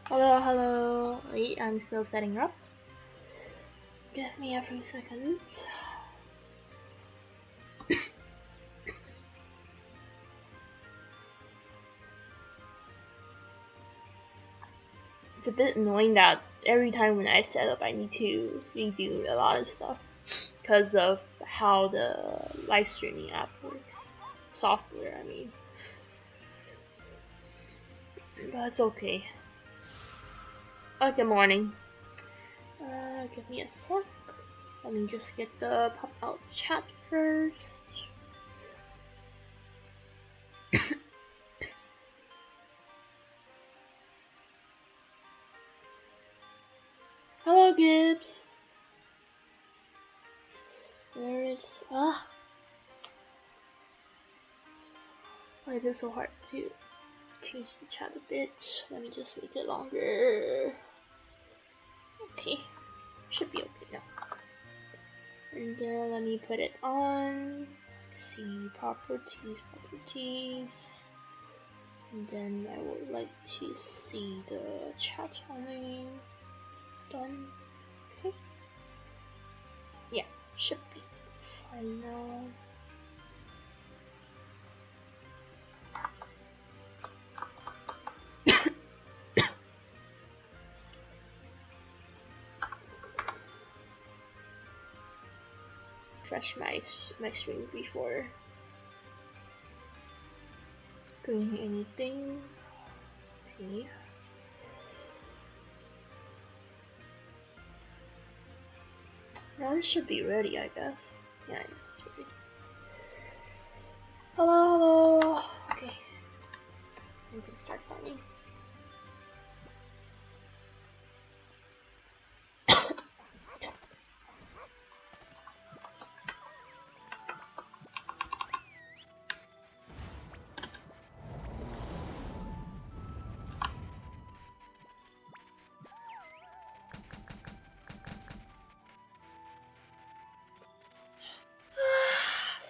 Hello, hello. Wait, I'm still setting up. Give me a few seconds. It's a bit annoying that every time when I set up I need to redo a lot of stuff because of how the live streaming app works. Software, I mean. But it's okay. Good morning. Give me a sec. Let me just get the pop out chat first. Hello, Gibbs. Where is why is it so hard to change the chat a bit? Let me just make it longer. Okay, should be okay now. And let me put it on. See properties. And then I would like to see the chat only. Done. Okay. Yeah, should be fine now. Refresh my stream before doing anything. Okay. Now this should be ready, I guess. Yeah, it's ready. Hello. Okay. We can start farming.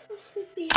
So sleepy.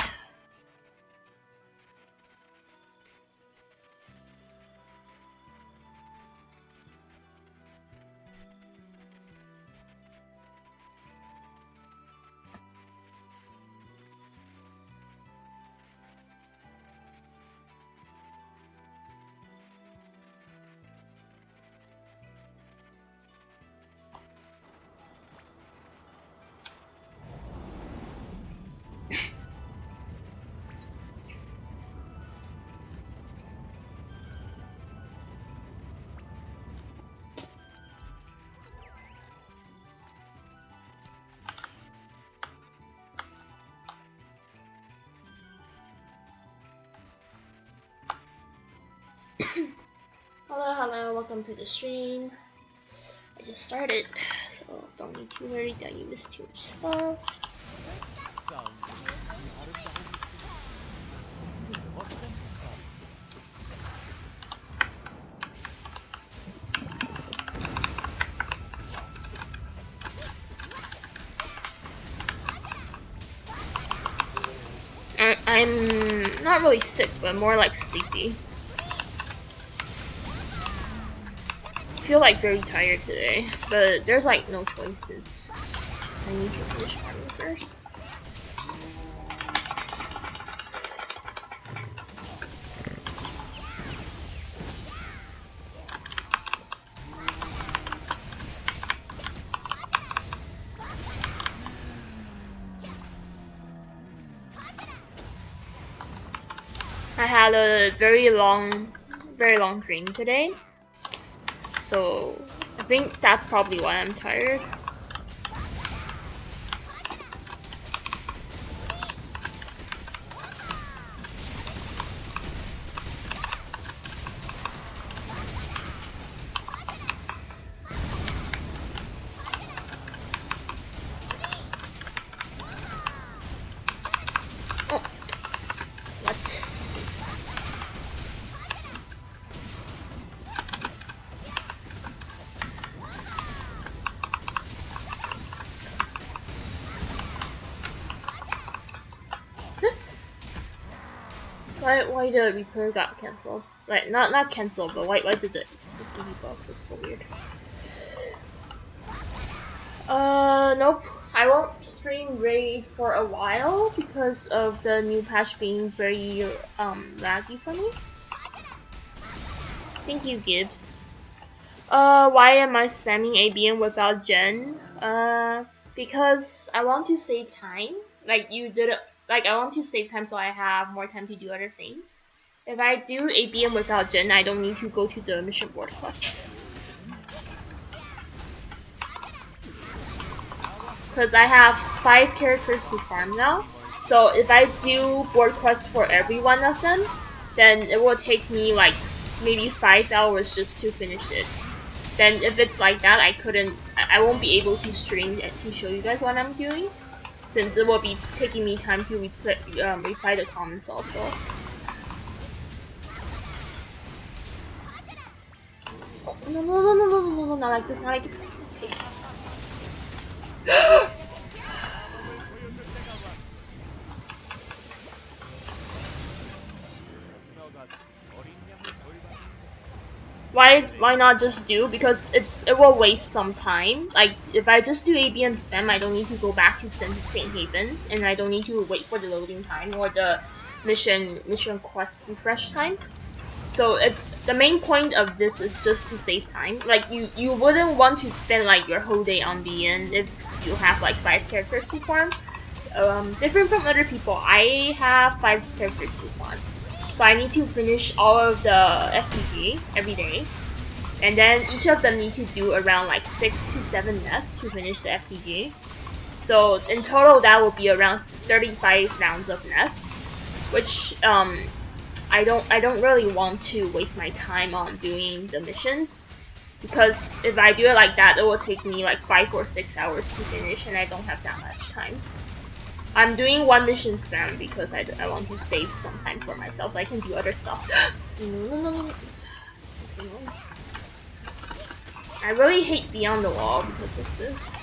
Hello, welcome to the stream. I just started, so don't need to worry that you missed too much stuff. I'm not really sick, but more like sleepy. I feel like very tired today, but there's like no choice since I need to finish farming first. I had a very long dream today, so I think that's probably why I'm tired. Oh, what? Why the repair got cancelled? Like not cancelled, but why did the CD bug? It's so weird. Nope. I won't stream Raid for a while because of the new patch being very laggy for me. Thank you, Gibbs. Why am I spamming ABM without Gen? Because I want to save time. Like you did it. Like I want to save time so I have more time to do other things. If I do ABM without Gen, I don't need to go to the mission board quest. Because I have 5 characters to farm now. So if I do board quests for every one of them, then it will take me like maybe 5 hours just to finish it. Then if it's like that, I won't be able to stream to show you guys what I'm doing, since it will be taking me time to reply the comments also. Oh, no, not like this, not like this. Okay. Why not just do? Because it will waste some time. Like if I just do ABM spam, I don't need to go back to St. Haven, and I don't need to wait for the loading time or the mission quest refresh time. So the main point of this is just to save time. Like you wouldn't want to spend like your whole day on BN if you have like 5 characters to farm. Different from other people, I have 5 characters to farm. So I need to finish all of the FTG every day. And then each of them need to do around like 6 to 7 nests to finish the FTG. So in total that will be around 35 rounds of nests, which I don't really want to waste my time on doing the missions, because if I do it like that, it will take me like 5 or 6 hours to finish, and I don't have that much time. I'm doing 1 mission spam because I want to save some time for myself so I can do other stuff. No. This is annoying. I really hate Beyond the Wall because of this.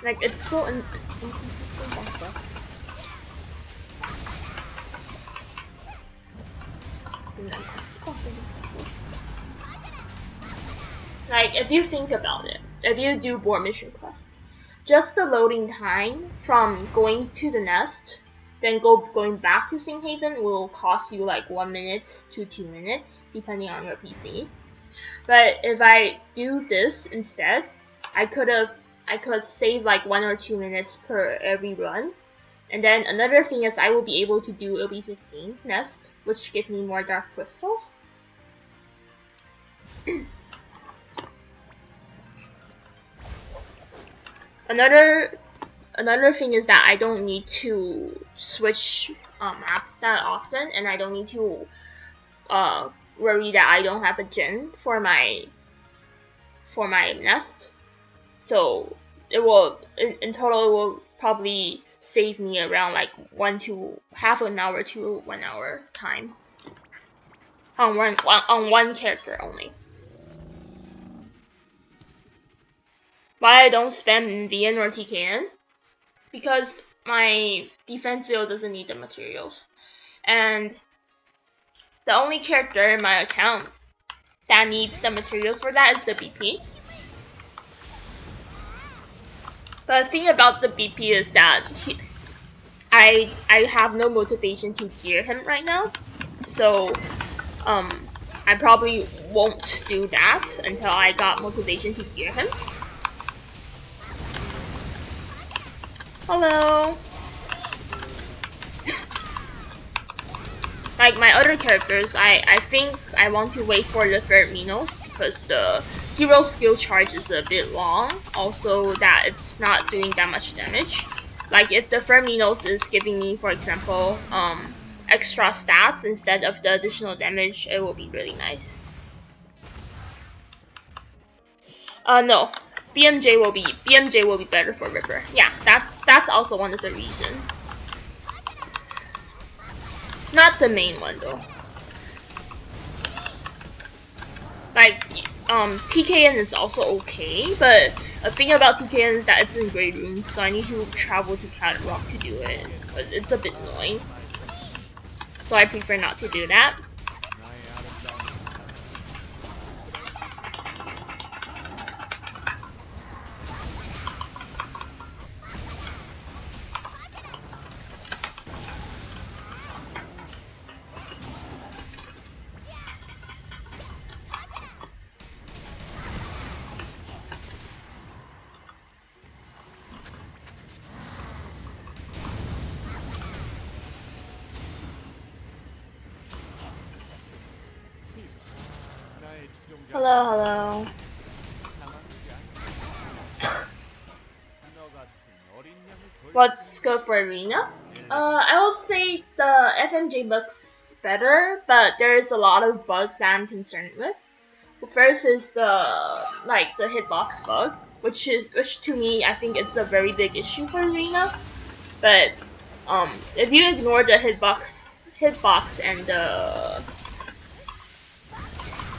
Like, it's so inconsistent on stuff. Like, if you think about it, if you do board mission quest, just the loading time from going to the nest, then going back to St. Haven will cost you like 1 minute to 2 minutes, depending on your PC. But if I do this instead, I could save like 1 or 2 minutes per every run. And then another thing is I will be able to do LB15 nest, which give me more dark crystals. Another thing is that I don't need to switch maps that often, and I don't need to worry that I don't have a gen for my nest. So it will in total it will probably save me around like half an hour to 1 hour time on one character only. Why I don't spam VN or TKN? Because my defense 0 doesn't need the materials, and the only character in my account that needs the materials for that is the BP. But the thing about the BP is that I have no motivation to gear him right now, so I probably won't do that until I got motivation to gear him. Hello. Like my other characters, I think I want to wait for the 3rd Minos because the hero skill charge is a bit long. Also that it's not doing that much damage. Like if the 3rd Minos is giving me, for example, extra stats instead of the additional damage, it will be really nice. No. BMJ will be better for Ripper. Yeah, that's also one of the reasons. Not the main one though. Like TKN is also okay, but the thing about TKN is that it's in Grey Runes, so I need to travel to Cat Rock to do it. It's a bit annoying. So I prefer not to do that. Hello, hello. What's good for arena? I will say the FMJ looks better, but there's a lot of bugs that I'm concerned with. First is the hitbox bug, which to me I think it's a very big issue for arena. But if you ignore the hitbox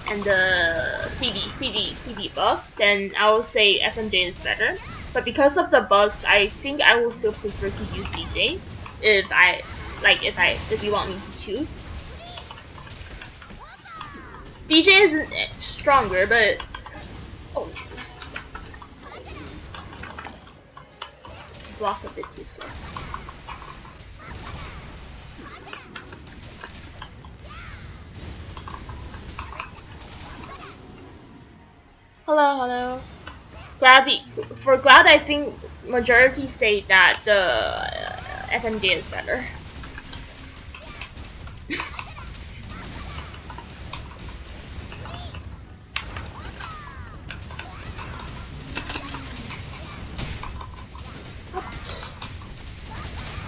and the CD bug, then I will say FMJ is better. But because of the bugs, I think I will still prefer to use DJ if you want me to choose. DJ isn't stronger, but block a bit too slow. Hello, hello. Glad, I think majority say that the FMJ is better.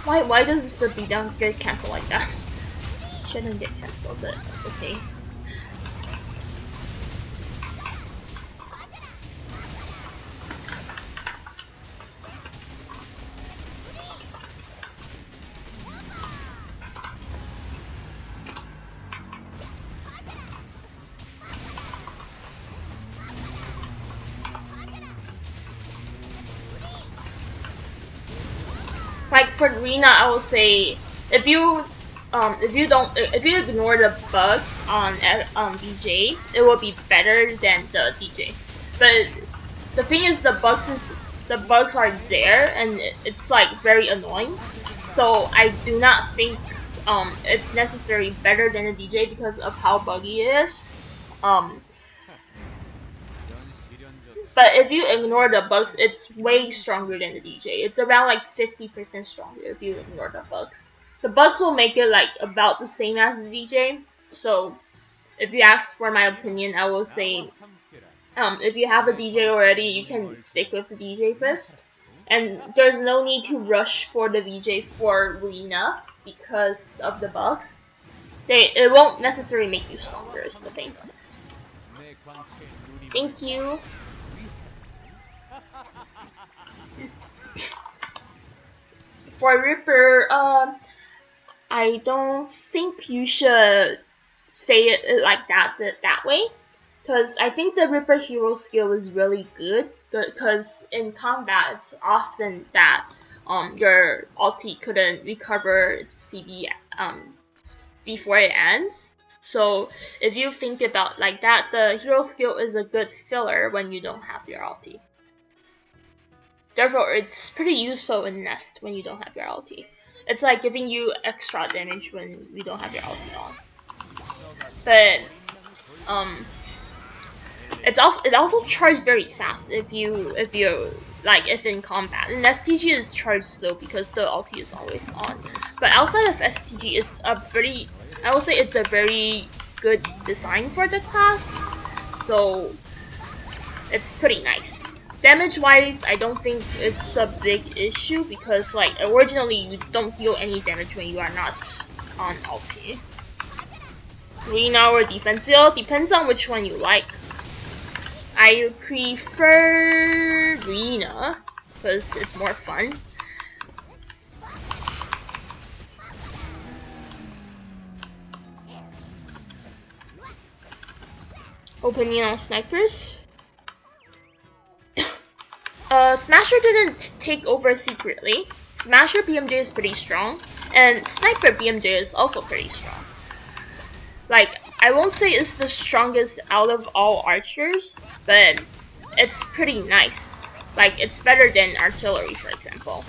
Why does the beatdown get cancelled like that? Shouldn't get cancelled, but okay. Like for arena, I will say if you ignore the bugs on DJ, it will be better than the DJ. But the thing is, the bugs are there, and it's like very annoying. So I do not think it's necessarily better than the DJ because of how buggy it is. But if you ignore the bugs, it's way stronger than the DJ. It's around like 50% stronger if you ignore the bugs. The bugs will make it like about the same as the DJ. So if you ask for my opinion, I will say if you have a DJ already, you can stick with the DJ first. And there's no need to rush for the DJ for arena because of the bugs. It won't necessarily make you stronger is the thing. Thank you. For Ripper, I don't think you should say it like that way, because I think the Ripper hero skill is really good. Because in combat, it's often that your ulti couldn't recover its CB before it ends. So if you think about like that, the hero skill is a good filler when you don't have your ulti. Therefore, it's pretty useful in Nest when you don't have your ulti. It's like giving you extra damage when you don't have your ulti on. But it also charges very fast if in combat. And STG is charged slow because the ulti is always on. But outside of STG, I will say it's a very good design for the class. So it's pretty nice. Damage wise, I don't think it's a big issue because like originally you don't deal any damage when you are not on ulti. Arena or defensive, depends on which one you like. I prefer arena because it's more fun. Opinion on snipers? Smasher didn't take over secretly, Smasher BMJ is pretty strong, and Sniper BMJ is also pretty strong. Like, I won't say it's the strongest out of all archers, but it's pretty nice. Like, it's better than artillery, for example.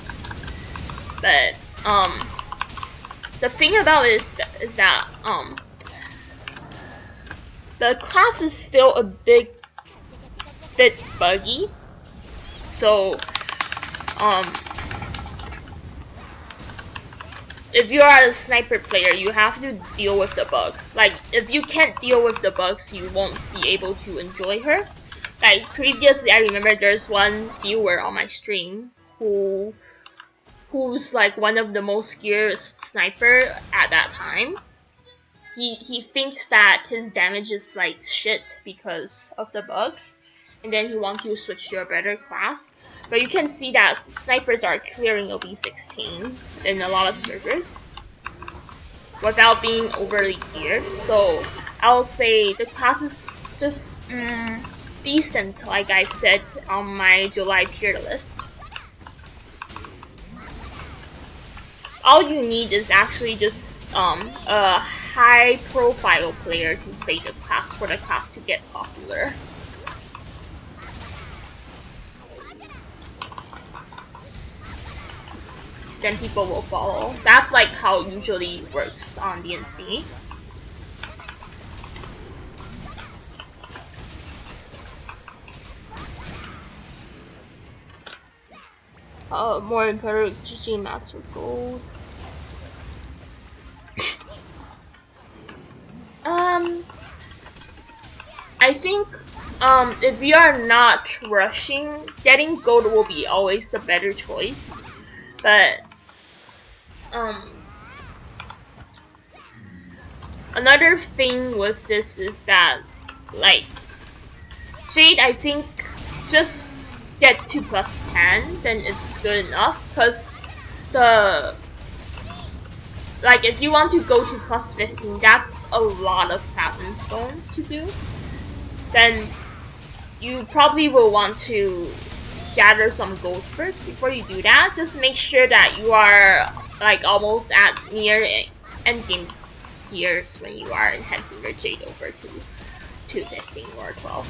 But the thing about it is that the class is still a bit buggy. So if you are a sniper player, you have to deal with the bugs. Like, if you can't deal with the bugs, you won't be able to enjoy her. Like, previously, I remember there's one viewer on my stream who's like one of the most scared sniper at that time. He thinks that his damage is like shit because of the bugs, and then he wants to switch to a better class. But you can see that snipers are clearing OB16 in a lot of servers without being overly geared. So I'll say the class is just decent, like I said on my July tier list. All you need is actually just a high profile player to play the class for the class to get popular. Then people will follow. That's like how it usually works on DNC. More and better GG mats for gold. I think if you are not rushing, getting gold will be always the better choice. But another thing with this is that, like, Jade, I think just get to +10, then it's good enough. Cause if you want to go to +15, that's a lot of Platinum Stone to do. Then you probably will want to gather some gold first before you do that. Just make sure that you are like almost at near endgame gears when you are enhancing your Jade over to 215 or 12.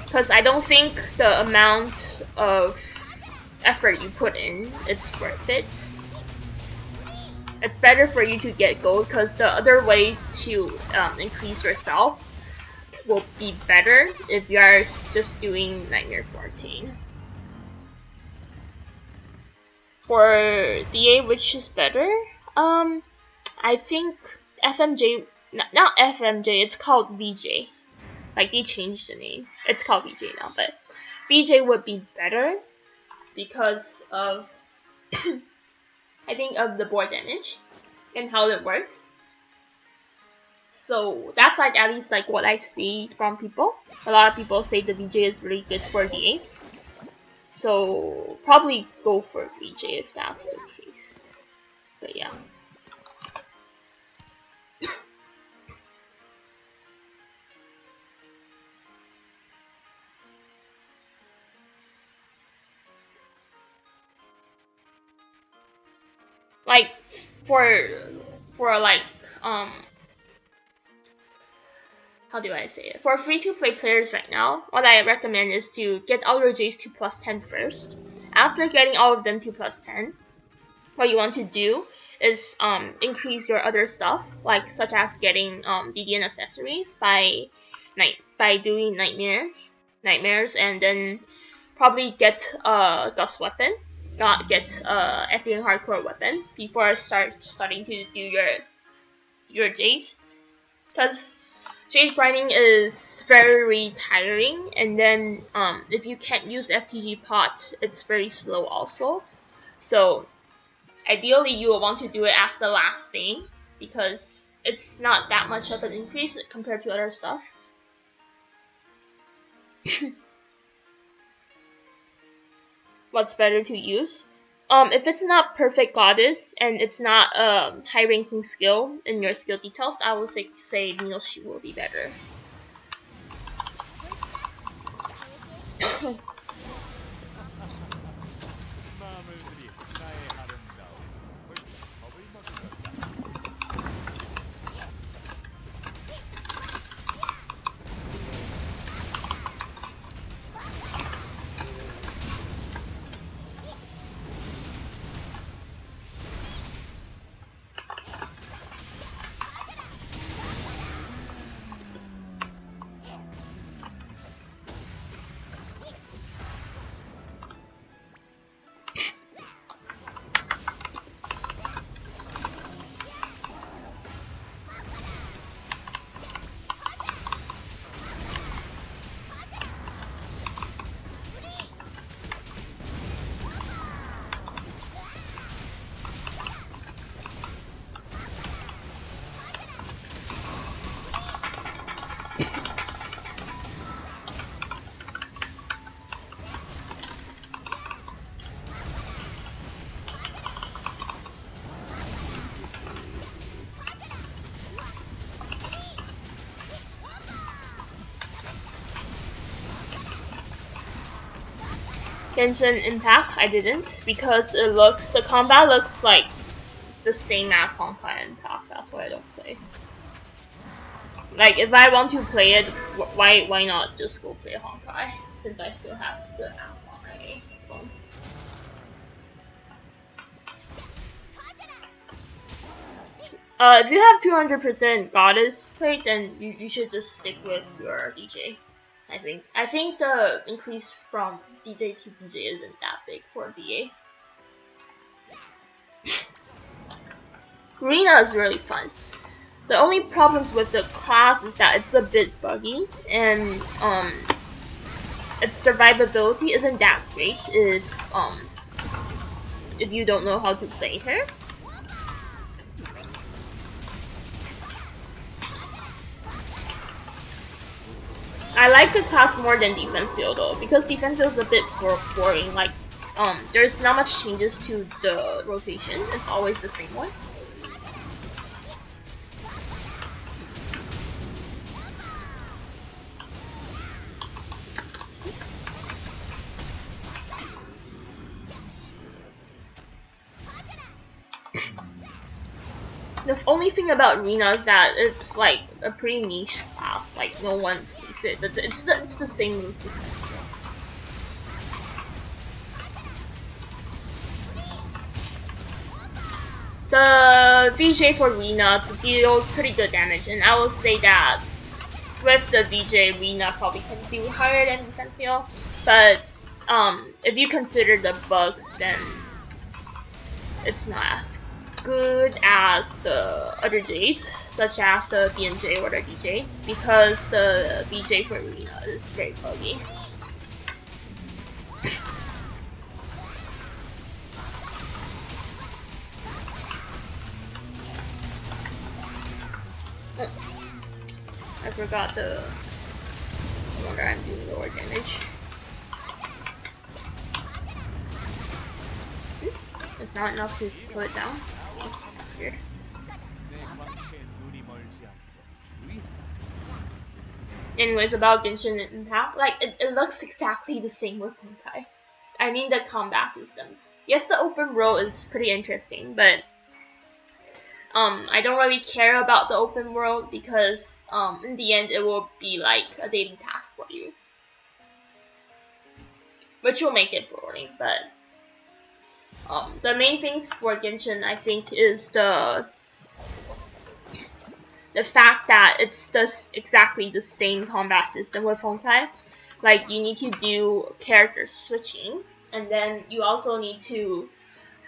Because I don't think the amount of effort you put in is worth it. It's better for you to get gold because the other ways to increase yourself will be better if you are just doing Nightmare 14. For DA, which is better? I think FMJ, not FMJ, it's called VJ. Like, they changed the name. It's called VJ now, but VJ would be better because of I think of the board damage and how it works. So that's like at least like what I see from people. A lot of people say the VJ is really good for DA. So probably go for VJ if that's the case. But yeah. Like for like how do I say it? For free-to-play players right now, what I recommend is to get all your J's to +10 first. After getting all of them to +10, what you want to do is increase your other stuff, like such as getting DDN accessories by doing nightmares, and then probably get a dust weapon, get a Ethiopian hardcore weapon before starting to do your J's, because Jade grinding is very tiring, and then if you can't use FTG pot, it's very slow also. So ideally you will want to do it as the last thing because it's not that much of an increase compared to other stuff. What's better to use? If it's not Perfect Goddess and it's not high ranking skill in your skill details, I would say Miyoshi will be better. Genshin Impact, I didn't, because the combat looks like the same as Honkai Impact. That's why I don't play. Like, if I want to play it, why not just go play Honkai, since I still have the app on my phone. If you have 200% Goddess plate, then you should just stick with your DJ. I think the increase from DJ to BJ isn't that big for VA. Arena is really fun. The only problems with the class is that it's a bit buggy, and its survivability isn't that great if you don't know how to play her. I like the class more than Defensio though, because Defensio is a bit boring. Like, there's not much changes to the rotation. It's always the same one. The only thing about Arena is that it's like a pretty niche class. Like, no one plays it. It's the same move defense. The VJ for Arena deals pretty good damage, and I will say that with the VJ, Arena probably can do higher than Defensio. But if you consider the bugs, then it's not as good as the other Jades, such as the BNJ or the DJ, because the VJ for Arena is very buggy. Oh, I forgot the wonder I'm doing lower damage. It's not enough to pull it down. That's weird. Anyways, about Genshin Impact, like it looks exactly the same with Honkai. I mean the combat system. Yes, the open world is pretty interesting, but I don't really care about the open world because in the end it will be like a daily task for you, which will make it boring. But the main thing for Genshin, I think, is the fact that it's just exactly the same combat system with Honkai. Like, you need to do character switching, and then you also need to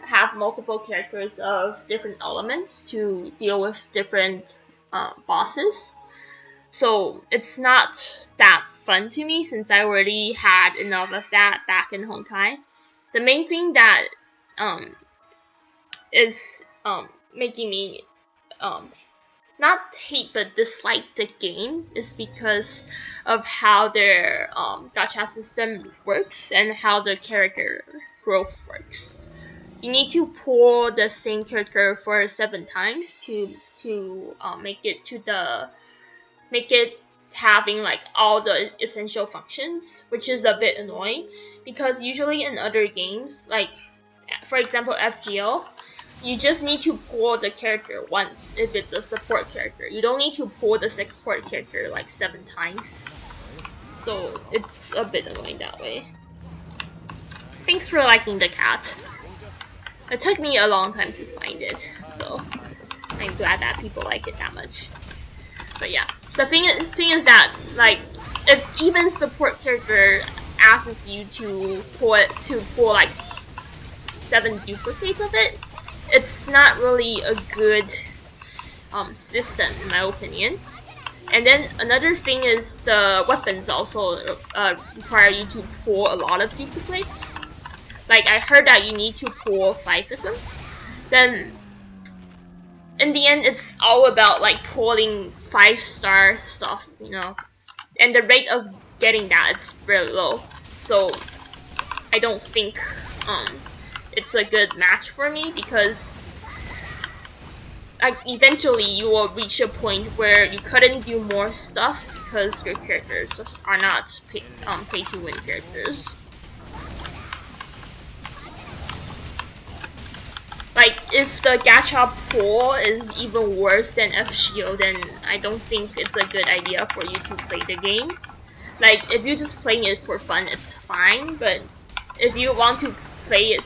have multiple characters of different elements to deal with different bosses. So it's not that fun to me since I already had enough of that back in Honkai. The main thing that is making me not hate but dislike the game is because of how their gacha system works and how the character growth works. You need to pull the same character for 7 times to make it having like all the essential functions, which is a bit annoying because usually in other games, like for example FGO, you just need to pull the character once if it's a support character. You don't need to pull the support character like 7 times. So it's a bit annoying that way. Thanks for liking the cat. It took me a long time to find it, so I'm glad that people like it that much. But yeah, the thing is that like if even support character asks you to pull like 7 duplicates of it, it's not really a good system in my opinion. And then another thing is the weapons also require you to pull a lot of duplicates. Like I heard that you need to pull 5 of them. Then in the end it's all about like pulling 5-star stuff, you know. And the rate of getting that is very low. So I don't think it's a good match for me because like eventually you will reach a point where you couldn't do more stuff because your characters are not pay to win characters. like if the gacha pool is even worse than FGO, then I don't think it's a good idea for you to play the game. Like if you're just playing it for fun, it's fine, but if you want to play it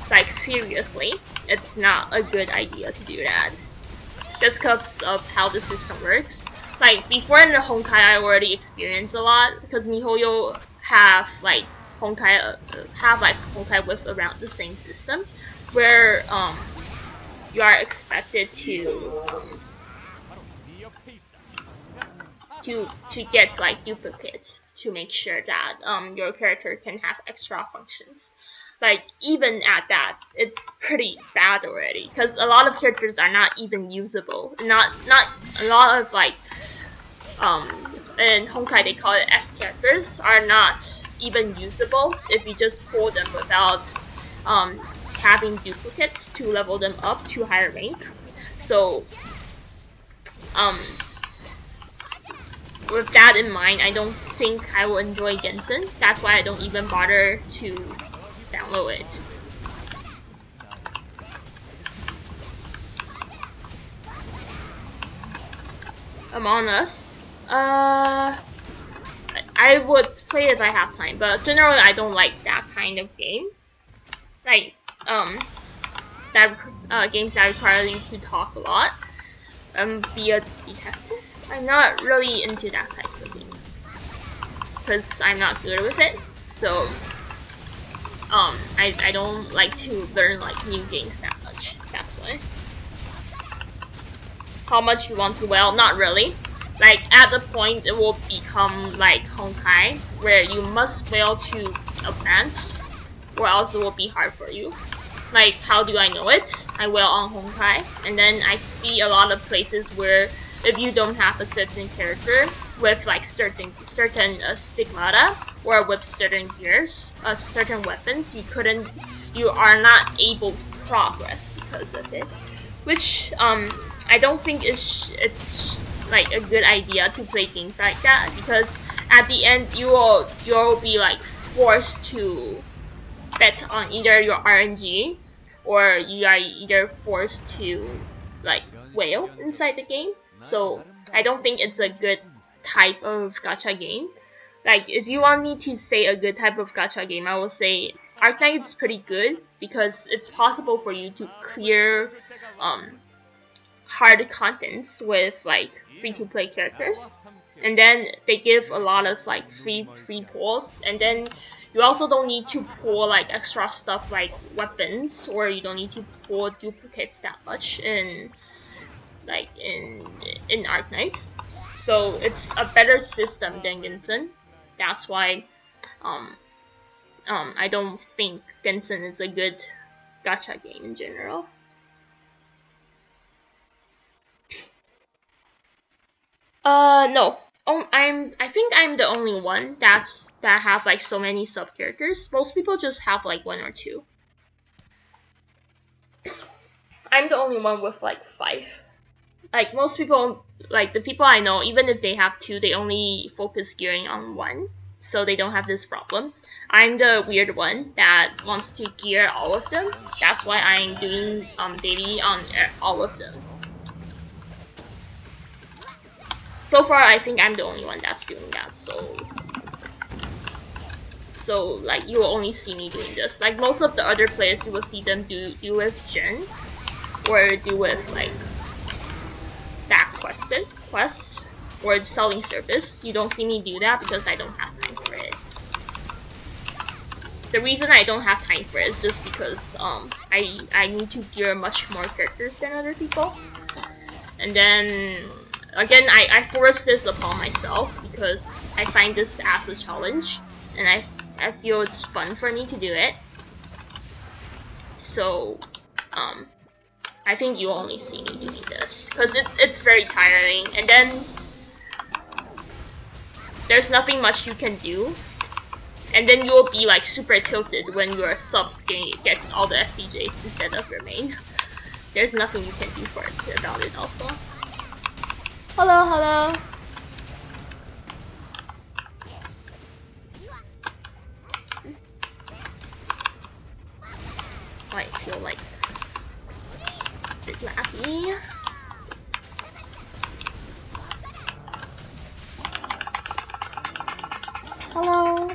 like seriously, it's not a good idea to do that. Just because of how the system works. Like before in the Honkai, I already experienced a lot because MiHoYo have like Honkai with around the same system, where you are expected to get like duplicates to make sure that your character can have extra functions. Like even at that, it's pretty bad already because a lot of characters are not even usable. Not a lot of like in Honkai they call it S characters are not even usable if you just pull them without having duplicates to level them up to higher rank. So with that in mind, I don't think I will enjoy Genshin. That's why I don't even bother to download it. Among Us. I would play if I have time, but generally I don't like that kind of game. Like games that require you to talk a lot. Be a detective. I'm not really into that types of game because I'm not good with it. So I don't like to learn like new games that much. That's why. How much you want to? Well, not really. Like at the point it will become like Honkai, where you must fail to advance, or else it will be hard for you. Like how do I know it? I will on Honkai, and then I see a lot of places where if you don't have a certain character with like certain stigmata or with certain gears, certain weapons, you are not able to progress because of it. Which I don't think it's like a good idea to play things like that, because at the end you'll be like forced to bet on either your RNG or you are either forced to like whale inside the game. So I don't think it's a good type of gacha game. Like if you want me to say a good type of gacha game, I will say Arknight is pretty good because it's possible for you to clear hard contents with like free-to-play characters, and then they give a lot of like free pulls, and then you also don't need to pull like extra stuff like weapons, or you don't need to pull duplicates that much in Arknights. So it's a better system than Genshin. That's why I don't think Genshin is a good gacha game in general. No. I think I'm the only one that have like so many sub characters. Most people just have like 1 or 2. I'm the only one with like 5. Like most people, like the people I know, even if they have 2, they only focus gearing on 1, so they don't have this problem. I'm the weird one that wants to gear all of them. That's why I'm doing daily on all of them. So far, I think I'm the only one that's doing that, so like you will only see me doing this. Like most of the other players, you will see them do with Gen, or do with like stack quests, or selling service. You don't see me do that because I don't have time for it. The reason I don't have time for it is just because I need to gear much more characters than other people, and then again, I force this upon myself because I find this as a challenge, and I feel it's fun for me to do it. So, I think you only see me doing this because it's very tiring, and then there's nothing much you can do, and then you'll be like super tilted when your subs get all the FPJs instead of your main. There's nothing you can do about it also. Hello. I feel like a bit laggy. Hello.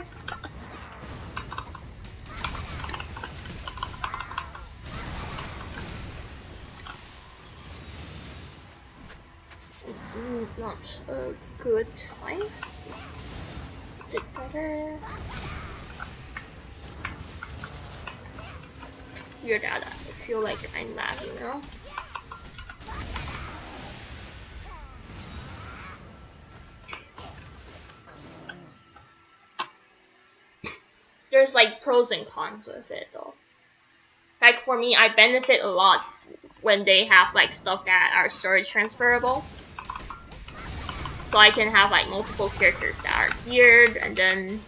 Not a good sign. It's a bit better. Weird that I feel like I'm lagging now. There's like pros and cons with it though. Like for me, I benefit a lot when they have like stuff that are storage transferable. So I can have like multiple characters that are geared, and then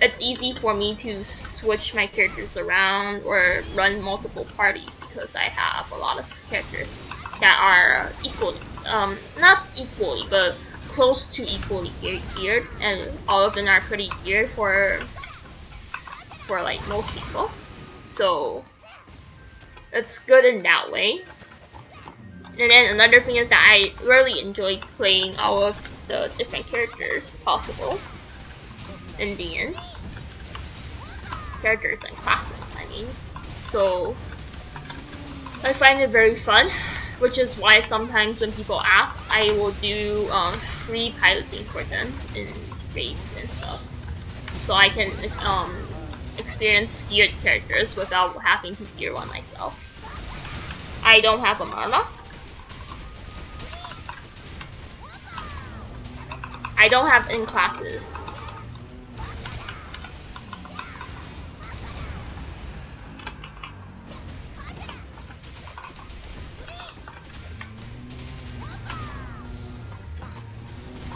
it's easy for me to switch my characters around or run multiple parties because I have a lot of characters that are equally, not equally, but close to equally geared, and all of them are pretty geared for like most people. So it's good in that way. And then another thing is that I really enjoy playing all of the different characters possible in the end. Characters and classes, I mean. So I find it very fun, which is why sometimes when people ask, I will do free piloting for them in states and stuff. So I can experience geared characters without having to gear one myself. I don't have a Mara. I don't have in classes.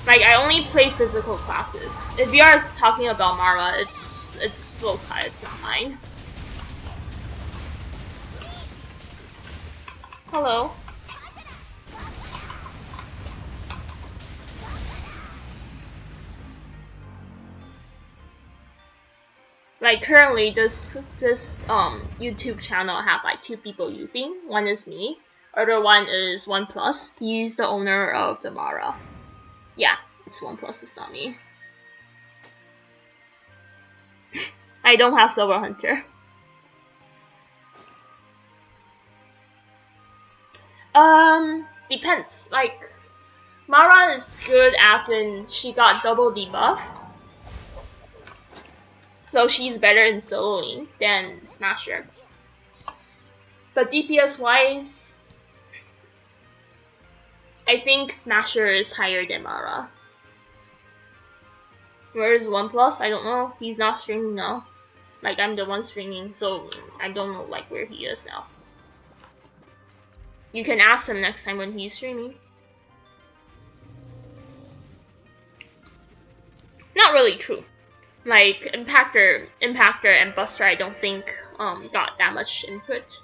Like I only play physical classes. If you are talking about Mara, it's Sloka, it's not mine. Hello. Like currently this YouTube channel have like 2 people using. One is me, other one is OnePlus. He's the owner of the Mara. Yeah, it's OnePlus, it's not me. I don't have Silver Hunter. Depends. Like Mara is good as in she got double debuff. So she's better in soloing than Smasher. But DPS wise, I think Smasher is higher than Mara. Where is OnePlus? I don't know. He's not streaming now. Like I'm the one streaming, so I don't know like where he is now. You can ask him next time when he's streaming. Not really true. Like Impactor and Buster, I don't think got that much input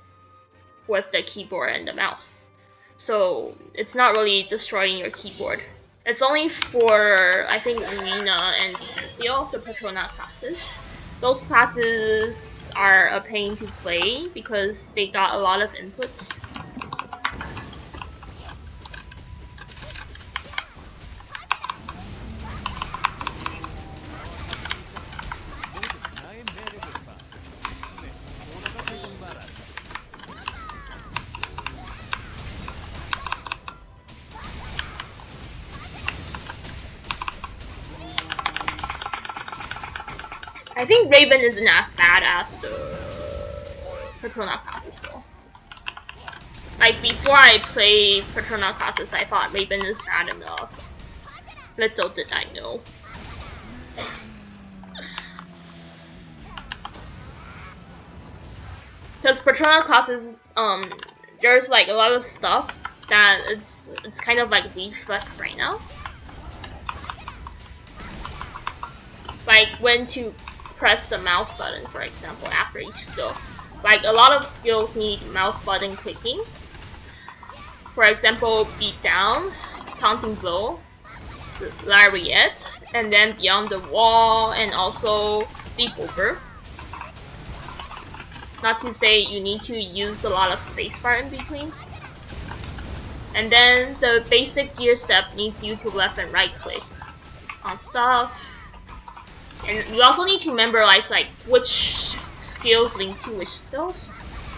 with the keyboard and the mouse. So it's not really destroying your keyboard. It's only for I think Arena and Defensio, the Patrona classes. Those classes are a pain to play because they got a lot of inputs. I think Raven isn't as bad as the Patrona classes though. Like before I play Patrona classes, I thought Raven is bad enough. Little did I know. Because Patrona classes, there's like a lot of stuff that it's kind of like reflex right now. Like when to press the mouse button, for example, after each skill. Like a lot of skills need mouse button clicking. For example, beat down, taunting blow, lariat, and then beyond the wall, and also leap over. not to say you need to use a lot of spacebar in between. And then the basic gear step needs you to left and right click on stuff. And you also need to memorize like which skills link to which skills,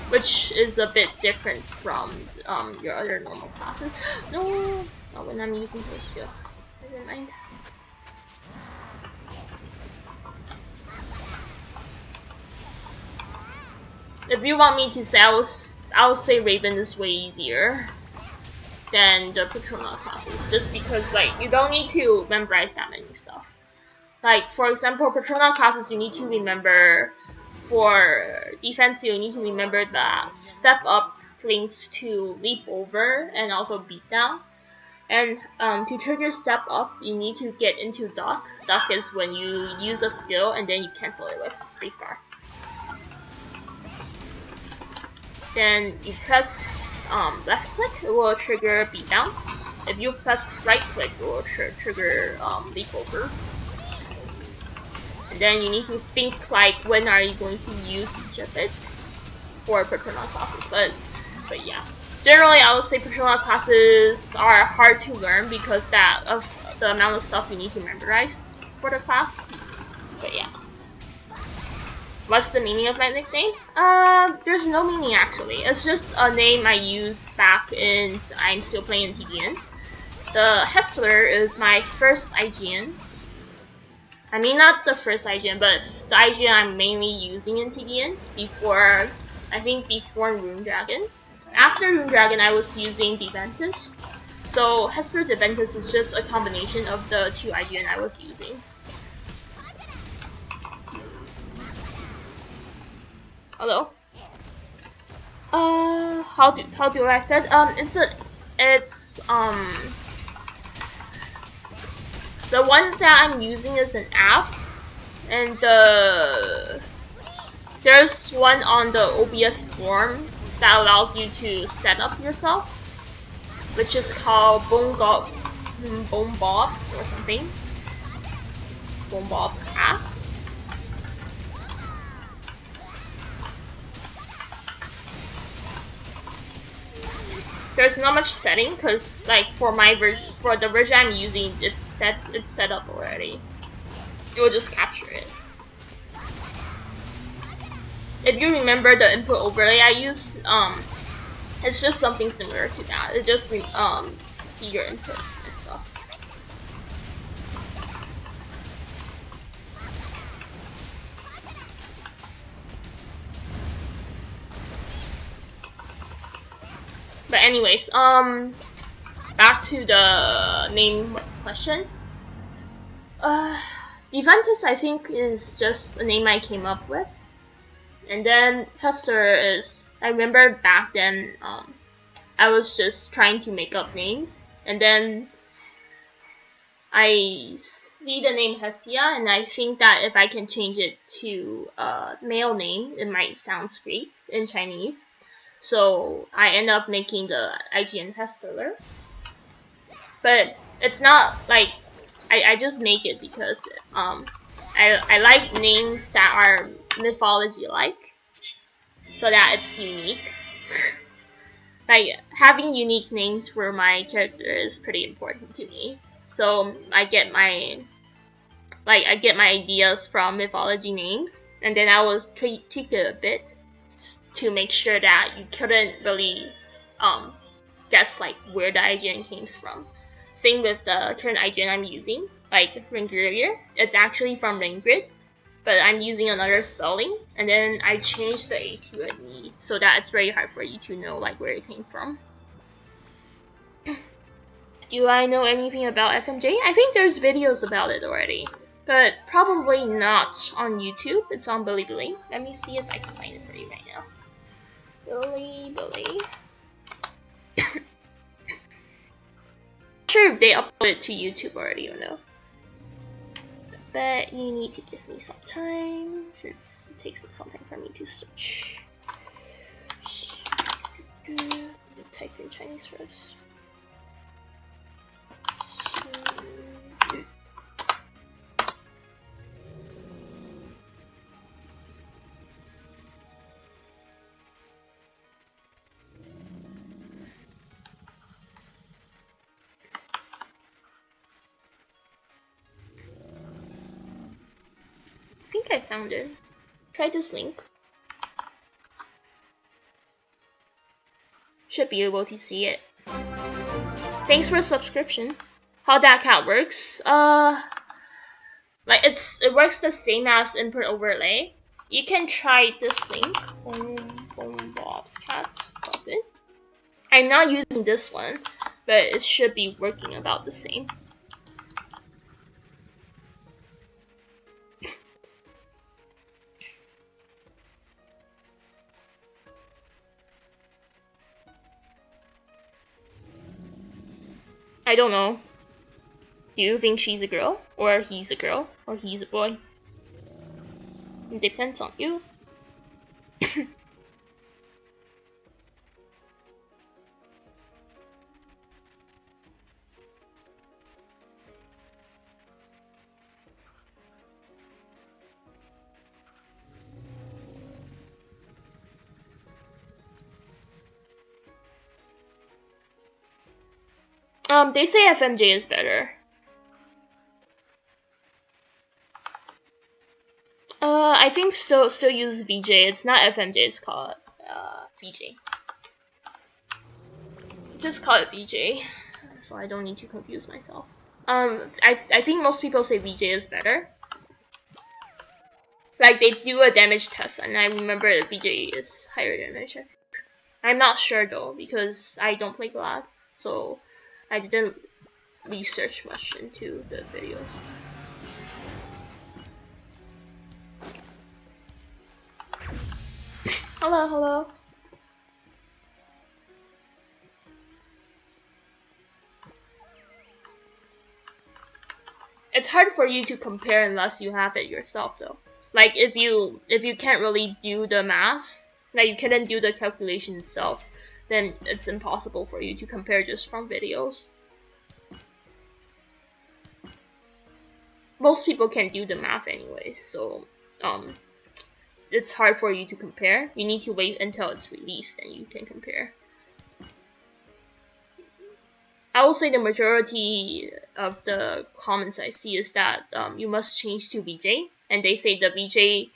which is a bit different from your other normal classes. No, not when I'm using her skill. Never mind. If you want me to say, I'll say Raven is way easier than the Patrona classes, just because like you don't need to memorize that many stuff. Like for example, Patrona classes you need to remember. For defense, you need to remember that step up links to leap over and also beat down. And to trigger step up, you need to get into duck. Duck is when you use a skill and then you cancel it with spacebar. Then you press left click, it will trigger beat down. If you press right click, it will trigger leap over. And then you need to think like when are you going to use each of it for Patrona classes. But yeah, generally I would say Patrona classes are hard to learn because of the amount of stuff you need to memorize for the class. But yeah. What's the meaning of my nickname? There's no meaning actually. It's just a name I use back in I'm still playing TDN. The Hestilar is my first IGN. I mean not the first IGN, but the IGN I'm mainly using in TDN before Rune Dragon. After Rune Dragon I was using Deventus. So Hestilar Deventus is just a combination of the two IGN I was using. Hello. How do I said? It's the one that I'm using is an app, and there's one on the OBS form that allows you to set up yourself, which is called Bone Bobs or something. Bone Bobs Cat. There's not much setting because like for the version I'm using, it's set up already. It will just capture it. If you remember the input overlay I use, it's just something similar to that. It just see your input and stuff. But anyways, back to the name question. Deventus I think is just a name I came up with. And then Hestilar is, I remember back then, I was just trying to make up names. And then I see the name Hestia and I think that if I can change it to a male name, it might sound great in Chinese. So I end up making the IGN Hestilar. But it's not like I just make it because I like names that are mythology like, so that it's unique. Like having unique names for my character is pretty important to me. So I get my ideas from mythology names, and then I was tweak it a bit to make sure that you couldn't really guess like where the IGN came from. Same with the current IGN I'm using, like Ringrier. It's actually from Ringgrid, but I'm using another spelling, and then I changed the A to an E so that it's very hard for you to know like where it came from. Do I know anything about FMJ? I think there's videos about it already, but probably not on YouTube. It's on Bilibili. Let me see if I can find it for you right now. Billy. Sure if they upload it to YouTube already or no. But you need to give me some time since it takes me some time for me to search. Type in Chinese first. I found it. Try this link. Should be able to see it. Thanks for subscription. How that cat works? Like it works the same as input overlay. You can try this link. Boom Bob's cat. Love it. I'm not using this one, but it should be working about the same. I don't know. Do you think she's a girl? Or he's a girl? Or he's a boy? It depends on you. They say FMJ is better. I think still use VJ. It's not FMJ. It's called VJ. Just call it VJ, so I don't need to confuse myself. I think most people say VJ is better. Like they do a damage test, and I remember that VJ is higher damage. I'm not sure though because I don't play Glad, so I didn't research much into the videos. Hello, hello. It's hard for you to compare unless you have it yourself though. Like if you can't really do the maths, like you couldn't do the calculation itself, then it's impossible for you to compare just from videos. Most people can do the math anyways, so it's hard for you to compare. You need to wait until it's released and you can compare. I will say the majority of the comments I see is that you must change to VJ, and they say the VJ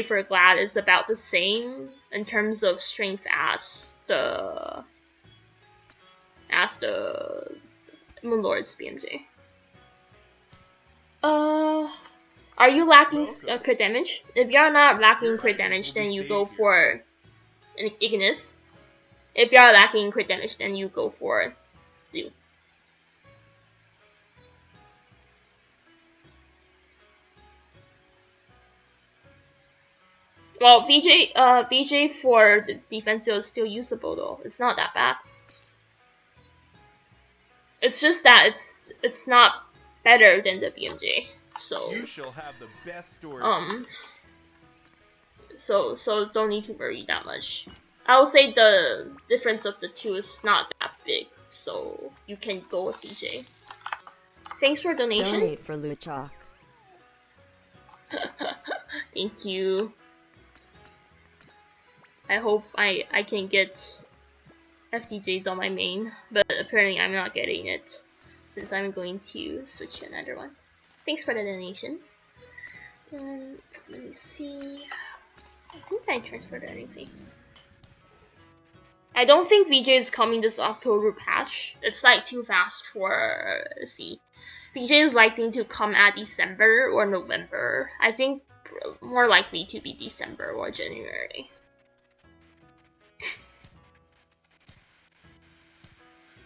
for Glad is about the same in terms of strength as the Moonlord's BMJ. Are you lacking crit damage? If you're not lacking crit damage, then you go for an Ignis. If you're lacking crit damage, then you go for Zoo. Well, VJ for the defensive is still usable though. It's not that bad. It's just that it's not better than the BMJ. So you shall have the best story. So don't need to worry that much. I will say the difference of the two is not that big, so you can go with VJ. Thanks for donation. Donate for Luchok. Thank you. I hope I can get FDJs on my main, but apparently I'm not getting it since I'm going to switch to another one. Thanks for the donation. Then let me see. I think I transferred anything. I don't think VJ is coming this October patch. It's like too fast for C. VJ is likely to come at December or November. I think more likely to be December or January.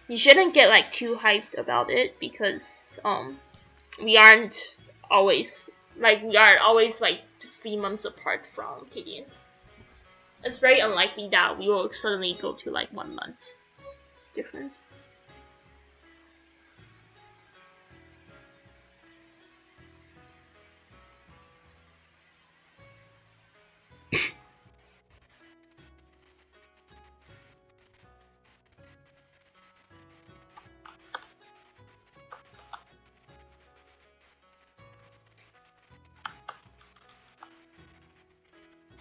You shouldn't get like too hyped about it because we are always like 3 months apart from KDN. It's very unlikely that we will suddenly go to like 1 month difference.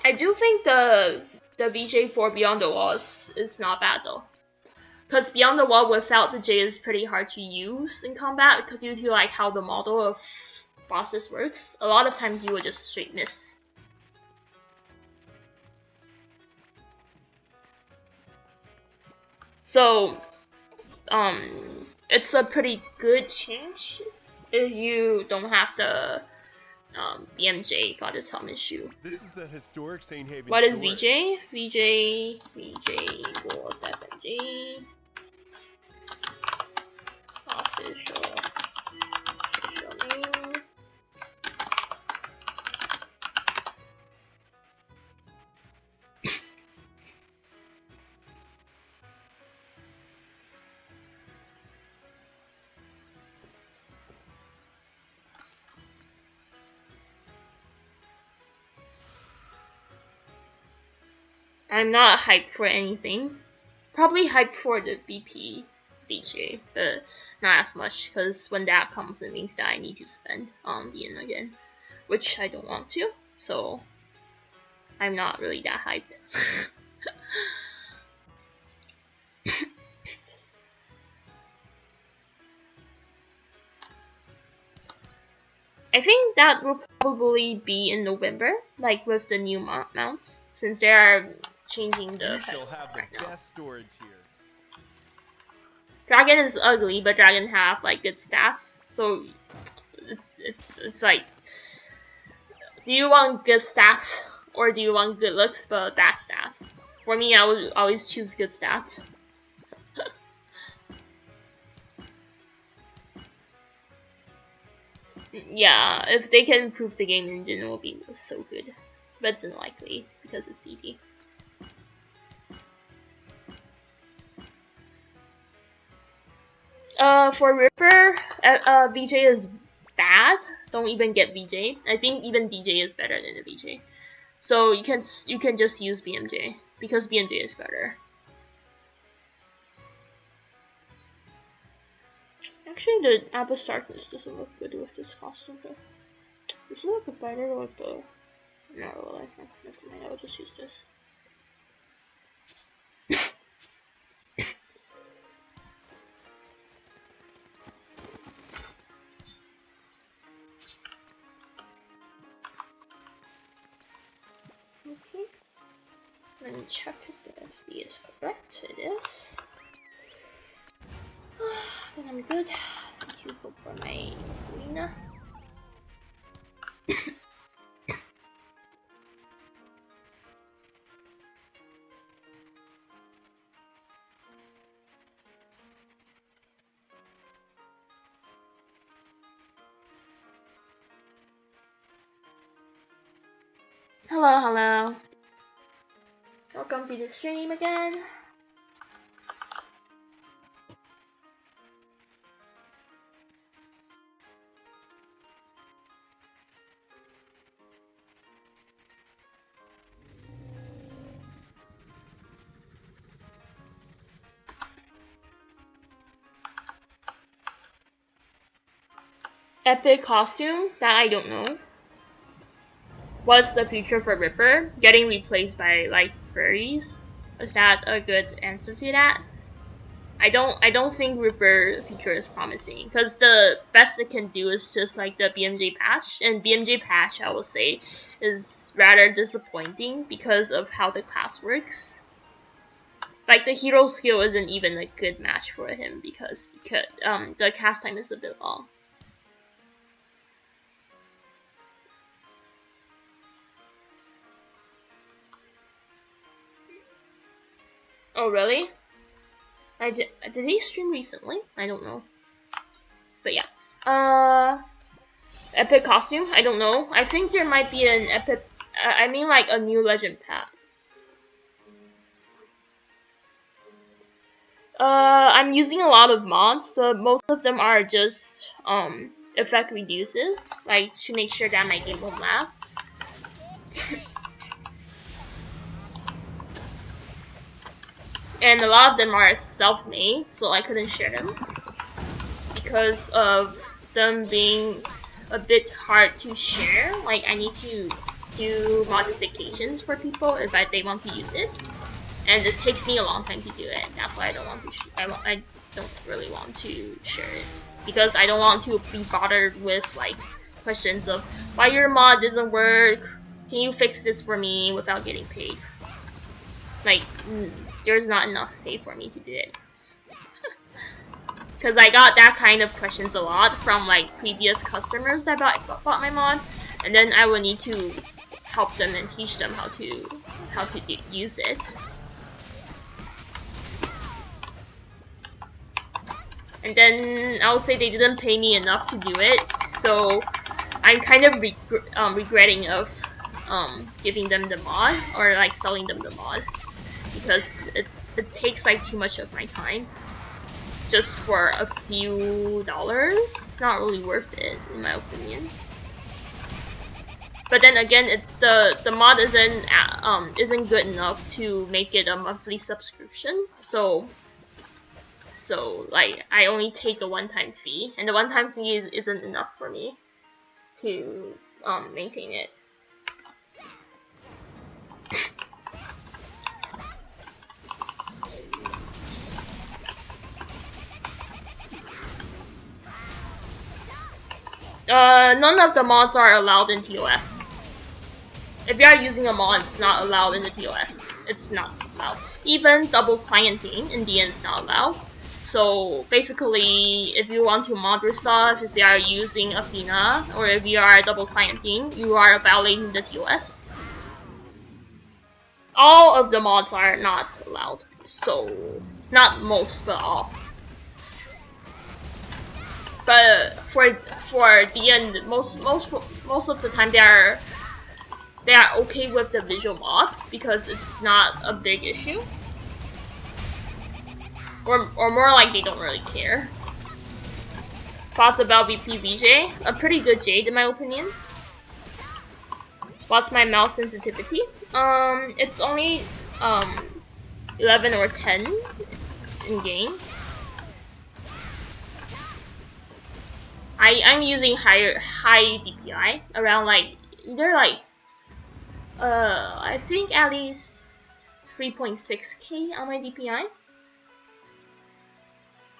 I do think the VJ for Beyond the Wall is not bad though. Because Beyond the Wall without the J is pretty hard to use in combat due to like how the model of process works, a lot of times you will just straight miss. So, it's a pretty good change if you don't have the BMJ Goddess Helmet shoe. This is the historic St. Haven. What is storage. VJ? VJ equals FMJ. Official name. I'm not hyped for anything. Probably hyped for the BP VJ, but not as much because when that comes, it means that I need to spend on the end again, which I don't want to. So I'm not really that hyped. I think that will probably be in November, like with the new mounts, since they are changing the pets right now. Best storage here. Dragon is ugly, but Dragon have like good stats, so it's like, do you want good stats or do you want good looks but bad stats? For me, I would always choose good stats. Yeah, if they can improve the game engine, it will be so good, but it's unlikely. It's because it's CD. For Ripper, VJ is bad. Don't even get VJ. I think even DJ is better than the VJ. So you can just use BMJ because BMJ is better. Actually, the Abyss Darkness doesn't look good with this costume though. Does it look better with the... No, never mind, I'll just use this. Okay, let me check if the FD is correct. It is. Then I'm good. Thank you. Hope for my arena. Hello. Welcome to the stream again. Epic costume? That I don't know. What's the future for Ripper? Getting replaced by like furries? Is that a good answer to that? I don't think Ripper future is promising because the best it can do is just like the BMJ patch, and BMJ patch I will say is rather disappointing because of how the class works. Like the hero skill isn't even a good match for him because the cast time is a bit long. Oh really? Did he stream recently? I don't know. But yeah. Epic costume? I don't know. I think there might be an epic I mean like a new legend pack. I'm using a lot of mods, so most of them are just effect reduces, like to make sure that my game won't lag. And a lot of them are self-made, so I couldn't share them because of them being a bit hard to share. Like I need to do modifications for people if they want to use it, and it takes me a long time to do it. That's why I don't want to. I don't really want to share it because I don't want to be bothered with like questions of why your mod doesn't work. Can you fix this for me without getting paid? Like, there's not enough pay for me to do it. Because I got that kind of questions a lot from like previous customers that bought my mod, and then I would need to help them and teach them how to use it. And then I would say they didn't pay me enough to do it, so I'm kind of regretting of giving them the mod or like selling them the mod, because it takes like too much of my time just for a few dollars. It's not really worth it in my opinion. But then again, the mod isn't good enough to make it a monthly subscription. So like I only take a one-time fee, and the one-time fee isn't enough for me to maintain it. None of the mods are allowed in TOS. If you are using a mod, it's not allowed in the TOS. It's not allowed. Even double clienting in the end is not allowed. So basically, if you want to mod your stuff, if you are using Athena, or if you are double clienting, you are violating the TOS. All of the mods are not allowed. So, not most, but all. But for the end, most of the time they are okay with the visual mods because it's not a big issue, or more like they don't really care. Thoughts about VPVJ? A pretty good Jade in my opinion. What's my mouse sensitivity? It's only 11 or 10 in game. I'm using high DPI, around like either like I think at least 3.6K on my DPI.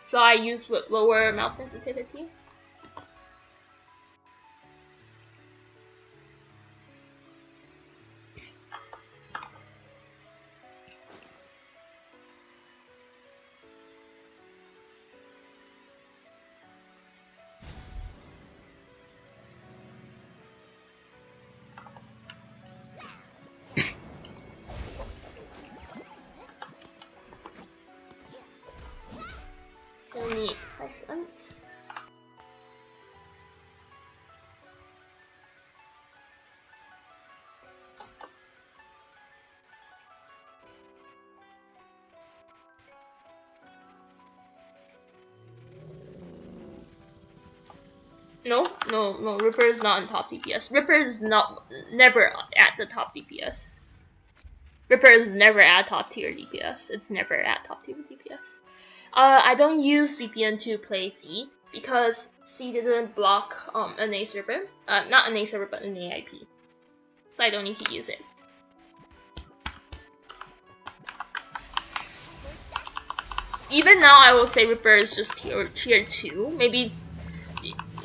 So I use with lower mouse sensitivity. Still need 5 friends. No, Ripper is not in top DPS. Ripper is never at the top DPS. Ripper is never at top tier DPS. It's never at top tier DPS. I don't use VPN to play C because C didn't block an A server. Not an A server, but an AIP. So I don't need to use it. Even now, I will say Ripper is just tier 2. Maybe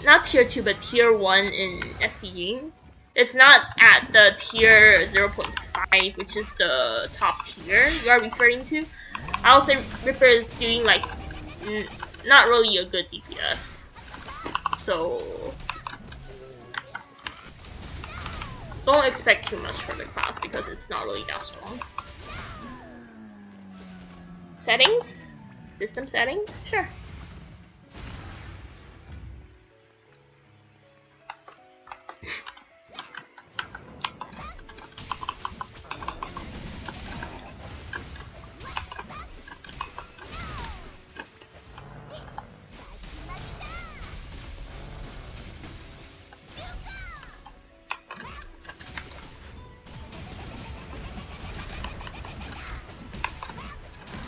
not tier 2, but tier 1 in STG. It's not at the tier 0.5, which is the top tier you are referring to. I would say Ripper is doing like not really a good DPS. So don't expect too much from the class because it's not really that strong. Settings? System settings? Sure.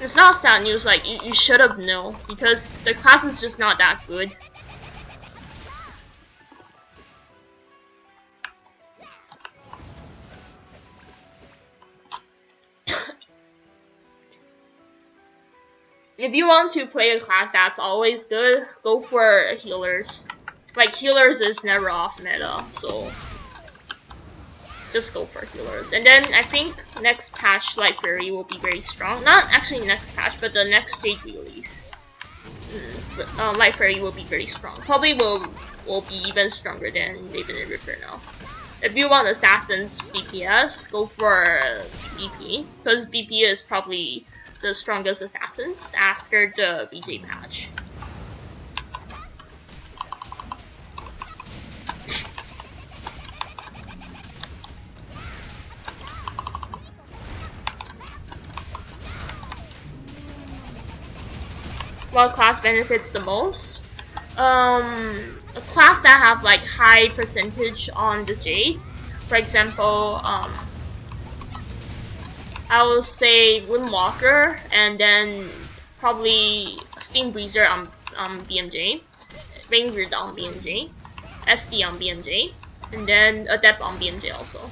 It's not sad news, like, you should have known, because the class is just not that good. If you want to play a class that's always good, go for healers. Like healers is never off meta, so just go for healers. And then I think next patch Light Fairy will be very strong. Not actually next patch, but the next Jade release. Light Fairy will be very strong. Probably will be even stronger than Raven and Ripper now. If you want Assassin's BPS, go for BP, because BP is probably the strongest Assassins after the BJ patch. What class benefits the most? A class that have like high percentage on the Jade. For example, I will say Windwalker, and then probably Steam Breezer on BMJ, Ranger on BMJ, SD on BMJ, and then Adept on BMJ also.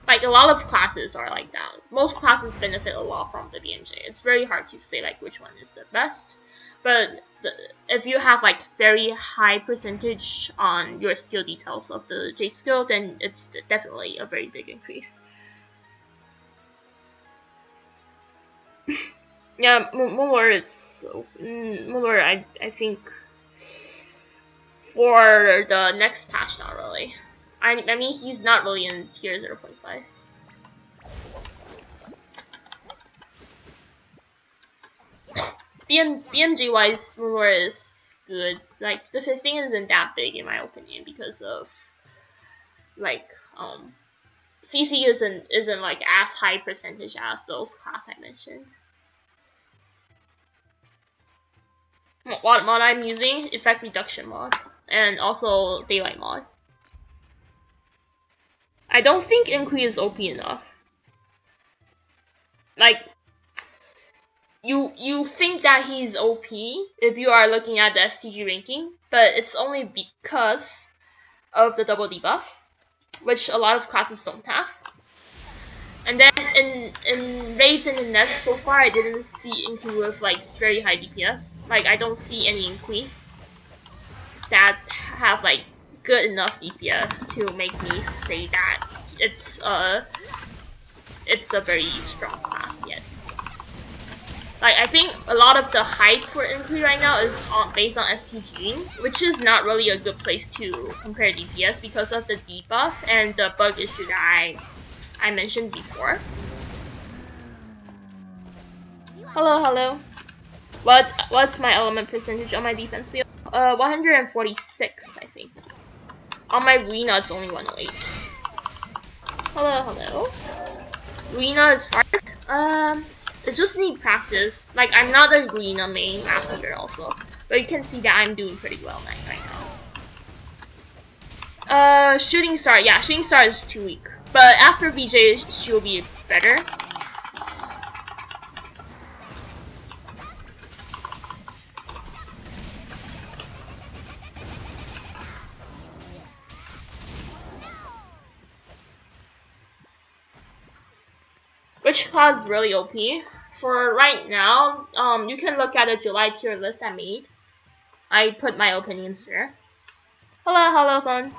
Like a lot of classes are like that. Most classes benefit a lot from the BMJ. It's very hard to say like which one is the best. But if you have like very high percentage on your skill details of the J skill, then it's definitely a very big increase. Yeah, Moonlord is Moonlord. I think for the next patch, not really. I mean, he's not really in tier 0.5. BMG wise, Moonlord is good. Like the 15 isn't that big in my opinion because of like CC isn't like as high percentage as those class I mentioned. What mod I'm using? Effect reduction mods and also daylight mod. I don't think Inqui is OP enough. Like you think that he's OP if you are looking at the STG ranking, but it's only because of the double debuff, which a lot of classes don't have. And then in raids and in nests so far, I didn't see Inqui with like very high DPS. Like I don't see any Inqui that have like good enough DPS to make me say that it's a very strong class yet. Like I think a lot of the hype for Inqui right now is based on STG, which is not really a good place to compare DPS because of the debuff and the bug issue that I mentioned before. Hello. What's my element percentage on my defense seal? 146, I think. On my Rena, it's only 108. Hello. Rena is hard. It just need practice. Like I'm not a Rena main master also, but you can see that I'm doing pretty well right now. Shooting Star, yeah, Shooting Star is too weak, but after BJ she'll be better. Which class is really OP? For right now, you can look at the July tier list I made. I put my opinions there. Hello, son.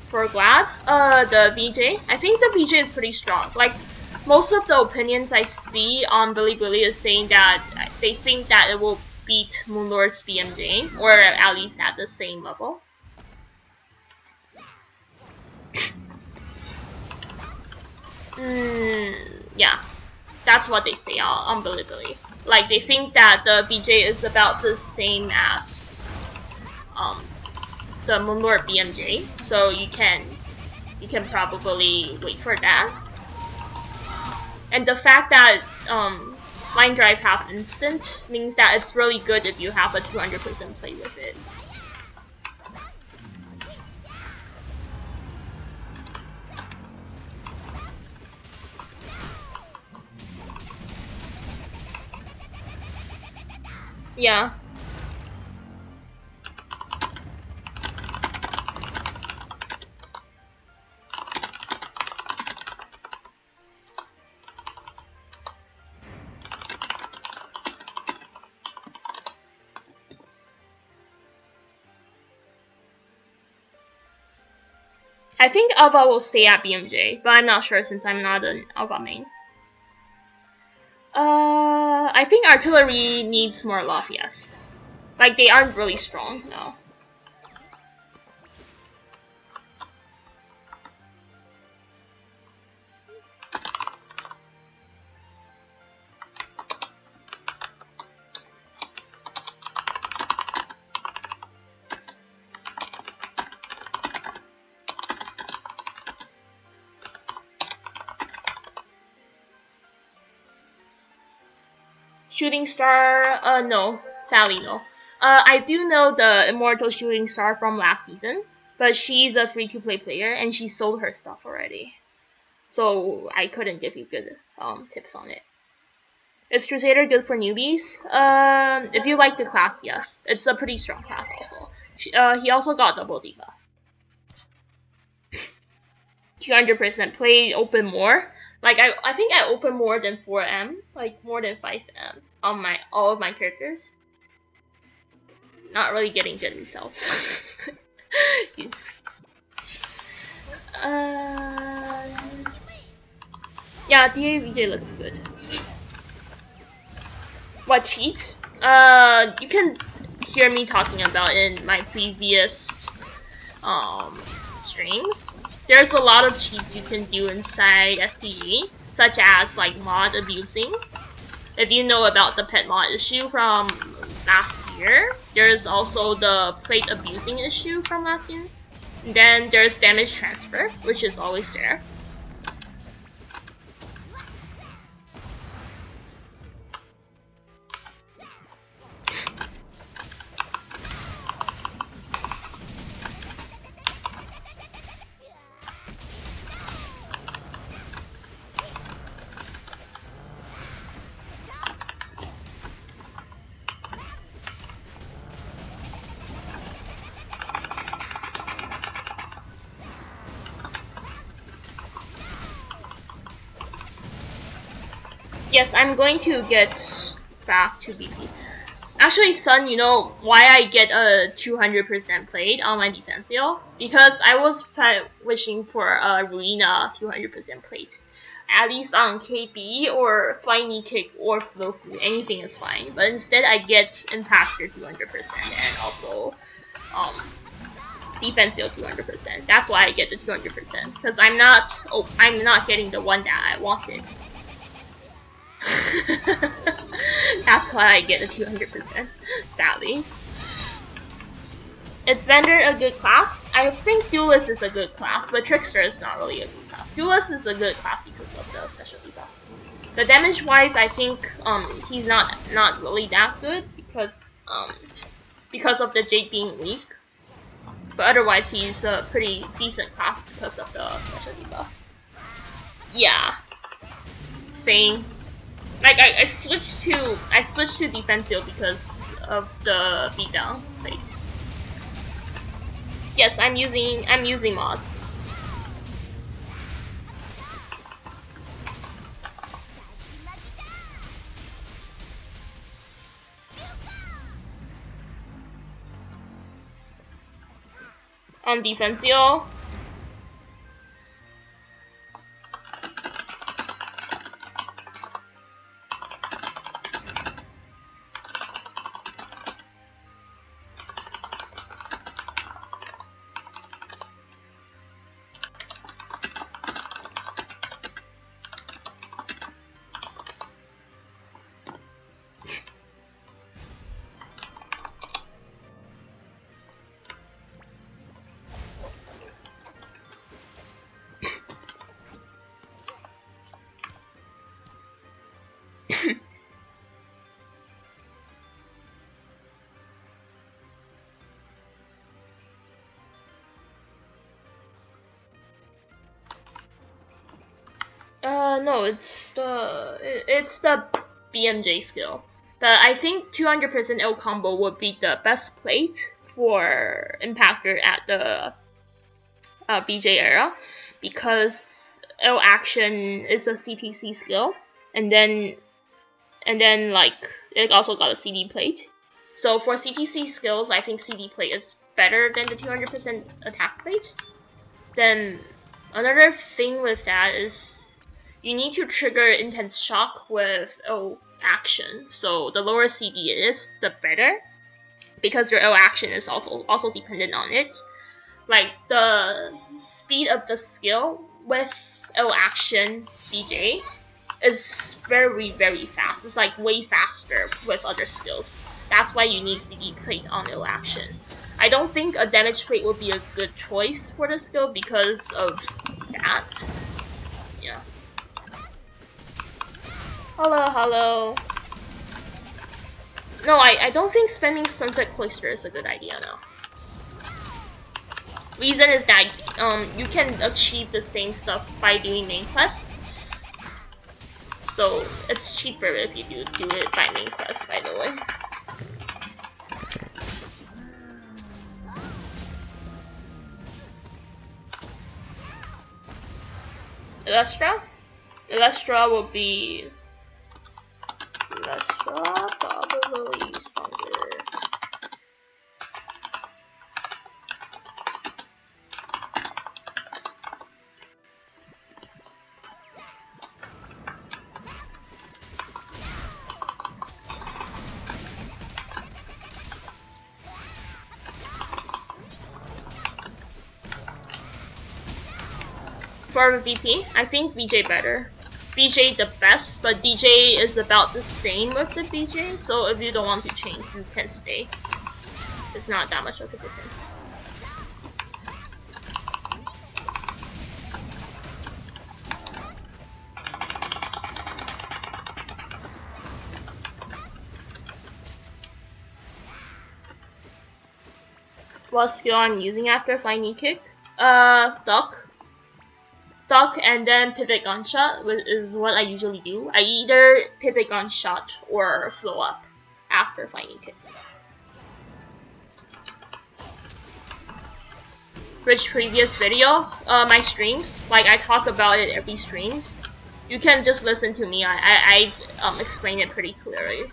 For Glad, the BJ. I think the BJ is pretty strong. Like, most of the opinions I see on Bilibili is saying that they think that it will beat Moonlord's BMJ, or at least at the same level. Yeah, that's what they say on Bilibili. Like they think that the BJ is about the same as the Moonlord BMJ, so you can probably wait for that. And the fact that Line Drive half instant means that it's really good if you have a 200% play with it. Yeah. I think Alva will stay at BMJ, but I'm not sure since I'm not an Alva main. I think artillery needs more love, yes. Like, they aren't really strong, no. Shooting Star, no. Sadly, no. I do know the Immortal Shooting Star from last season, but she's a free-to-play player, and she sold her stuff already. So I couldn't give you good tips on it. Is Crusader good for newbies? If you like the class, yes. It's a pretty strong class also. He also got double debuff. 200% play open more. Like I think I open more than 4M, like more than 5M on all of my characters. Not really getting good results. Yeah, DAVJ looks good. What cheat? You can hear me talking about in my previous streams. There's a lot of cheats you can do inside STG, such as like mod abusing. If you know about the pet mod issue from last year, there's also the plate abusing issue from last year. And then there's damage transfer, which is always there. Yes, I'm going to get back to BP. Actually, Sun, you know why I get a 200% plate on my Defensio? Because I was wishing for a Ruina 200% plate. At least on KB or Flying Knee Kick or Flow Food, anything is fine. But instead I get Impactor 200% and also Defensio 200%. That's why I get the 200%. Because I'm not getting the one that I wanted. That's why I get a 200%, sadly. Is Vendor a good class? I think Duelist is a good class, but Trickster is not really a good class. Duelist is a good class because of the special debuff. The damage wise, I think he's not really that good because of the Jade being weak. But otherwise, he's a pretty decent class because of the special debuff. Yeah, same. Like I switched to Defensio because of the beatdown plate. Yes, I'm using mods. On Defensio. No, it's the BMJ skill. But I think 200% L combo would be the best plate for Impactor at the VJ era, because L action is a CTC skill, and then like it also got a CD plate. So for CTC skills, I think CD plate is better than the 200% attack plate. then another thing with that is you need to trigger intense shock with O action. So the lower CD it is, the better, because your O action is also dependent on it. Like the speed of the skill with O action BJ is very, very fast. It's like way faster with other skills. That's why you need CD plate on O action. I don't think a damage plate would be a good choice for the skill because of that. Yeah. Hello. No, I don't think spamming Sunset Cloister is a good idea now. Reason is that you can achieve the same stuff by doing main quests. So it's cheaper if you do it by main quest, by the way. Elastra will be probably stronger. For VP, I think VJ better. BJ the best, but DJ is about the same with the BJ, so if you don't want to change, you can stay. It's not that much of a difference. What skill I'm using after flying kick? Duck and then pivot gunshot is what I usually do. I either pivot gunshot or flow up after flying kick. Which previous video, my streams, like I talk about it every streams. You can just listen to me. I explain it pretty clearly.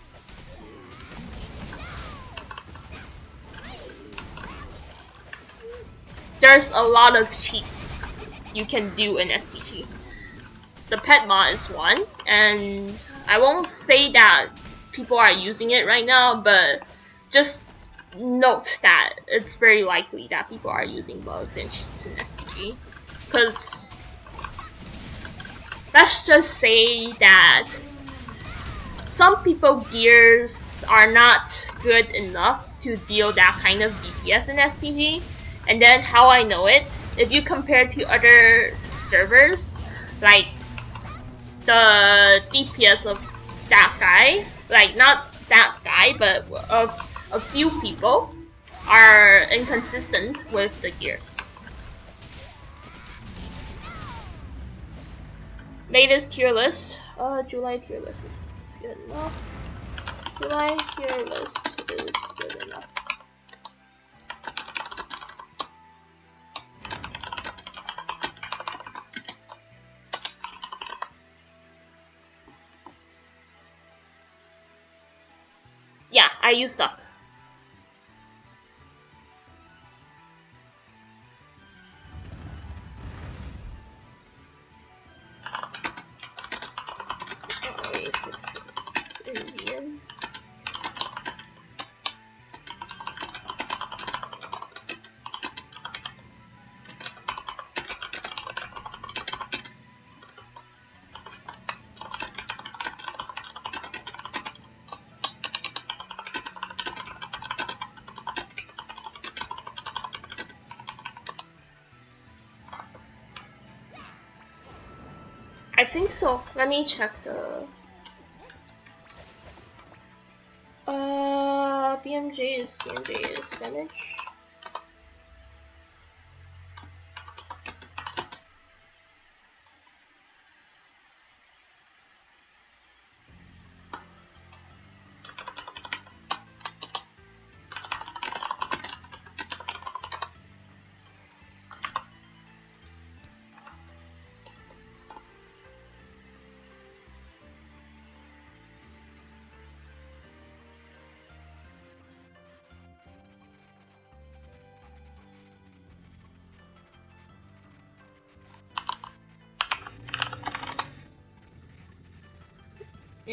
There's a lot of cheats you can do in STG. The pet mod is one, and I won't say that people are using it right now, but just note that it's very likely that people are using bugs and cheats in STG. Because let's just say that some people gears are not good enough to deal that kind of DPS in STG. And then how I know it, if you compare to other servers, like the DPS of that guy, like not that guy, but of a few people are inconsistent with the gears. Latest tier list, July tier list is good enough. July tier list is good enough. Yeah, I use duck. Indian. I think so. Let me check the BMJ is damage.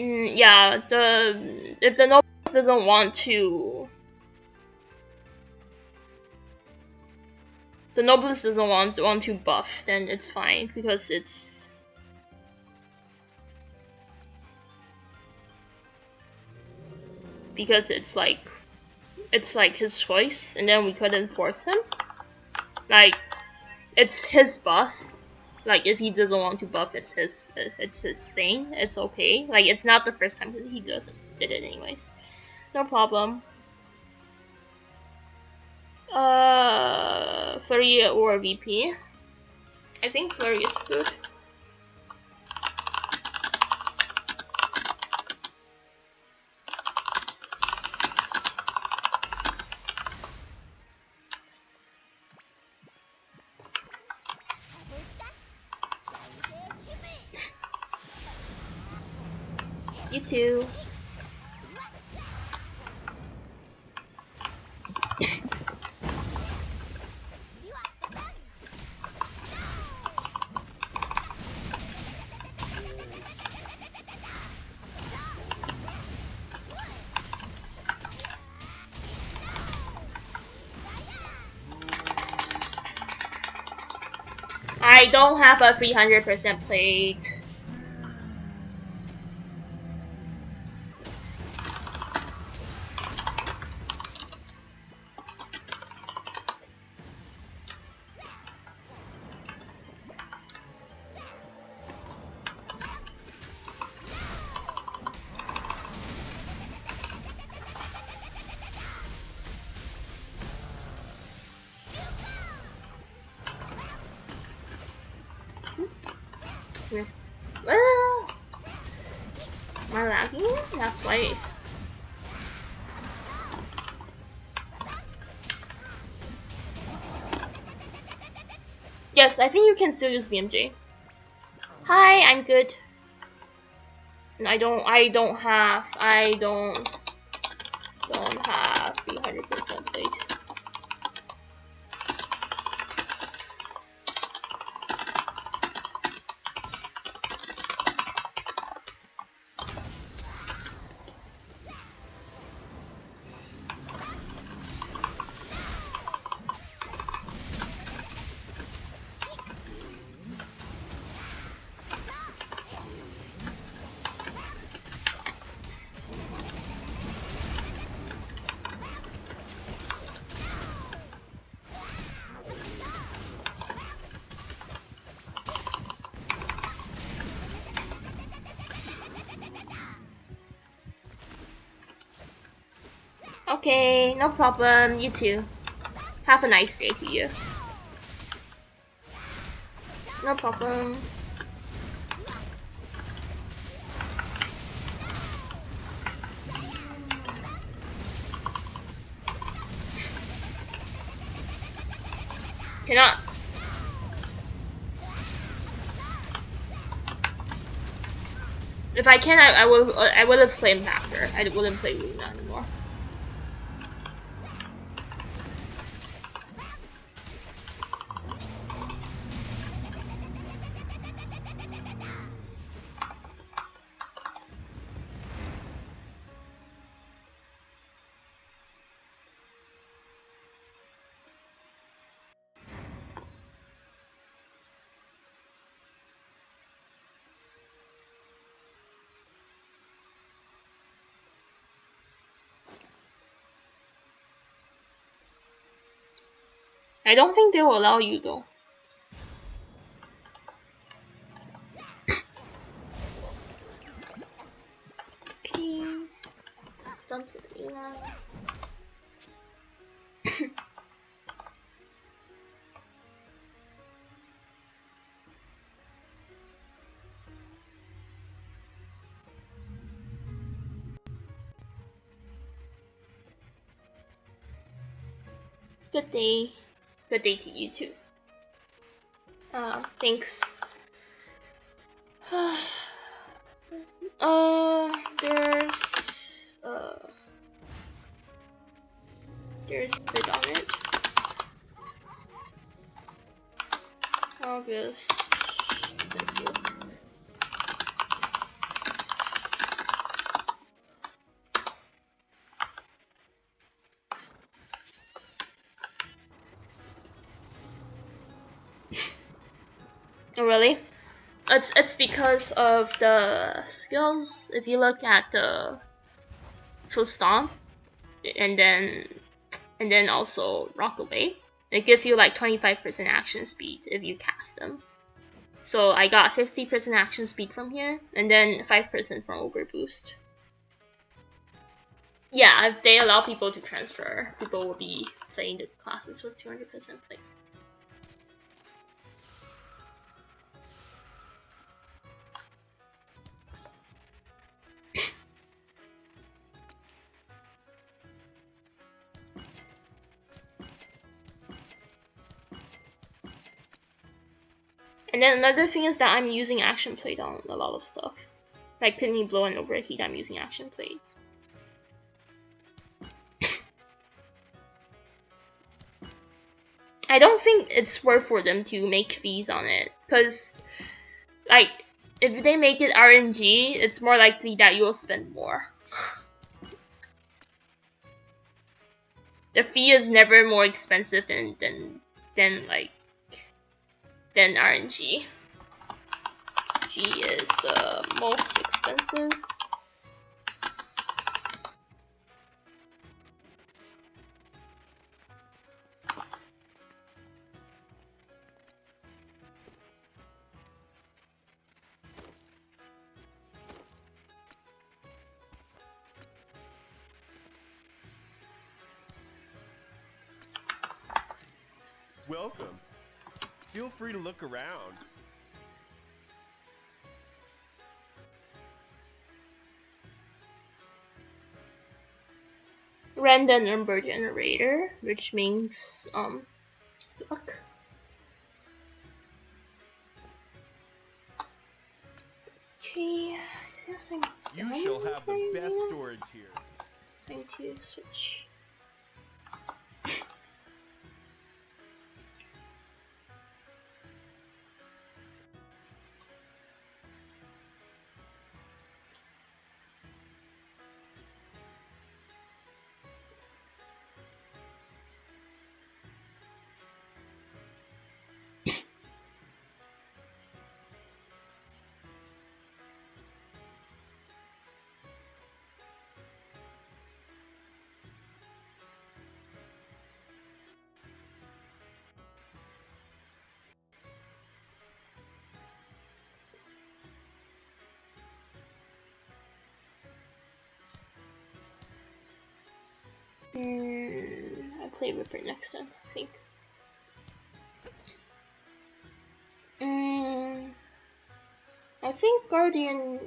Yeah, if the nobles doesn't want to, the nobles doesn't want to buff, then it's fine because it's like his choice, and then we couldn't force him. Like, it's his buff. Like, if he doesn't want to buff, it's his thing. It's okay. Like, it's not the first time because he did it anyways. No problem. Flurry or VP? I think Flurry is good. You too. I don't have a 300% plate. Well, am I lagging? That's why. Yes, I think you can still use BMJ. Hi, I'm good. And I don't have 300% plate. Okay, no problem. You too. Have a nice day to you. No problem. Cannot. If I can, I would have played Packer. I wouldn't play Luna anymore. I don't think they will allow you though. Okay, that's done for Luna. Good day. Good day to you too. Thanks. There's a bit on it. August. Oh, really? It's because of the skills. If you look at the full stomp, and then also rock away, it gives you like 25% action speed if you cast them. So I got 50% action speed from here, and then 5% from overboost. Yeah, if they allow people to transfer, people will be playing the classes with 200% play. And then another thing is that I'm using action plate on a lot of stuff. Like kidney blow and overheat, I'm using action plate. I don't think it's worth for them to make fees on it, because like if they make it RNG, it's more likely that you'll spend more. The fee is never more expensive than RNG. G is the most expensive. Welcome. Feel free to look around. Random number generator, which means luck. Okay, I guess I'm done. You shall have the best storage here. It's time to switch. I play Ripper next time, I think. I think Guardian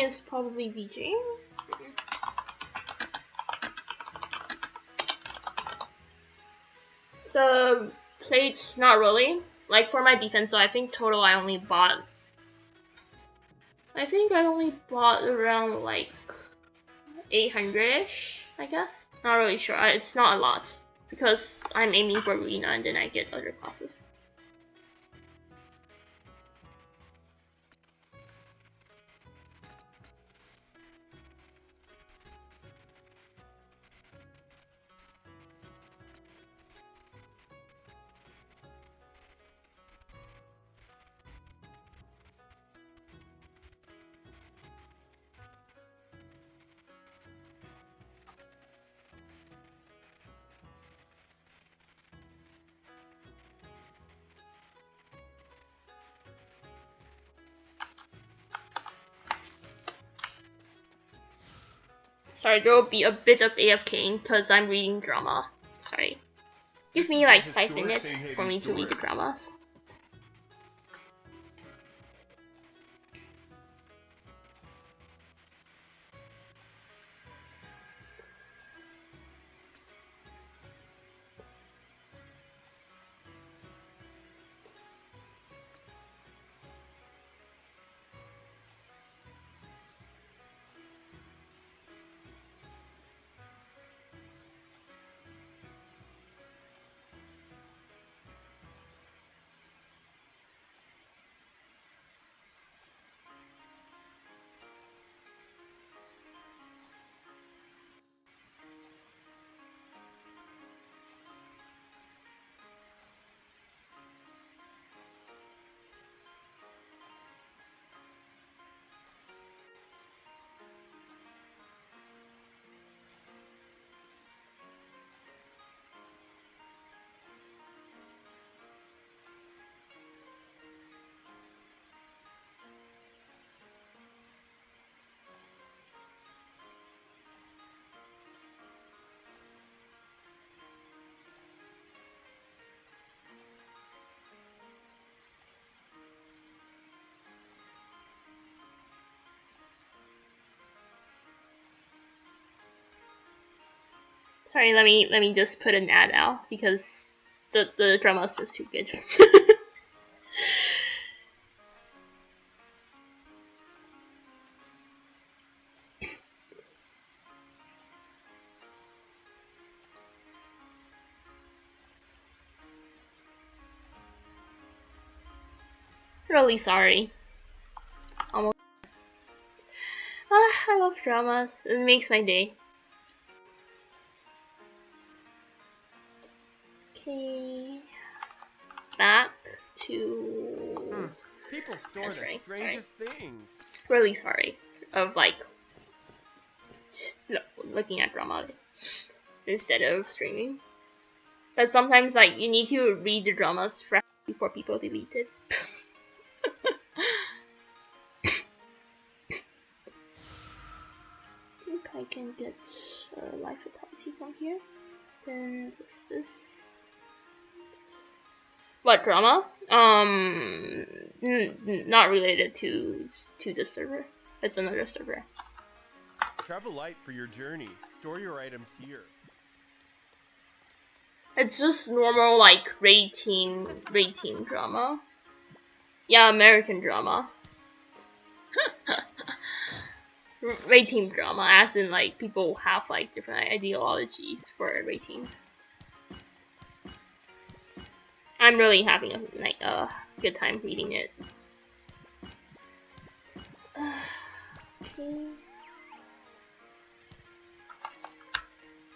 is probably VJ. The plates, not really. Like for my defense, so I think total I only bought around like 800-ish, I guess. Not really sure. It's not a lot because I'm aiming for arena and then I get other classes. Sorry, there will be a bit of AFKing because I'm reading drama. Sorry. Give me like 5 minutes for me to read the dramas. Sorry, let me just put an ad out because the drama is just too good. Really sorry. Almost. I love dramas. It makes my day. Okay. Back to. People store the strangest things. Really sorry of like just looking at drama instead of streaming. But sometimes like you need to read the dramas before people delete it. I think I can get life fatality from here. Then this. What drama? Not related to the server. It's another server. Travel light for your journey. Store your items here. It's just normal like rating drama. Yeah, American drama. Rating drama, as in like people have like different ideologies for ratings. I'm really having a good time reading it. Okay.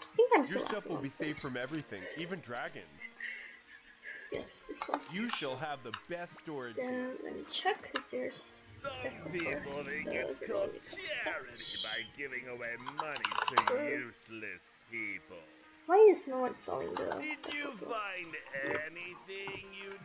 I think I'm still. Your stuff will be safe from everything, even dragons. Yes, this one. You shall have the best storage. Then let me check if there's. Some people think it's called charity by giving away money to useless people. Why is no one selling the? Did you find anything you need?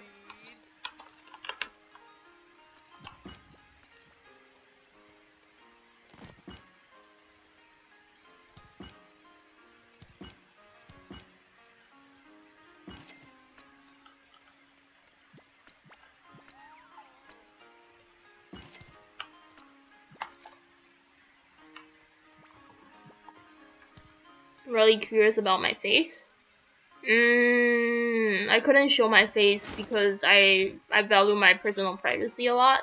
I'm really curious about my face. I couldn't show my face because I value my personal privacy a lot.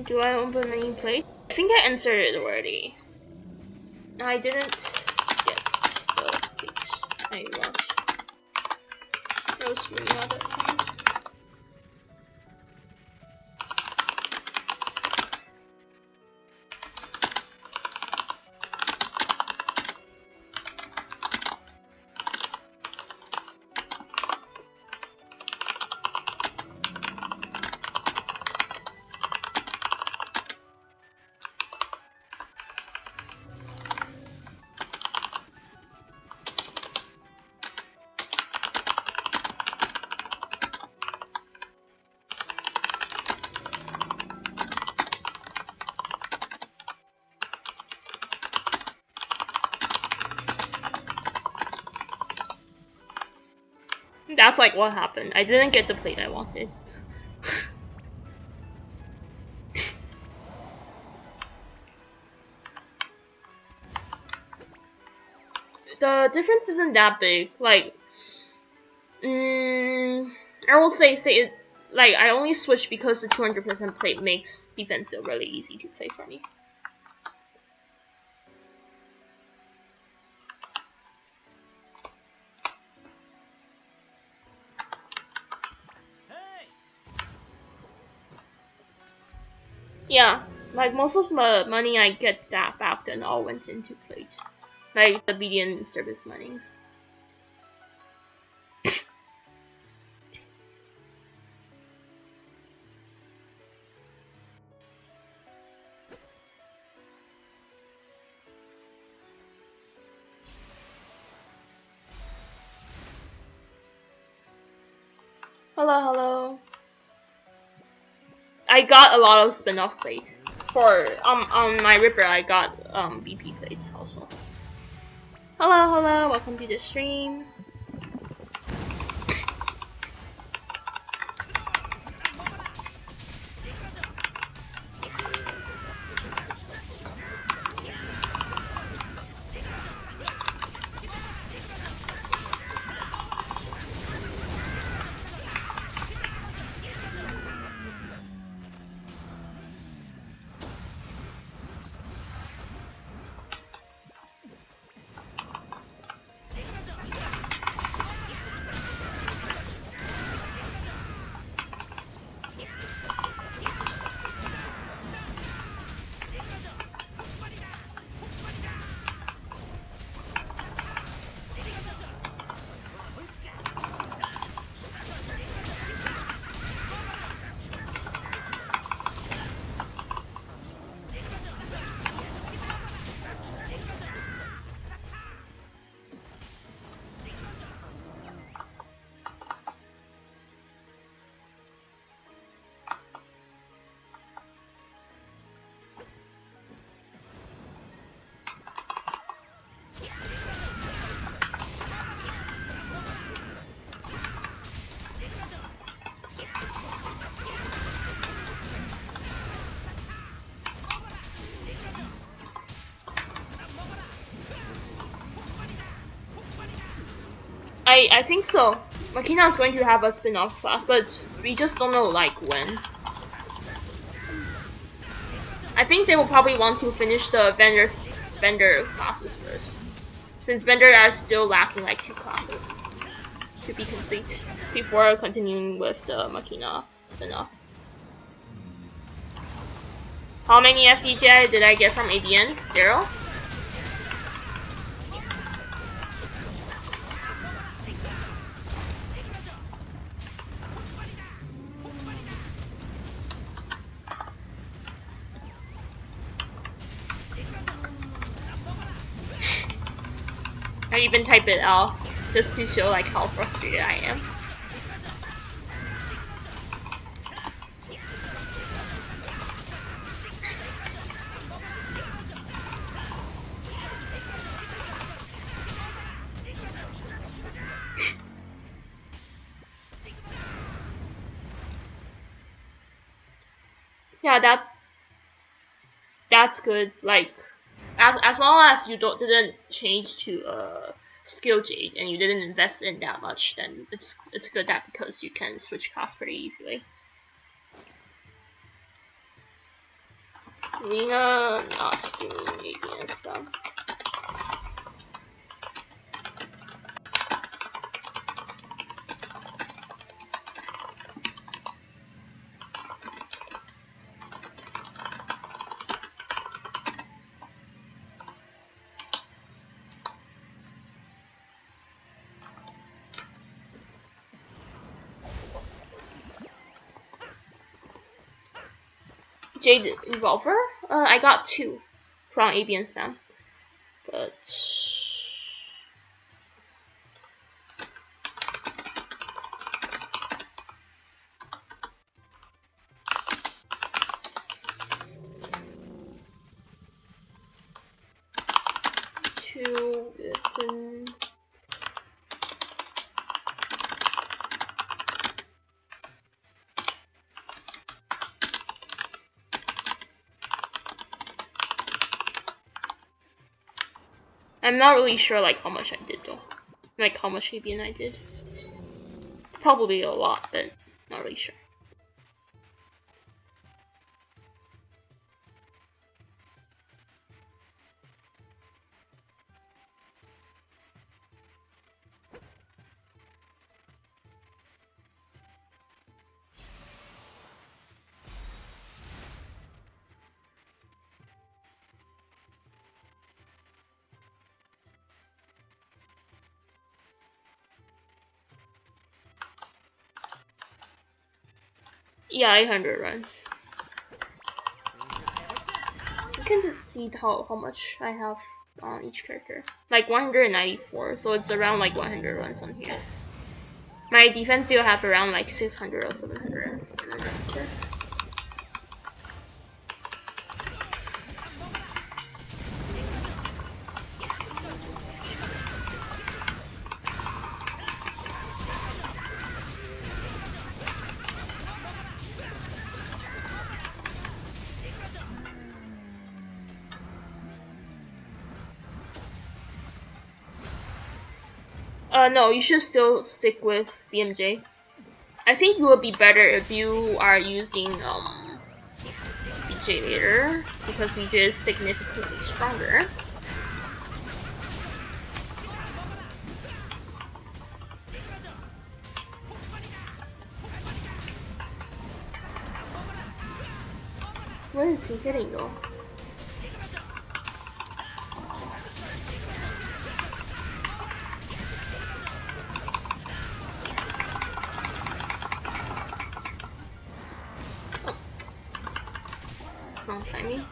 Do I open any plate? I think I answered it already. I didn't get the plate. I rushed. That was really not that kind. That's like what happened. I didn't get the plate I wanted. The difference isn't that big. Like, I will say it. Like, I only switched because the 200% plate makes defensive really easy to play for me. Yeah, like most of the money I get that back then all went into plate. Like the BDN service monies. Hello. I got a lot of spin-off plates. For on my Ripper I got BP plates also. Hello, welcome to the stream. I think so. Makina is going to have a spin-off class, but we just don't know like when. I think they will probably want to finish the vendor classes first, since vendor are still lacking like 2 classes to be complete before continuing with the Makina spin-off. How many FDJ did I get from ADN? 0? I even type it out just to show like how frustrated I am. Yeah, that's good. Like as long as you didn't change to skill jade and you didn't invest in that much, then it's good that because you can switch class pretty easily. Rina not doing ADN stuff. Jade Revolver? I got 2 from ABN Spam. But... two weapon... I'm not really sure like how much I did though. Like how much ABN I did. Probably a lot, but not really sure. Yeah, 800 runs. You can just see how much I have on each character. Like 194, so it's around like 100 runs on here. My defense will have around like 600 or 700. No, you should still stick with BMJ. I think it would be better if you are using BJ later, because BJ is significantly stronger. Where is he hitting though? Wrong timing.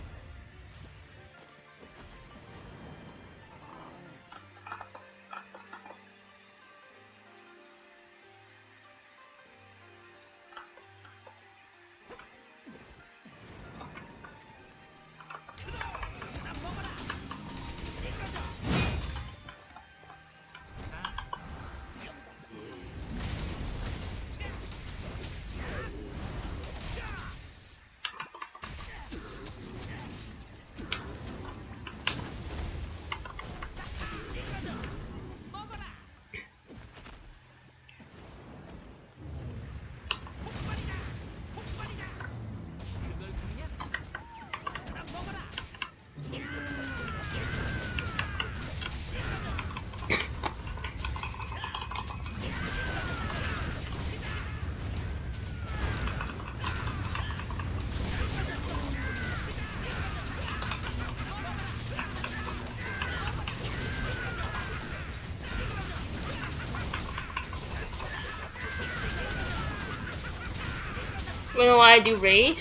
When will I do raid?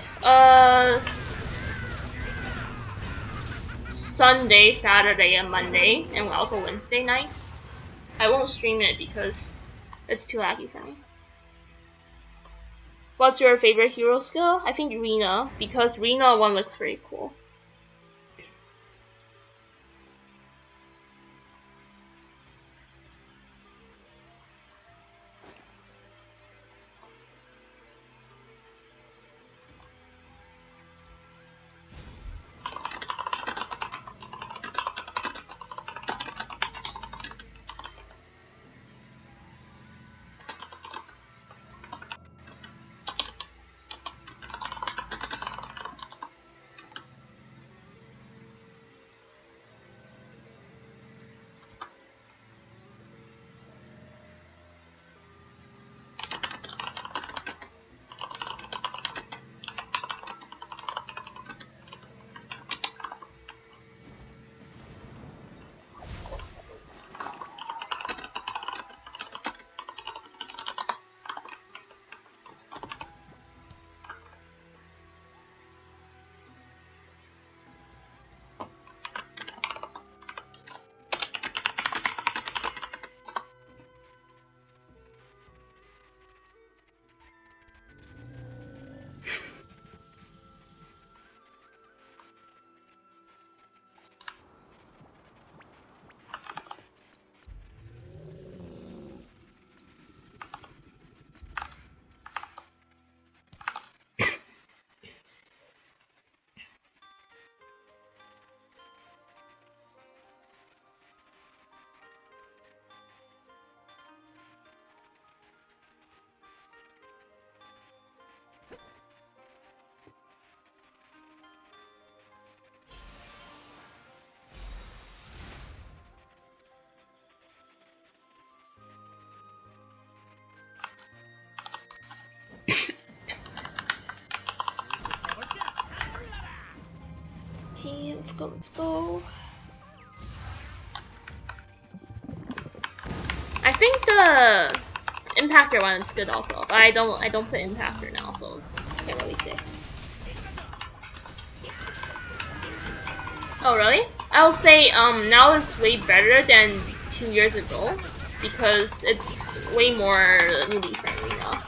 Sunday, Saturday, and Monday, and also Wednesday night. I won't stream it because it's too laggy for me. What's your favorite hero skill? I think Rina, because Rina one looks very cool. let's go, let's go. I think the Impactor one is good also, but I don't play Impactor now, so can't really say. Oh really? I'll say now is way better than 2 years ago because it's way more newbie friendly now.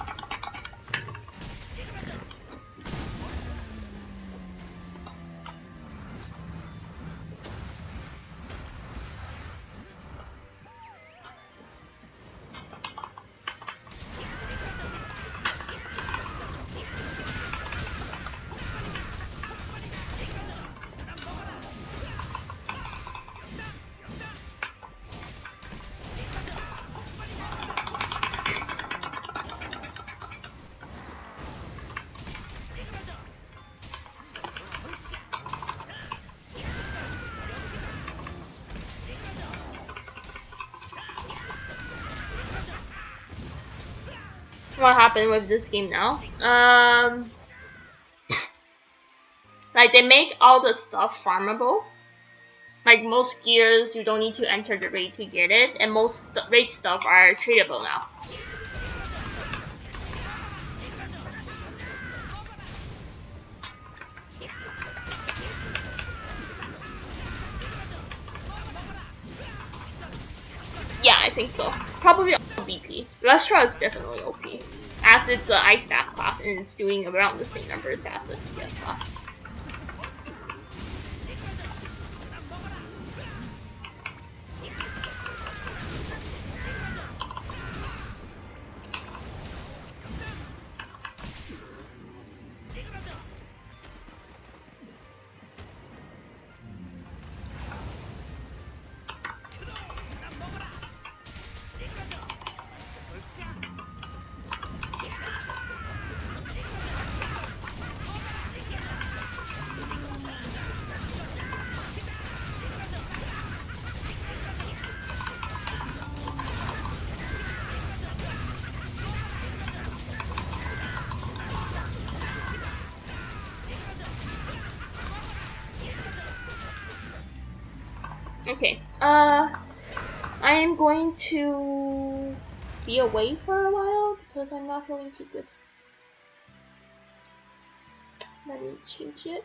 What happened with this game now? Like they make all the stuff farmable. Like most gears, you don't need to enter the raid to get it, and most raid stuff are tradable now. Yeah, I think so. Probably BP. Lestra is definitely OP, as it's an ice stack class and it's doing around the same numbers as a PS class. Okay, I am going to be away for a while because I'm not feeling too good. Let me change it.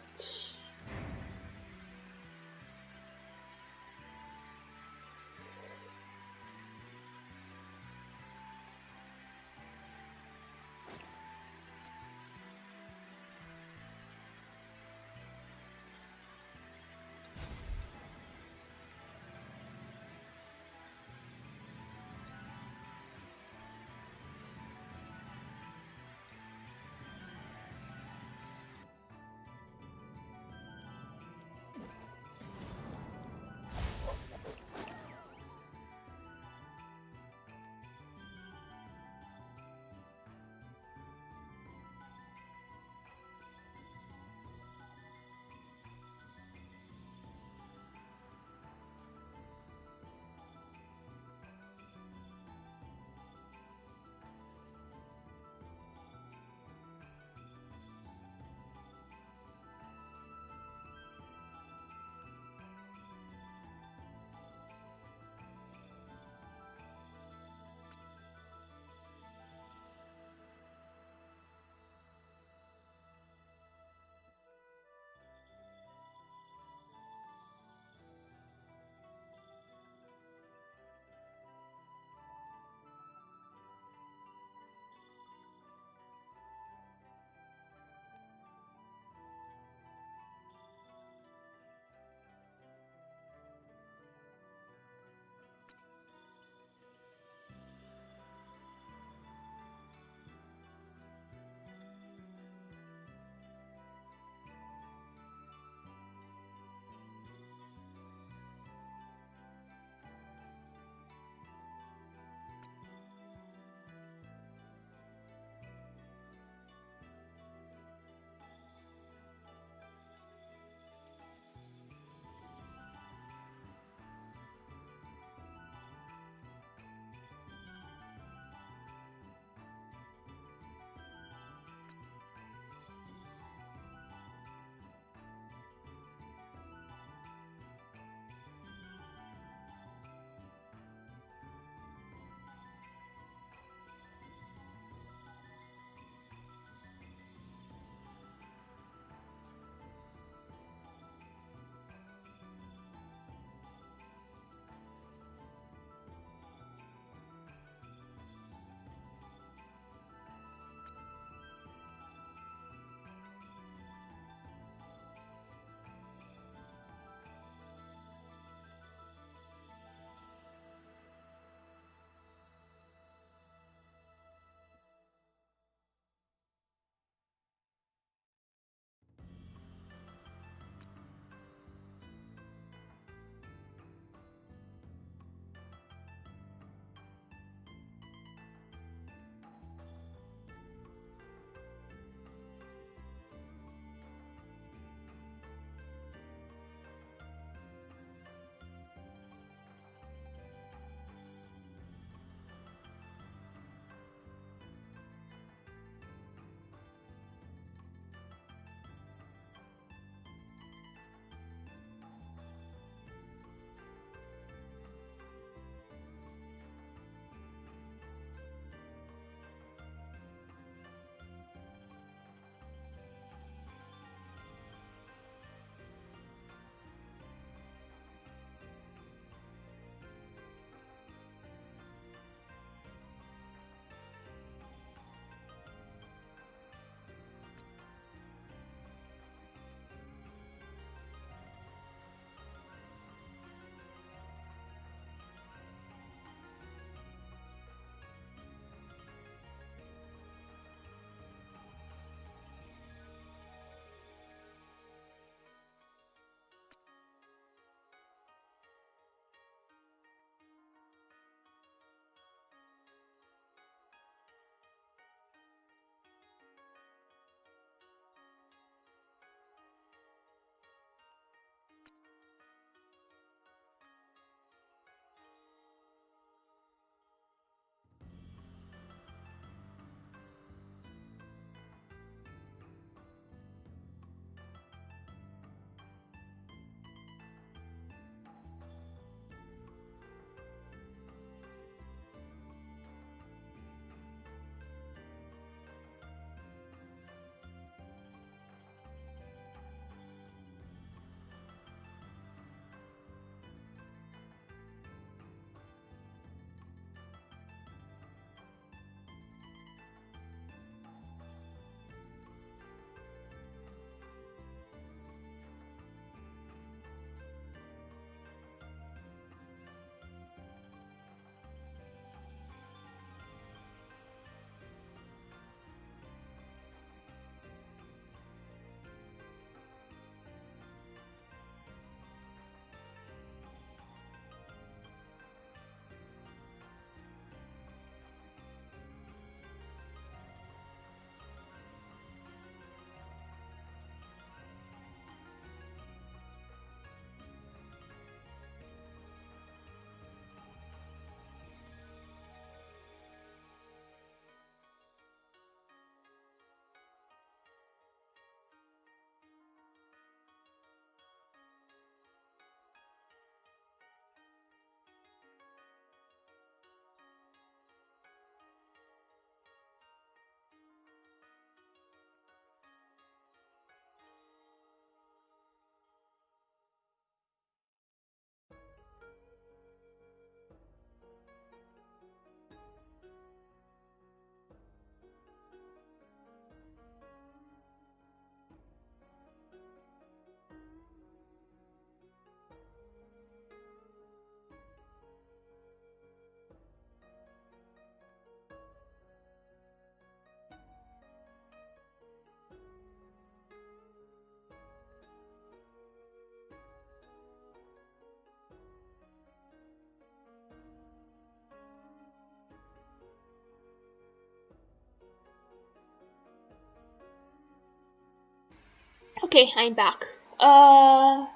Okay, I'm back. Not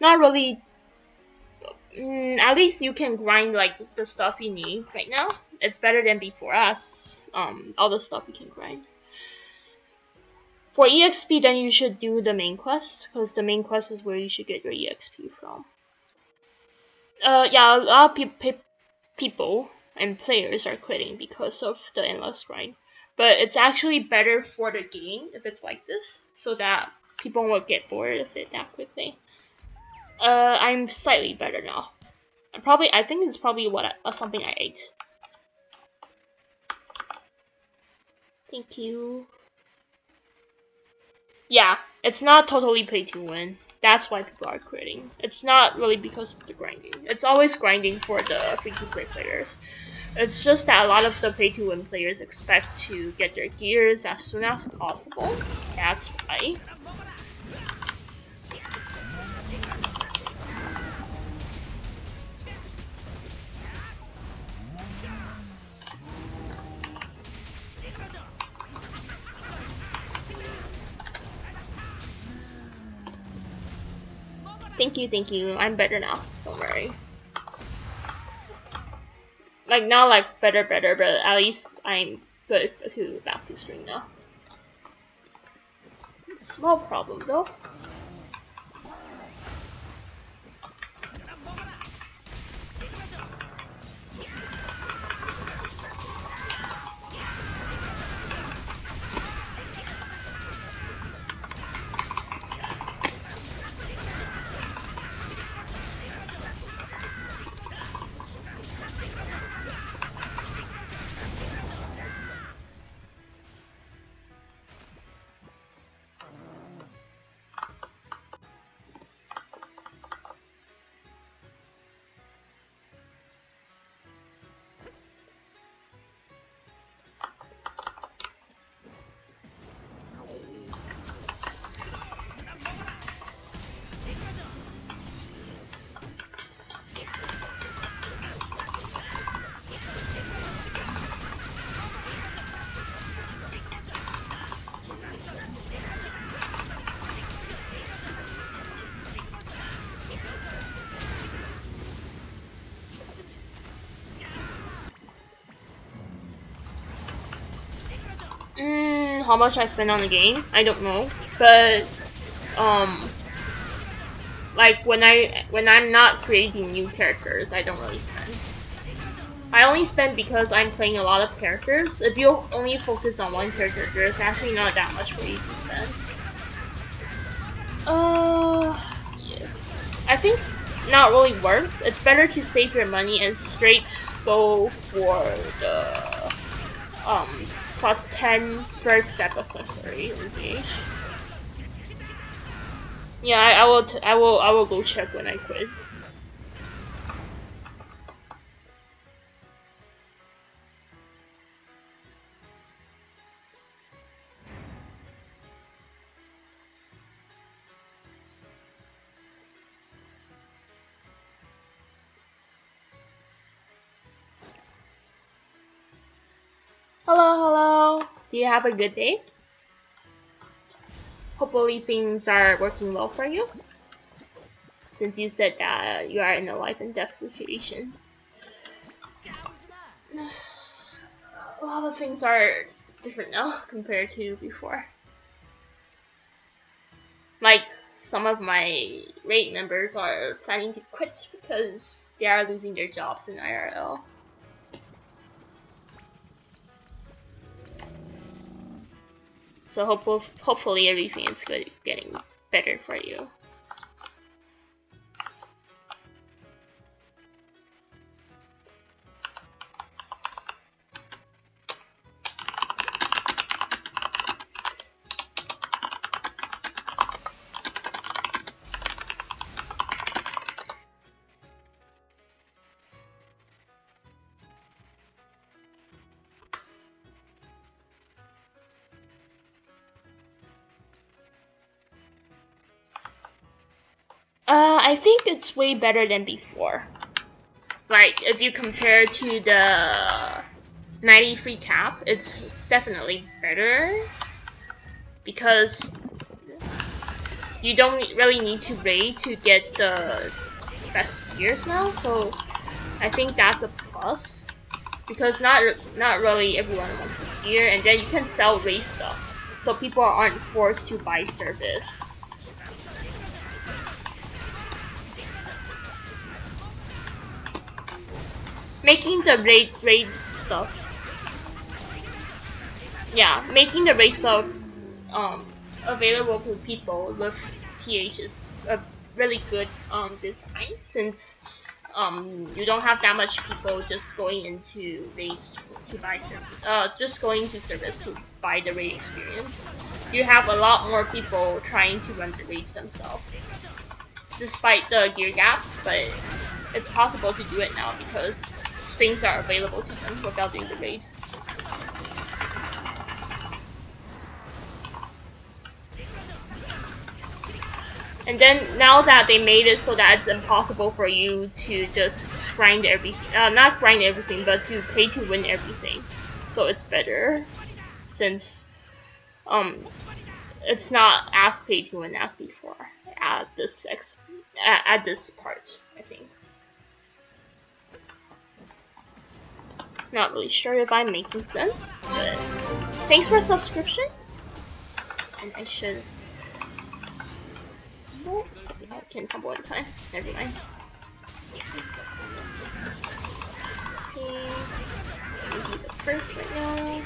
really. At least you can grind like the stuff you need right now. It's better than before us. All the stuff you can grind. For EXP, then you should do the main quest, because the main quest is where you should get your EXP from. Yeah, a lot of people and players are quitting because of the endless grind. But it's actually better for the game if it's like this, so that people won't get bored of it that quickly. I'm slightly better now. I think it's probably something I ate. Thank you. Yeah, it's not totally pay to win. That's why people are quitting. It's not really because of the grinding. It's always grinding for the free-to-play players. It's just that a lot of the pay-to-win players expect to get their gears as soon as possible. That's why. Thank you. I'm better now. Don't worry. Like not like better, but at least I'm good to back to stream now. Small problem though. How much I spend on the game, I don't know, but like when I'm not creating new characters, I don't really spend. I only spend because I'm playing a lot of characters. If you only focus on one character, there's actually not that much for you to spend. Yeah. I think not really worth. It's better to save your money and straight go for the plus 10 first step accessory engage. Yeah, I will go check when I quit. Hello. Do you have a good day? Hopefully things are working well for you, since you said that you are in a life and death situation. A lot of things are different now compared to before. Like, some of my raid members are planning to quit because they are losing their jobs in IRL. So hopefully everything is getting better for you. I think it's way better than before. Like, if you compare to the 93 cap, it's definitely better. Because you don't really need to raid to get the best gears now, so I think that's a plus. Because not really everyone wants to gear, and then you can sell raid stuff, so people aren't forced to buy service. Making the raid stuff, yeah, making the raid stuff available to people with TH is a really good design, since you don't have that much people just going into raids to buy just going to service to buy the raid experience. You have a lot more people trying to run the raids themselves, despite the gear gap, but it's possible to do it now because springs are available to them without doing the raid. And then now that they made it so that it's impossible for you to just grind everything, not grind everything, but to pay to win everything. So it's better, since it's not as pay to win as before at this part, I think. Not really sure if I'm making sense, but thanks for subscription. And I should. I can combo in time. Never mind. It's okay. Let me do the first right now.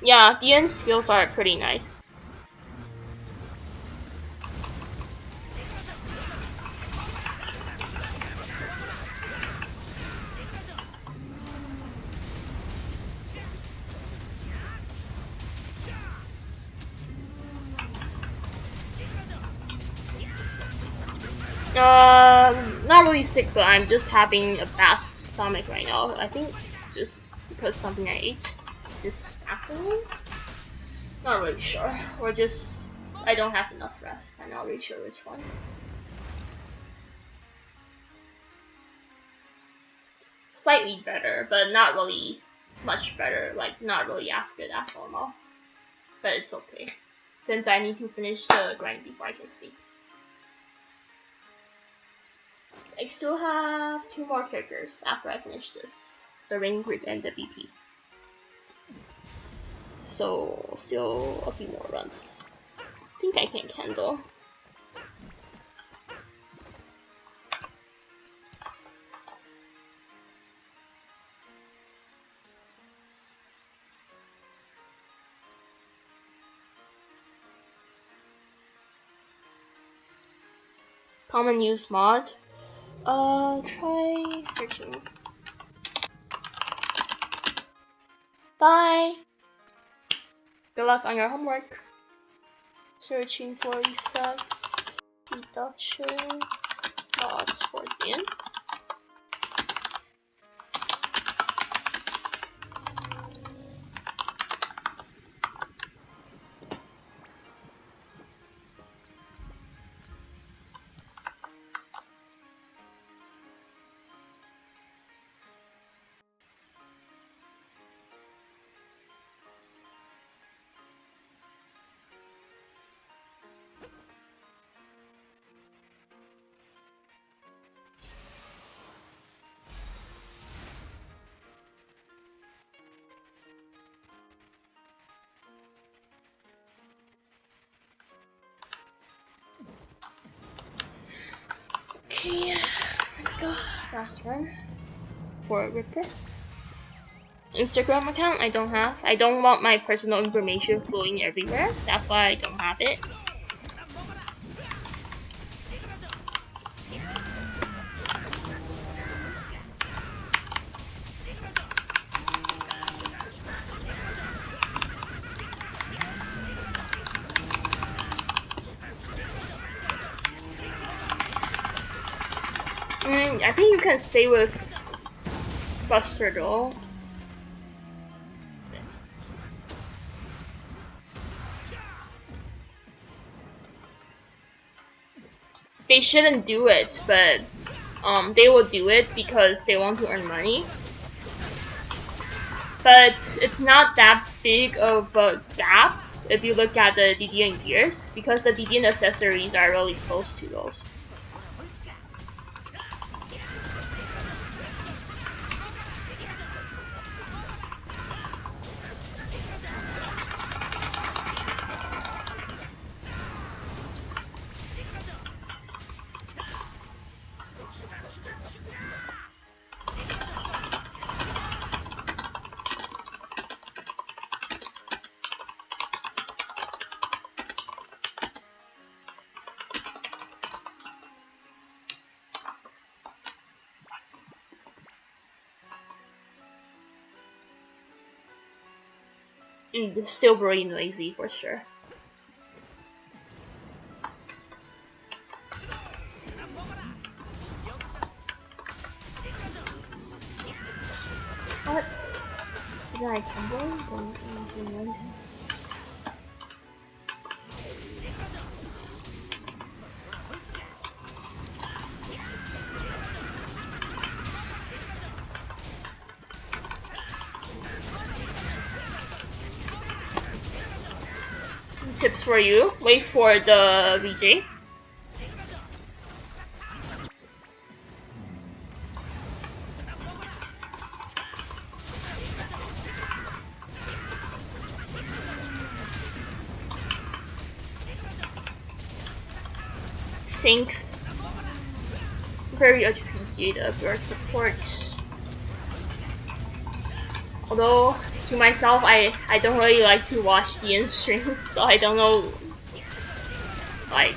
Yeah, the end skills are pretty nice. Not really sick, but I'm just having a bad stomach right now. I think it's just because something I ate this afternoon. Not really sure, or just I don't have enough rest. I'm not really sure which one. Slightly better, but not really much better. Like not really as good as normal. But it's okay, since I need to finish the grind before I can sleep. I still have 2 more characters after I finish this, the Ring Grid and the BP. So still a few more runs. I think I can handle. Common use mod. Try searching. Bye! Good luck on your homework. Searching for effect reduction mods for Din. Okay, there we go. Last one for Ripper. Instagram account I don't have. I don't want my personal information flowing everywhere. That's why I don't have it. I think you can stay with Buster though. They shouldn't do it, but they will do it because they want to earn money. but it's not that big of a gap if you look at the DDN gears, because the DDN accessories are really close to those. It's still very noisy for sure. What? Did I tumble? The noise. Tips for you. Wait for the VJ. Thanks. Very appreciate of your support. Although to myself, I don't really like to watch the end streams, so I don't know like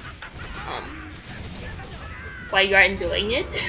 why you aren't doing it.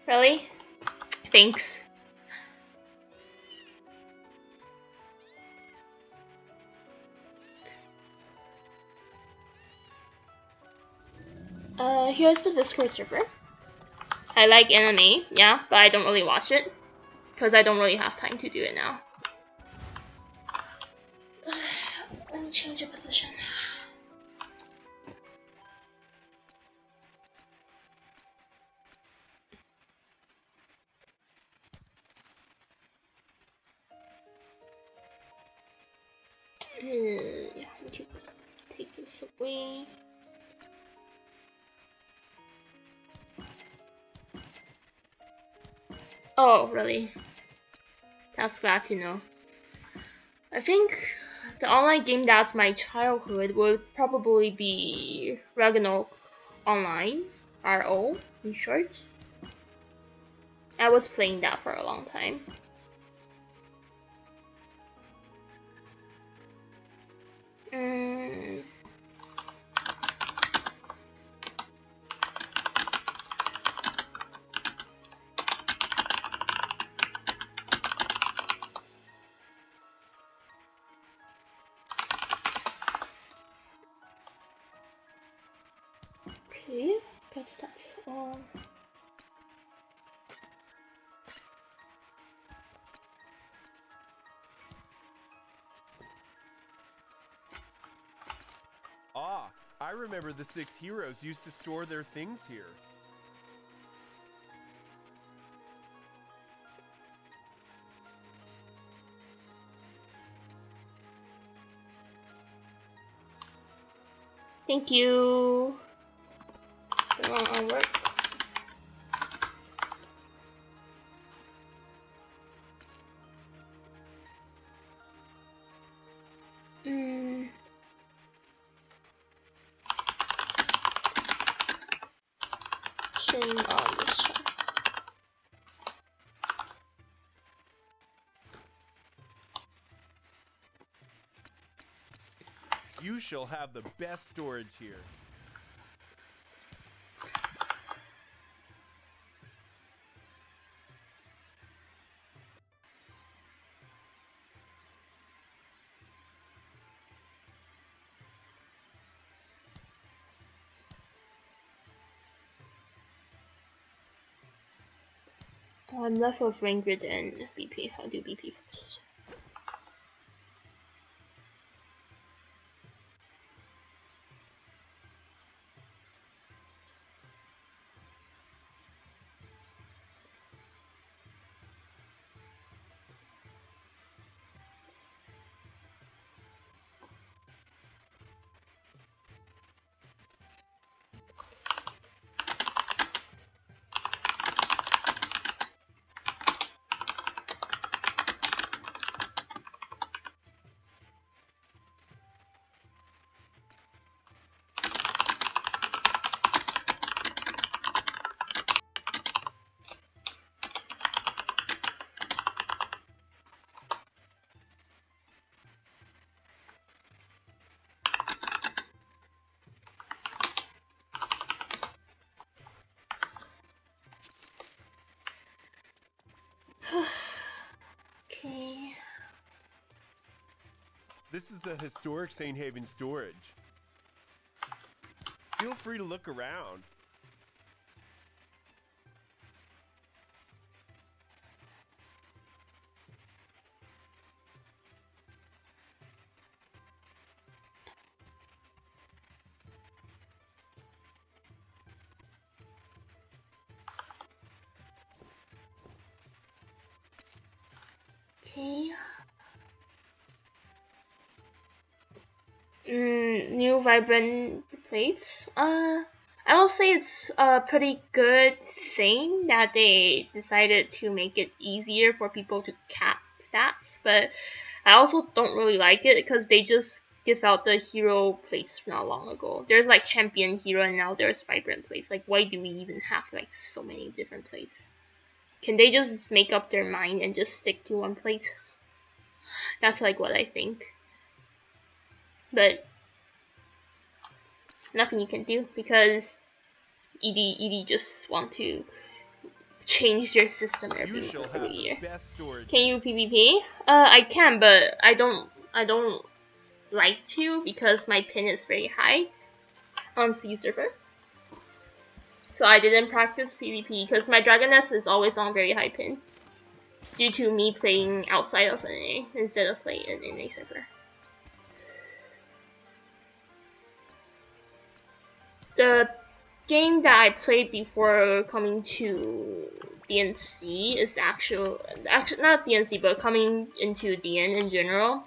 Really? Thanks. Here's the Discord server. I like anime, yeah, but I don't really watch it because I don't really have time to do it now. Let me change the position. Yeah, we can take this away. Oh, really? That's glad to know. I think the online game that's my childhood would probably be Ragnarok Online, RO in short. I was playing that for a long time. Okay, guess that's all. Ah, I remember the 6 heroes used to store their things here. Thank you. On work. Shouldn't on this one. You shall have the best storage here. I'm left with Ranger and BP. I'll do BP first. Okay. This is the historic St. Haven storage. Feel free to look around. Okay. New vibrant plates. I will say it's a pretty good thing that they decided to make it easier for people to cap stats, but I also don't really like it because they just give out the hero plates not long ago. There's like champion hero and now there's vibrant plates. Like, why do we even have like so many different plates? Can they just make up their mind and just stick to one plate? That's like what I think. But nothing you can do because ED just want to change their system every year. Can you PvP? I can, but I don't like to because my pin is very high on C server. So I didn't practice PvP because my Dragoness is always on very high pin due to me playing outside of NA instead of playing in NA server. The game that I played before coming to DNC is actually not DNC, but coming into DN in general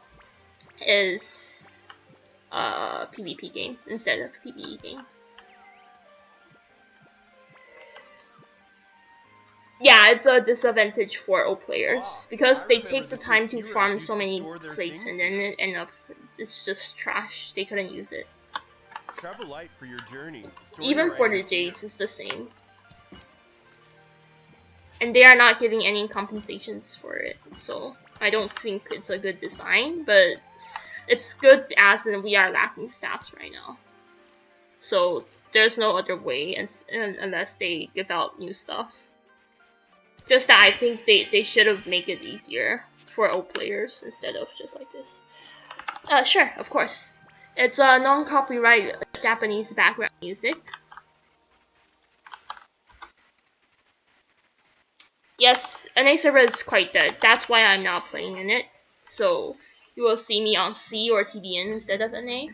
is a PvP game instead of PvE game. Yeah, it's a disadvantage for old players because they take the time to farm so many plates and then it end up it's just trash. They couldn't use it. Travel light for your journey. Even for the Jades, it's the same. And they are not giving any compensations for it, so I don't think it's a good design, but it's good as in we are lacking stats right now. So there's no other way unless they give out new stuffs. Just that I think they should have made it easier for old players instead of just like this. Sure, of course. It's a non-copyright Japanese background music. Yes, NA server is quite dead. That's why I'm not playing in it. So you will see me on C or TDN instead of NA.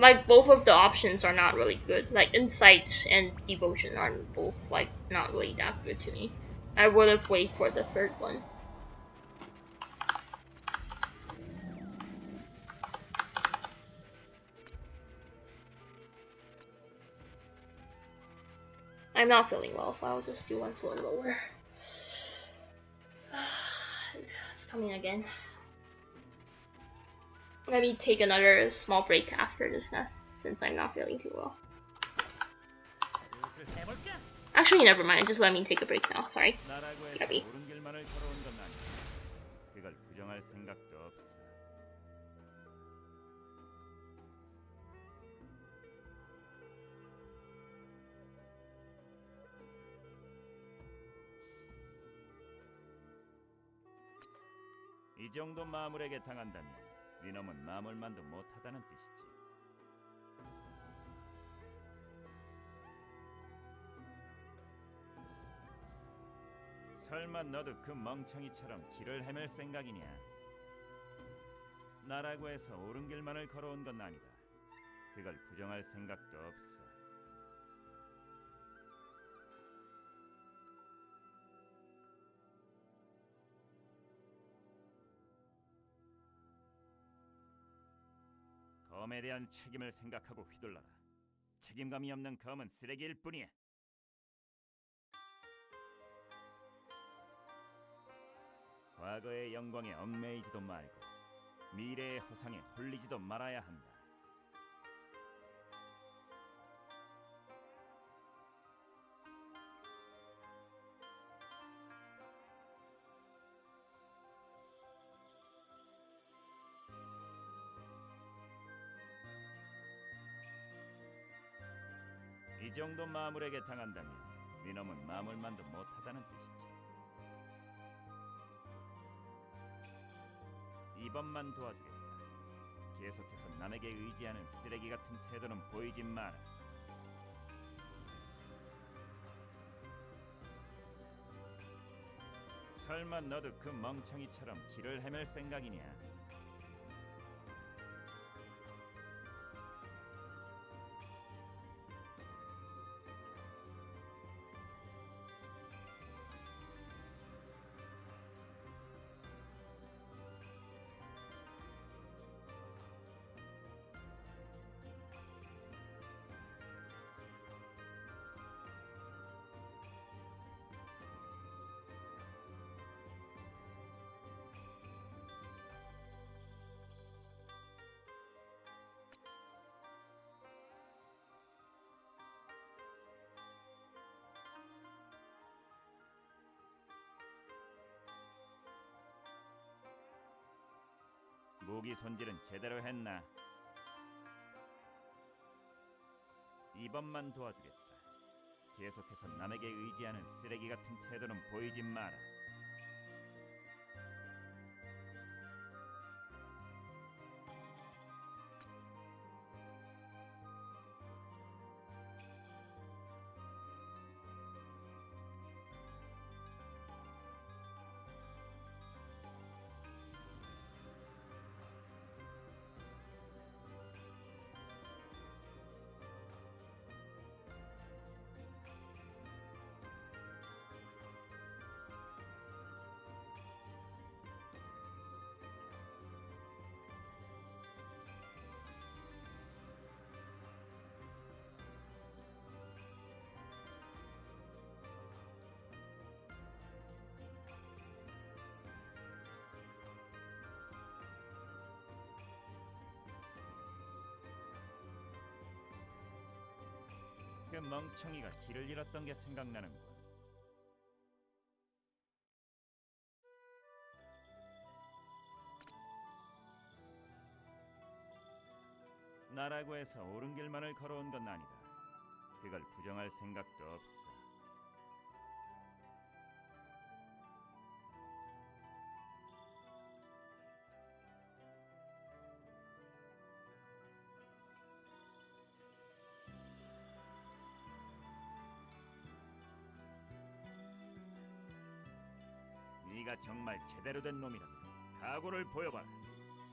like both of the options are not really good. Like insight and devotion are both like not really that good to me. I would have waited for the third one. I'm not feeling well, so I'll just do one floor lower. It's coming again. Let me take another small break after this nest, since I'm not feeling too well. Actually, never mind. Just let me take a break now. Sorry. Gabby. 이 정도 마물에게 당한다면 네놈은 마물만도 못하다는 뜻이지. 설마 너도 그 멍청이처럼 길을 헤맬 생각이냐? 나라고 해서 옳은 길만을 걸어온 건 아니다. 그걸 부정할 생각도 없어. 검에 대한 책임을 생각하고 휘둘러라. 책임감이 없는 검은 쓰레기일 뿐이야. 과거의 영광에 얽매이지도 말고 미래의 허상에 홀리지도 말아야 한다. 이 정도 마물에게 당한다면 네놈은 마물만도 못하다는 뜻이지. 이번만 도와주겠다. 계속해서 남에게 의지하는 쓰레기 같은 태도는 보이지 마라. 설마 너도 그 멍청이처럼 길을 헤맬 생각이냐? 무기 손질은 제대로 했나? 이번만 도와주겠다. 계속해서 남에게 의지하는 쓰레기 같은 태도는 보이지 마라. 그 멍청이가 길을 잃었던 게 생각나는군. 나라고 해서 옳은 길만을 걸어온 건 아니다. 그걸 부정할 생각도 없어. 네가 정말 제대로 된 놈이라면 각오를 보여봐라.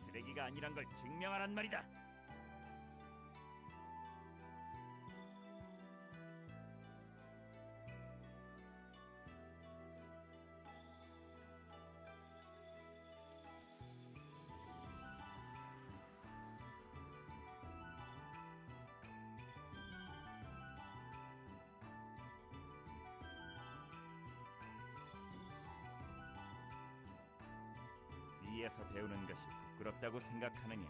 쓰레기가 아니란 걸 증명하란 말이다. 위에서 배우는 것이 부끄럽다고 생각하느냐?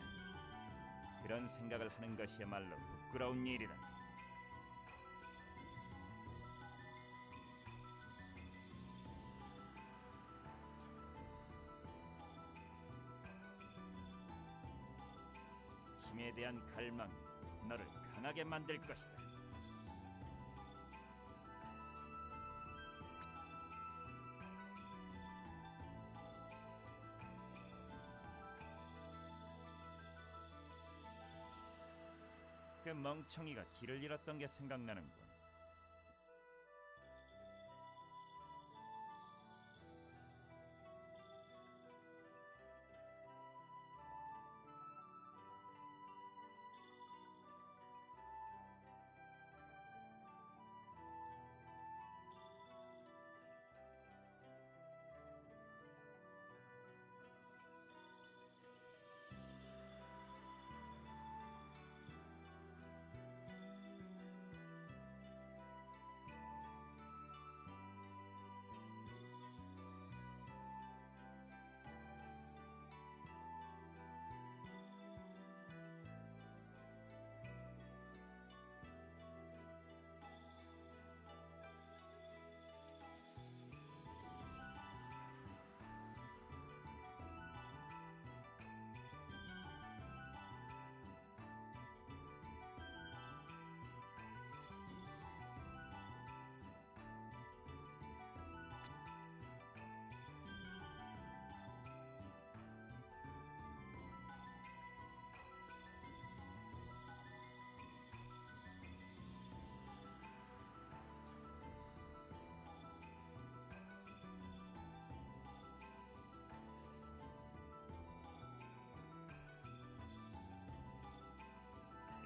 그런 생각을 하는 것이야말로 부끄러운 일이다. 힘에 대한 갈망이 너를 강하게 만들 것이다. 그 멍청이가 길을 잃었던 게 생각나는군.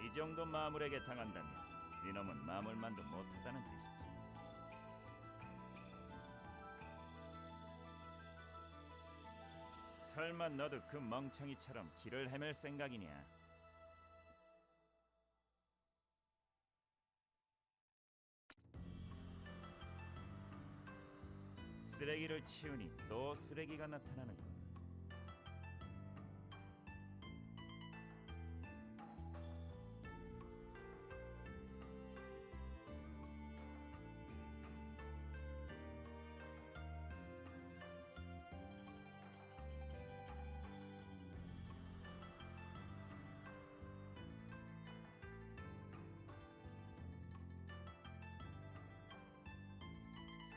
이 정도 마물에게 당한다면 이놈은 마물만도 못하다는 뜻이지. 설마 너도 그 멍청이처럼 길을 헤맬 생각이냐? 쓰레기를 치우니 또 쓰레기가 나타나는군.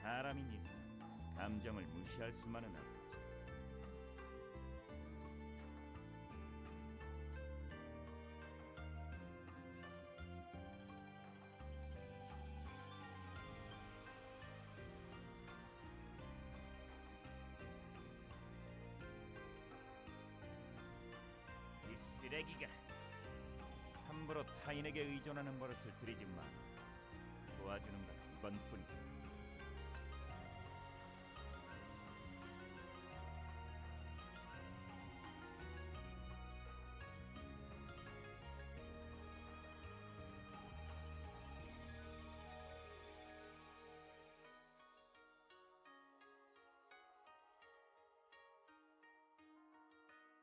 사람인 이상 감정을 무시할 수만은 없지. 이 쓰레기가 함부로 타인에게 의존하는 버릇을 들이지 마. 도와주는 건 이번뿐이다.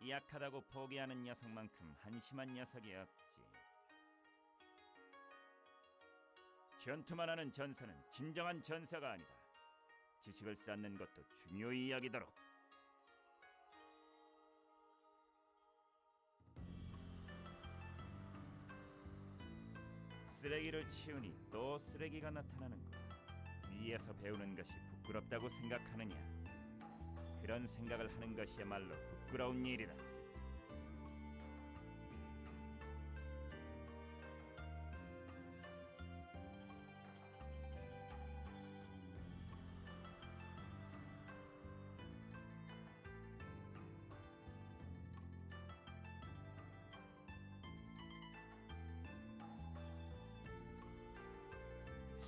약하다고 포기하는 녀석만큼 한심한 녀석이 없지. 전투만 하는 전사는 진정한 전사가 아니다. 지식을 쌓는 것도 중요히 여기도록. 쓰레기를 치우니 또 쓰레기가 나타나는 것. 위에서 배우는 것이 부끄럽다고 생각하느냐? 그런 생각을 하는 것이야말로 부끄러운 일이다.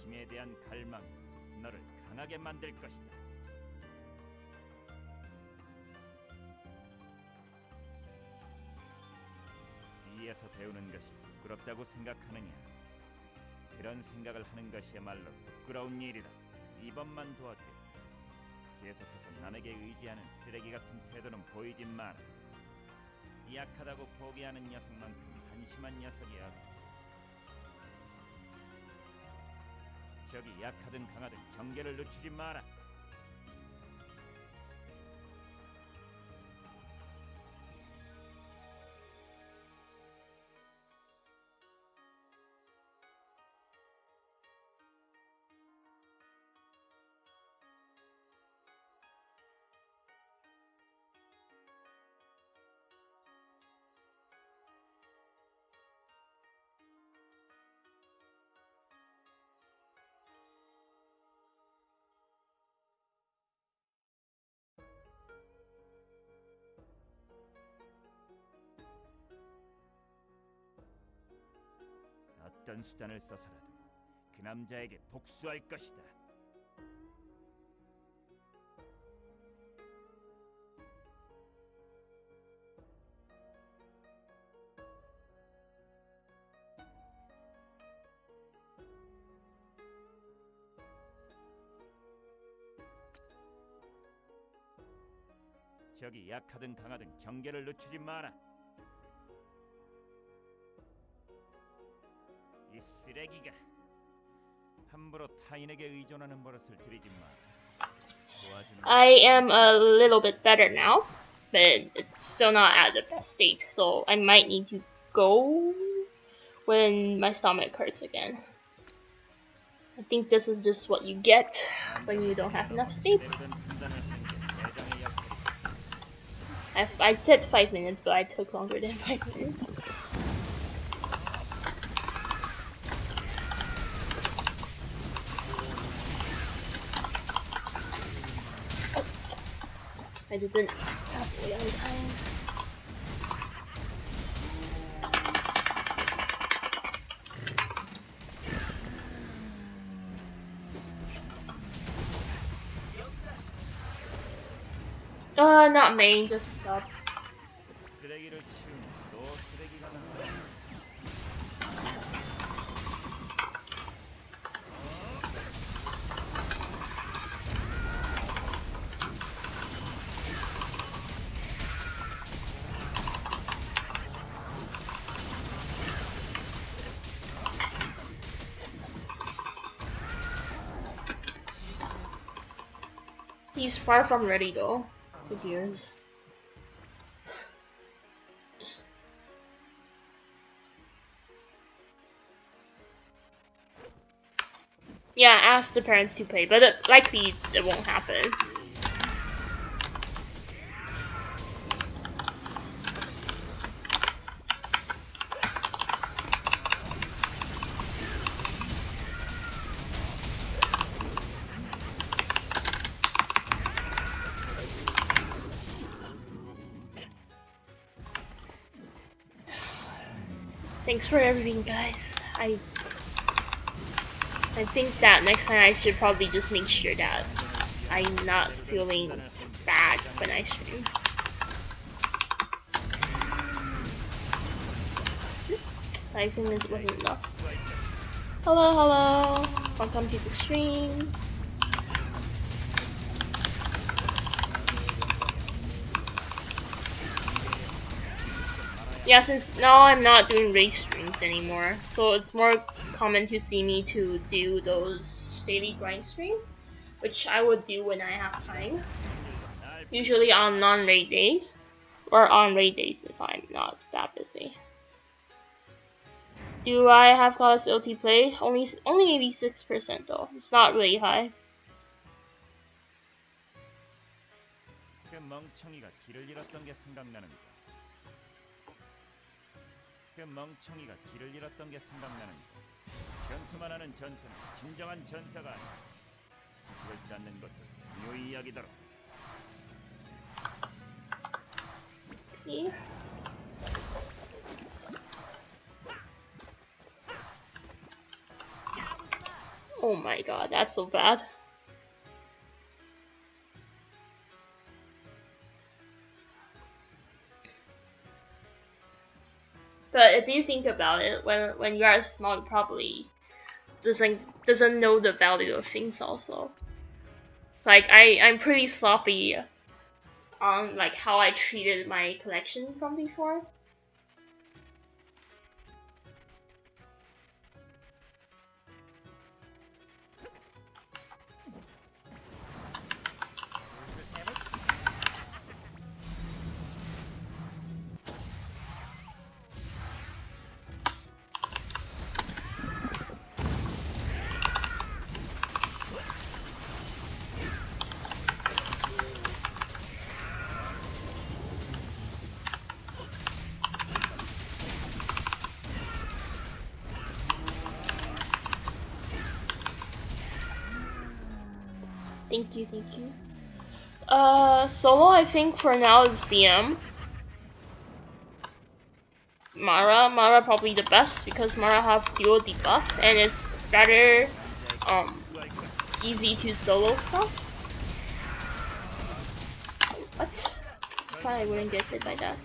힘에 대한 갈망이 너를 강하게 만들 것이다. 위에서 배우는 것이 부끄럽다고 생각하느냐? 그런 생각을 하는 것이야말로 부끄러운 일이다. 이번만 도와주겠다. 계속해서 남에게 의지하는 쓰레기 같은 태도는 보이지 마라. 약하다고 포기하는 녀석만큼 한심한 녀석이야. 적이 약하든 강하든 경계를 늦추지 마라. 어떤 수단을 써서라도 그 남자에게 복수할 것이다. 적이 약하든 강하든 경계를 늦추지 마라. 이 쓰레기가 함부로 타인에게 의존하는 버릇을 들이지 마라. I am a little bit better now, but it's still not at the best state, so I might need to go when my stomach hurts again. I think this is just what you get when you don't have enough sleep. I said 5 minutes, but I took longer than 5 minutes. Oh, I didn't pass away on time. Not main, just a sub. He's far from ready though. Who cares? Yeah, ask the parents to play, but likely it won't happen. Thanks for everything, guys. I think that next time I should probably just make sure that I'm not feeling bad when I stream. 5 minutes wasn't enough. Hello, welcome to the stream. Yeah, since now I'm not doing race streams anymore, so it's more common to see me to do those daily grind stream, which I would do when I have time. Usually on non-raid days, or on raid days if I'm not that busy. Do I have Goddess OT play? Only 86% though. It's not really high. 그 멍청이가 길을 잃었던 게 생각나는 거. 전투만 하는 전사는 진정한 전사가 아니야. 지식을 쌓는 것도 중요한 이야기더라. Okay. Oh my god, that's so bad. But if you think about it, when you are small, you probably doesn't know the value of things also. Like I'm pretty sloppy on like how I treated my collection from before. Thank you, thank you. Solo I think for now is BM. Mara probably the best because Mara have dual debuff and it's better easy to solo stuff. What? I thought I wouldn't get hit by that.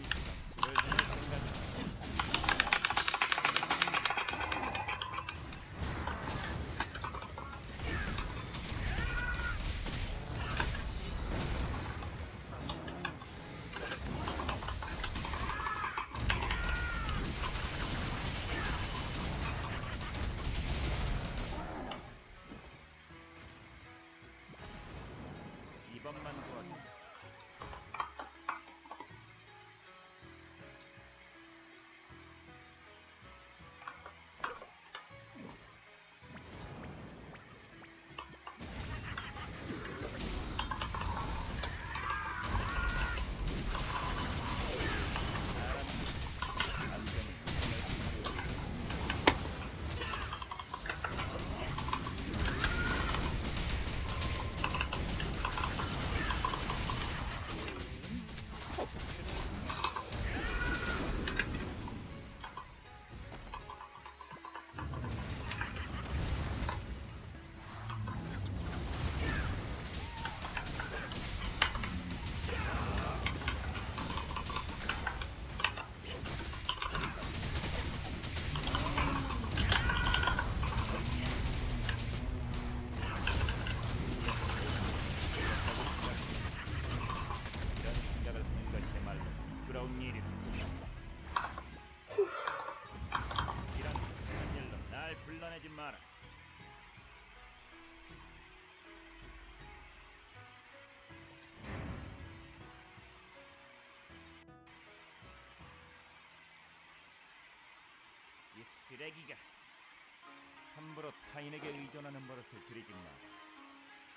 쓰레기가 함부로 타인에게 의존하는 버릇을 들이지 마.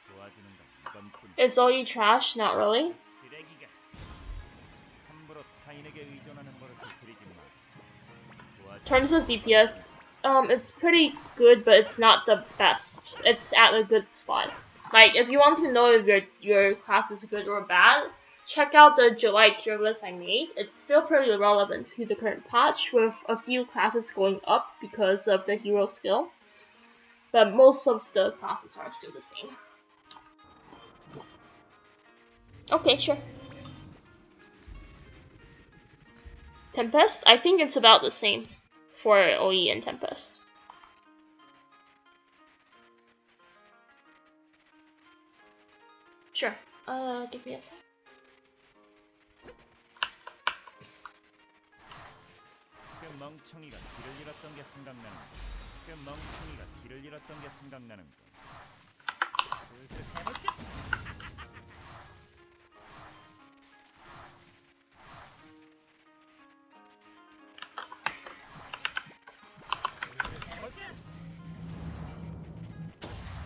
도와주는 건 이번뿐. Is OE trash? Not really. 쓰레기가 함부로 타인에게 의존하는 버릇을 들이지 마. In terms of DPS, it's pretty good, but it's not the best. It's at a good spot. Like, if you want to know if your class is good or bad, check out the July tier list I made. It's still pretty relevant to the current patch, with a few classes going up because of the hero skill. But most of the classes are still the same. Okay, sure. Tempest? I think it's about the same for OE and Tempest. Sure. Give me a sec. 그 멍청이가 길을 잃었던 게 생각나는 거. 그 멍청이가 길을 잃었던 게 생각나는 거. 슬슬 해볼게.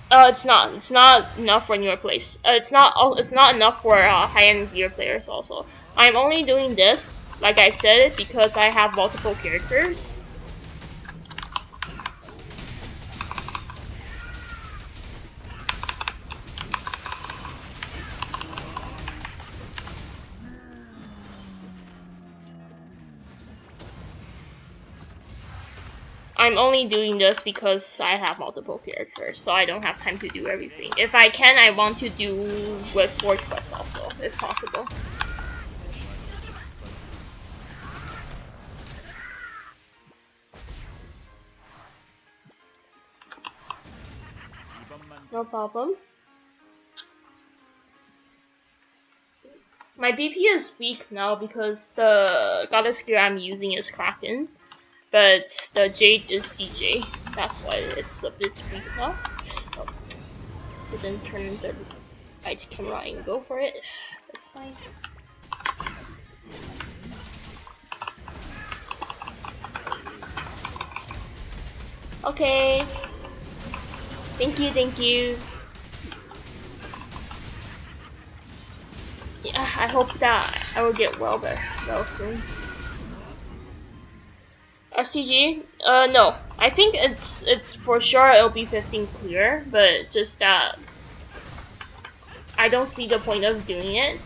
It's not enough for newer players. It's not enough for high-end gear players also. I'm only doing this, like I said, because I have multiple characters. I'm only doing this because I have multiple characters, so I don't have time to do everything. If I can, I want to do with 4 quests also, if possible. No problem. My BP is weak now because the goddess gear I'm using is Kraken, but the Jade is DJ. That's why it's a bit weak now. Oh, didn't turn the right camera angle for it. That's fine. Okay. Thank you, thank you. Yeah, I hope that I will get well soon. STG? No. I think it's for sure it'll be 15 clear, but just that I don't see the point of doing it.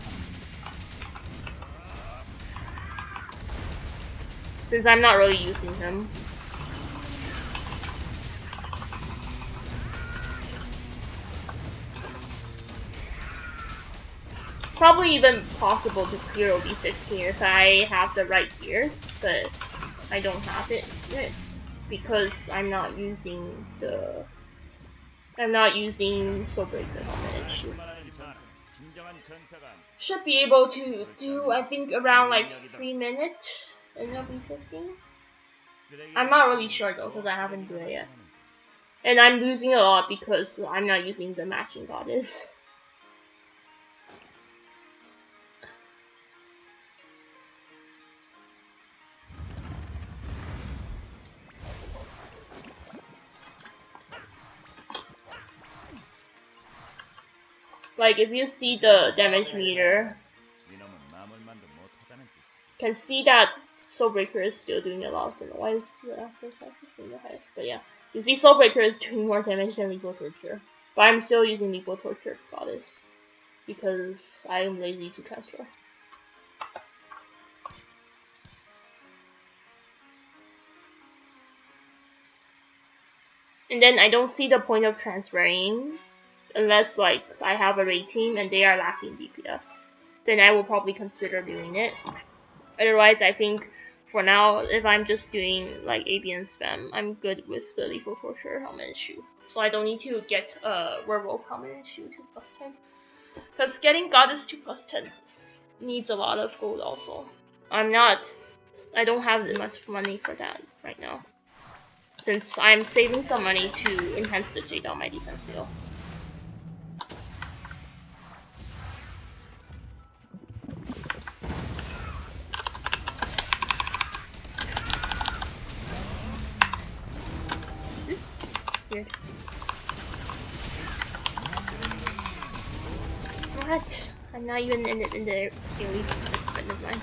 Since I'm not really using him. Probably even possible to clear OB16 if I have the right gears, but I don't have it yet because I'm not using Soulbreaker helmet and shoe. Should be able to do, I think, around like 3 minutes and it'll be 15. I'm not really sure though because I haven't done it yet. And I'm losing a lot because I'm not using the matching goddess. Like if you see the damage meter, can see that Soulbreaker is still doing a lot of damage. Why is the access the highest? But yeah, you see Soulbreaker is doing more damage than Lethal Torture. But I'm still using Lethal Torture Goddess because I am lazy to transfer. And then I don't see the point of transferring unless like I have a raid team and they are lacking DPS. Then I will probably consider doing it. Otherwise, I think for now, if I'm just doing like ABN spam, I'm good with the Lethal Torture helmet and shoe. So I don't need to get a Werewolf helmet and shoe 2+10. Because getting Goddess 2+10 needs a lot of gold also. I don't have much money for that right now. Since I'm saving some money to enhance the Jade on my defense skill. Weird. What? I'm not even in the daily friend of mine.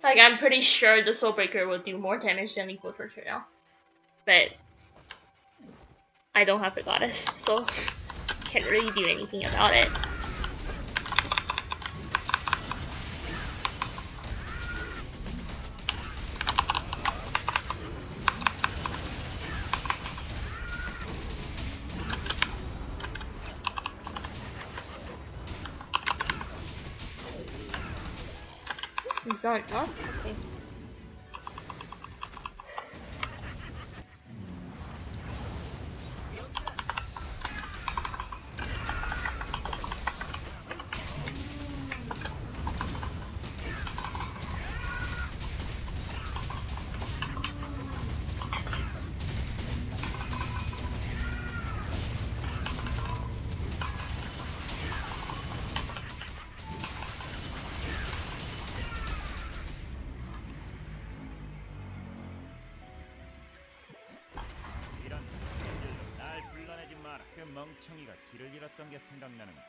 Like, I'm pretty sure the Soulbreaker will do more damage than Lethal Torture now. But I don't have the Goddess, so can't really do anything about it. It's not enough? Okay. 멍청이가 길을 잃었던 게 생각나는 거.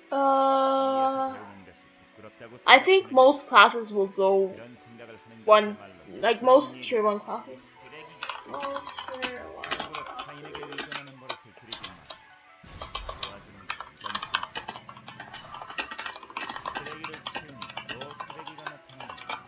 배우는 것이 부끄럽다고 I think most classes will go 그런 생각을 하는 one, 것이야말로 like most tier 1 classes. 쓰레기지. Most tier 1 함부로 타인에게 classes. 의존하는 버릇을 들이지 마. 도와주는 건 넌 쓰레기를 치우니 또 쓰레기가 나타난다.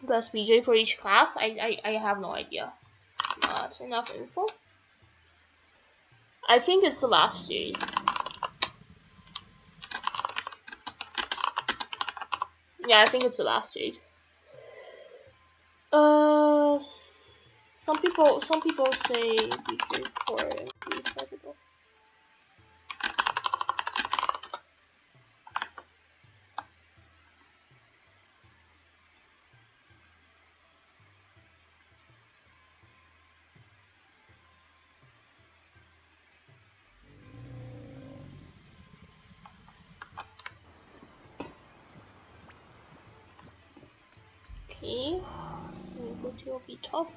Best BJ for each class? I have no idea. Not enough info. I think it's the last stage. Yeah, I think it's the last stage. Some people say BJ for these people. Okay, we go to be tough.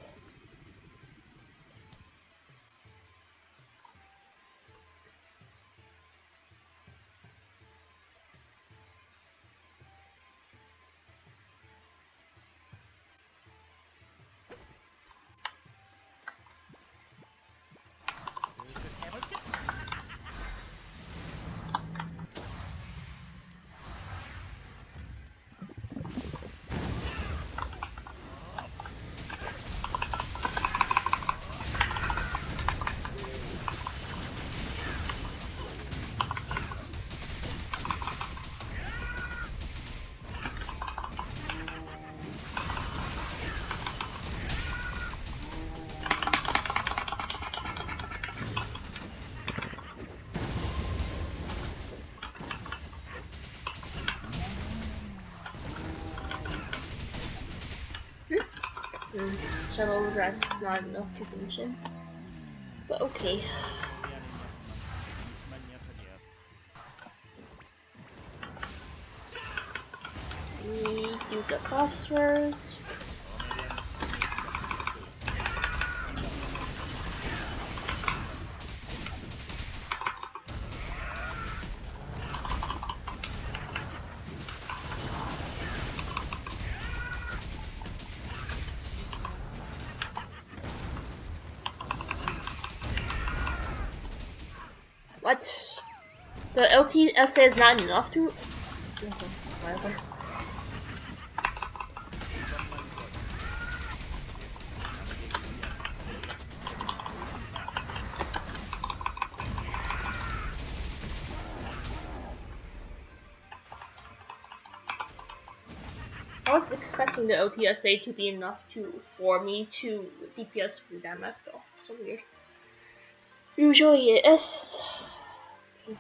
Shadow Overdrive is not enough to finish him. But okay. We do the cops first. What? The LTSA is not enough to... Okay, whatever. I was expecting the OTSA to be enough for me to DPS through that map though. It's so weird. Usually it is. Okay.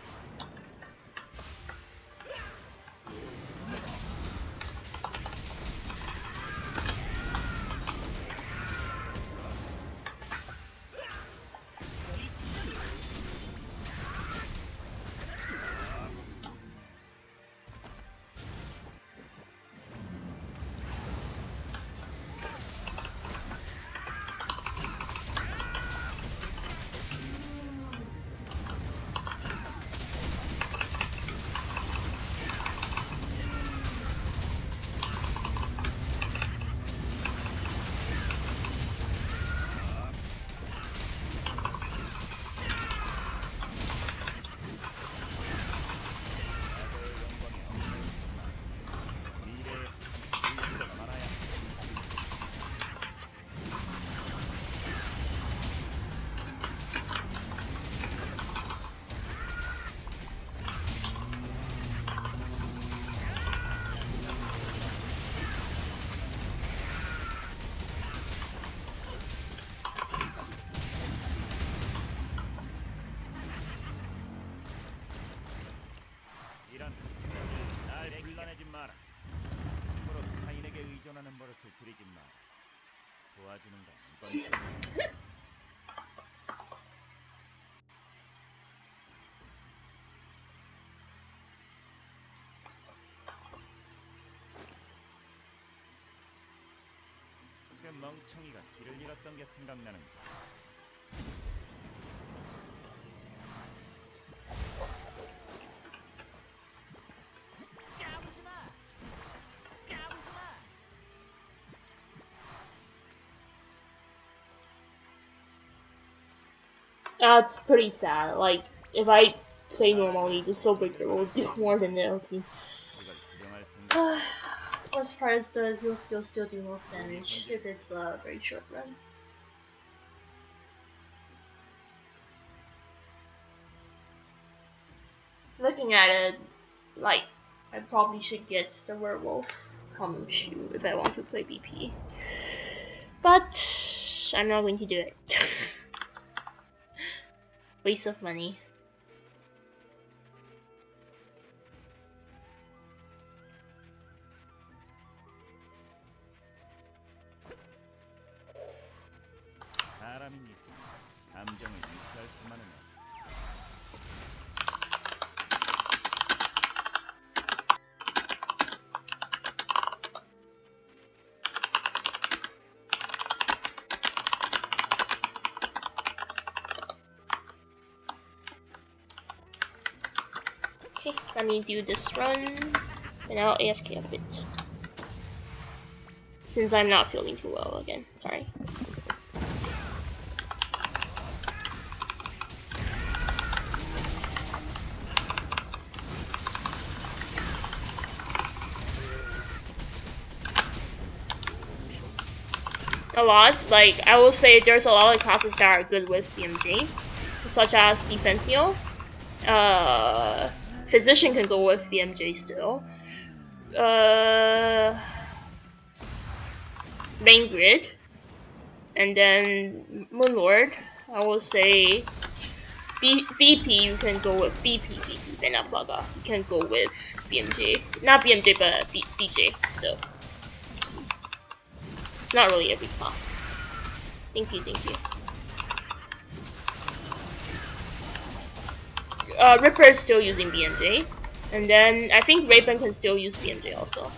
이런 날 불러내지 마라. 힘으로 타인에게 의존하는 버릇을 들이지 마라. 도와주는 건 이번 그 멍청이가 길을 잃었던 게 생각나는 거야. That's pretty sad. Like, if I play normally, the Soul Breaker will do more than the LT. Worst part is that he'll still do most damage if it's a very short run. Looking at it, like, I probably should get the Werewolf Kamushu if I want to play BP. But I'm not going to do it. Waste of money. Okay, let me do this run, and I'll AFK a bit. Since I'm not feeling too well again, sorry. A lot, like, I will say there's a lot of classes that are good with BMJ, such as Defensio. Physician can go with BMJ still. Main Grid. And then Moonlord. I will say VP you can go with VP Benaplaga. You can go with BMJ. Not BMJ but DJ still. It's not really every class. Thank you. Ripper is still using BMJ, and then I think Raven can still use BMJ also.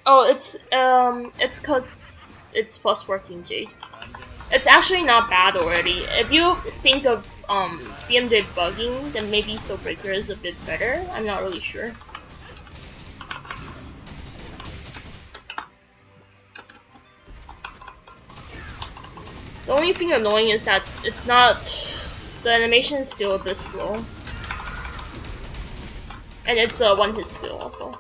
Oh, it's cause it's plus 14 Jade. It's actually not bad already. If you think of BMJ bugging, then maybe Soul Breaker is a bit better. I'm not really sure. The only thing annoying is that it's not. The animation is still a bit slow. And it's a one-hit skill also.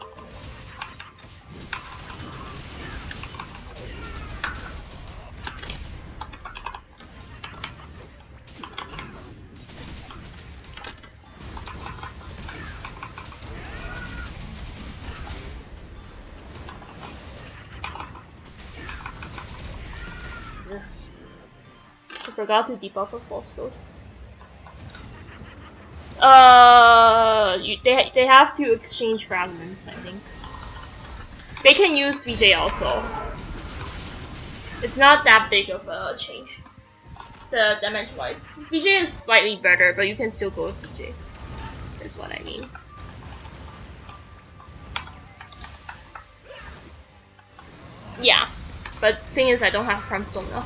I forgot to debuff a false code. They have to exchange fragments, I think. They can use VJ also. It's not that big of a change. The damage wise. VJ is slightly better, but you can still go with VJ. Is what I mean. Yeah. But thing is I don't have Prime Stone now.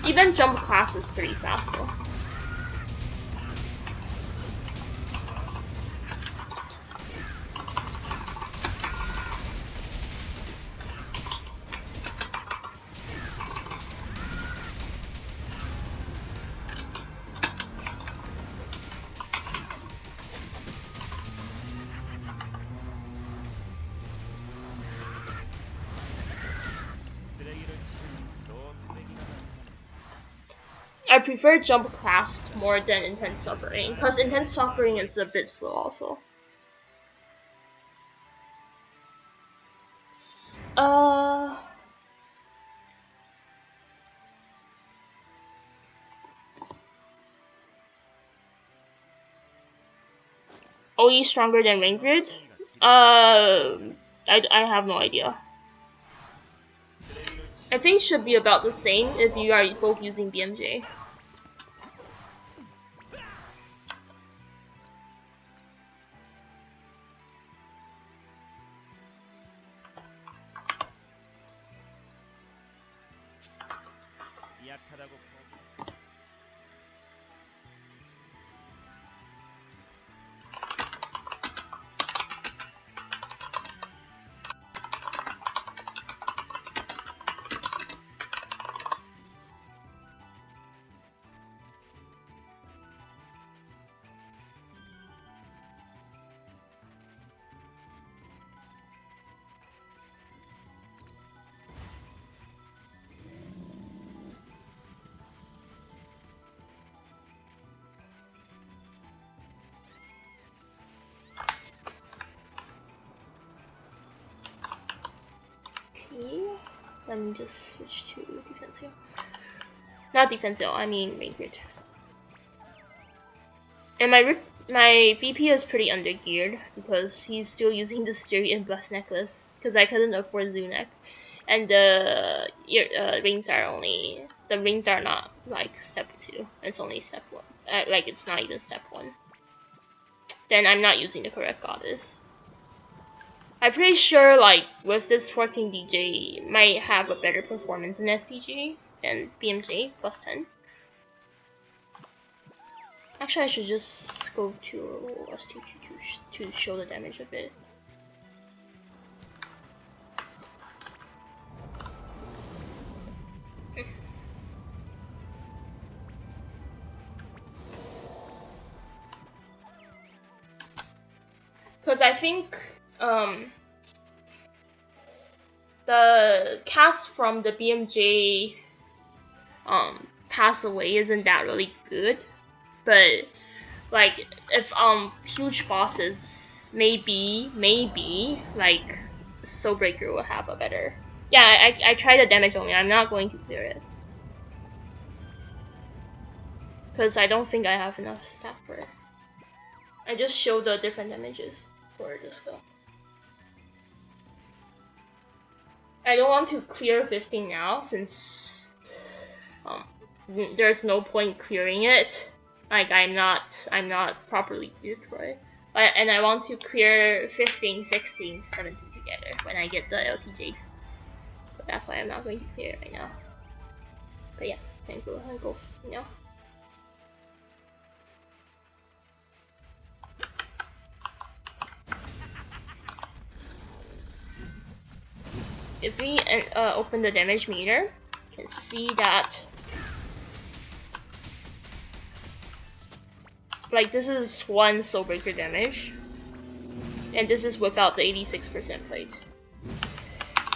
Even jump class is pretty fast though. I prefer jump class more than intense suffering, because intense suffering is a bit slow also. OE stronger than Rain Grid? I have no idea. I think it should be about the same if you are both using BMJ. Let me just switch to Defensio. Not Defensio, I mean Rain Grid. And my VP is pretty undergeared because he's still using the Styria and Blessed Necklace because I couldn't afford Zunek. And the rings are not like step 2. It's only step 1. Like it's not even step 1. Then I'm not using the correct goddess. I'm pretty sure like with this 14 DJ might have a better performance in SDG than BMJ plus 10. Actually I should just go to STG to show the damage a bit. Because I think the cast from the BMJ pass away isn't that really good, but like if huge bosses maybe like Soulbreaker will have a better. Yeah, I tried the damage only. I'm not going to clear it because I don't think I have enough staff for it. I just showed the different damages for this skill. I don't want to clear 15 now since there's no point clearing it. Like I'm not properly geared for it. And I want to clear 15, 16, 17 together when I get the LT Jade. So that's why I'm not going to clear it right now. But yeah, I can go 15 now. if we open the damage meter, you can see that like this is 1 soul breaker damage, and this is without the 86% plate.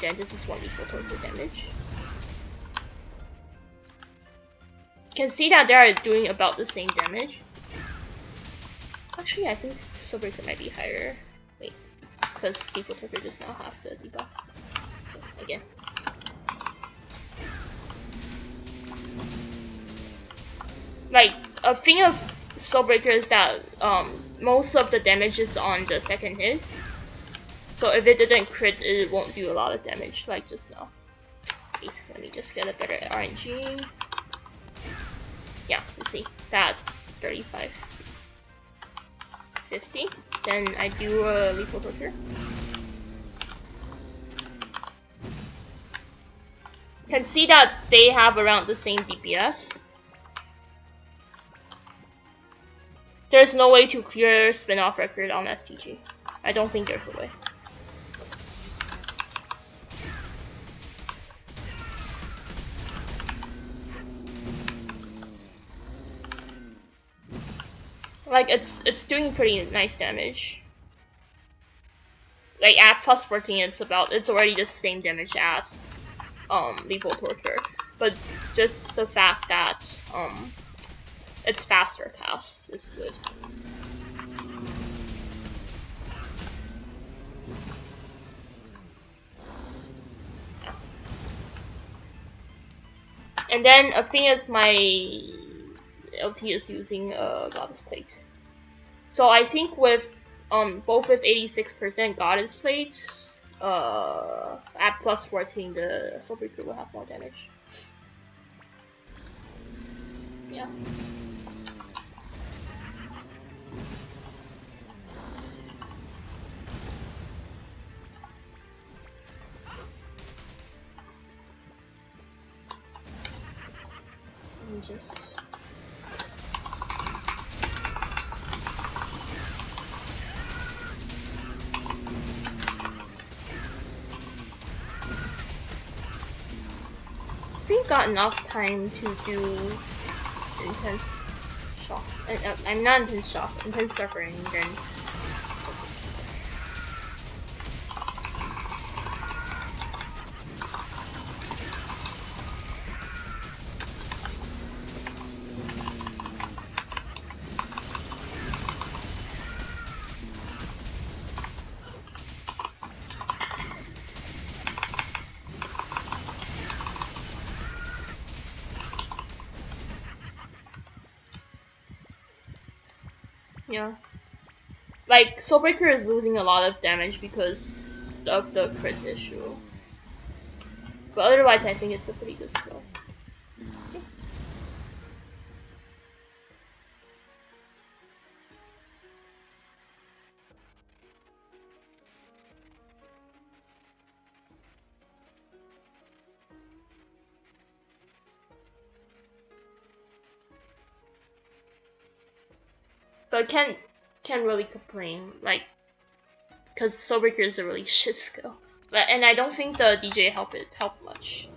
Then this is 1 lethal torture damage. You can see that they are doing about the same damage. Actually, I think soul breaker might be higher. Wait, because lethal torture does not have the debuff. So, again. Like, a thing of soul breaker is that most of the damage is on the second hit. So if it didn't crit, it won't do a lot of damage, like just now. Wait, let me just get a better RNG. Yeah, let's see. That 35. 50. Then I do a lethal torture. You can see that they have around the same DPS. There's no way to clear spin-off record on STG. I don't think there's a way. Like it's doing pretty nice damage. Like at plus 14, it's already the same damage as lethal torture, but just the fact that it's faster cast is good. Yeah. And then a thing is my LT is using a Goddess Plate. So I think with both with 86% Goddess Plate, at plus 14 the Soul Breaker will have more damage. Yeah. Let me just got enough time to do intense shock. I'm not intense shock, intense suffering, then yeah. Like, Soul Breaker is losing a lot of damage because of the crit issue. But otherwise, I think it's a pretty good skill. Okay. But can't really complain, like, because Soul Breaker is a really shit skill. But and I don't think the DJ helped much,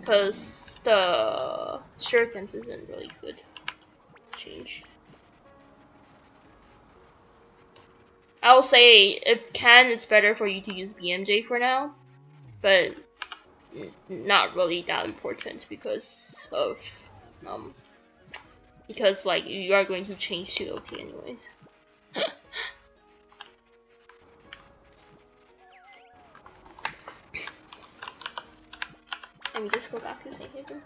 because the shurikens isn't really good change. I'll say if it's better for you to use BMJ for now, but not really that important because of because like you are going to change to OT anyways. Let me just go back to St. Haven.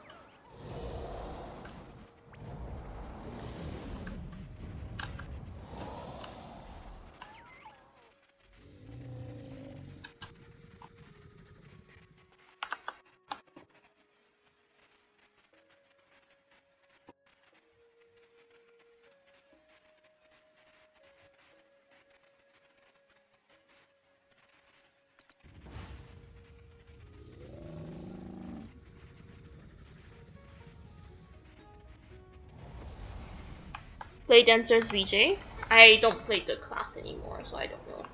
Play Dancer's VJ. I don't play the class anymore, so I don't know.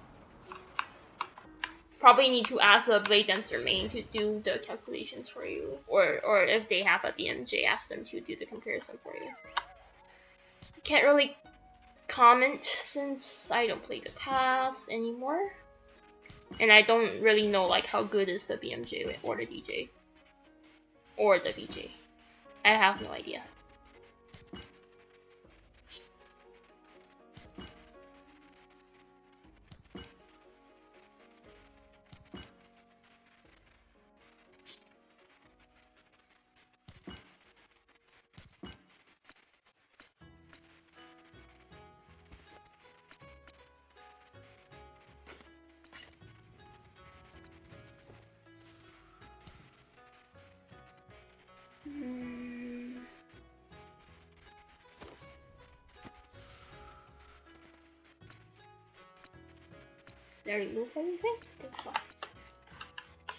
probably need to ask the Blade Dancer main to do the calculations for you, or if they have a BMJ, ask them to do the comparison for you. Can't really comment since I don't play the class anymore, and I don't really know like how good is the BMJ or the DJ or the BJ. I have no idea. Did I remove anything? I think so.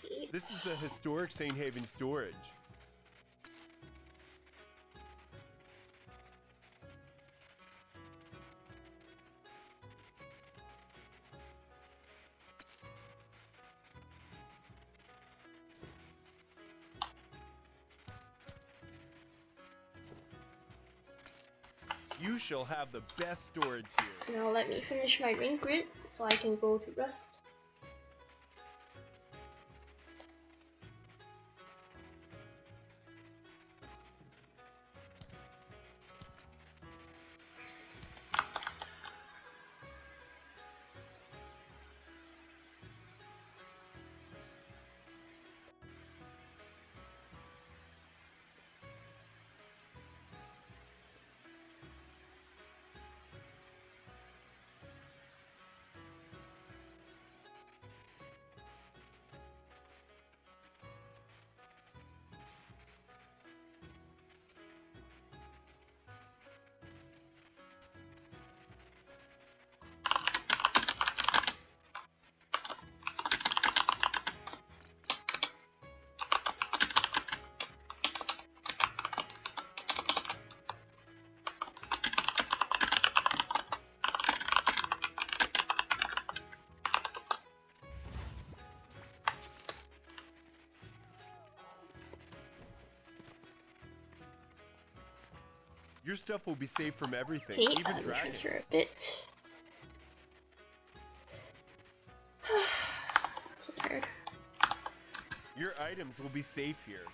Okay. This is the historic St. Haven storage. You shall have the best storage here. Now let me finish my ring grid so I can go to rest. Your stuff will be safe from everything, Okay, even let me dragons. transfer a bit. So tired. Your items will be safe here.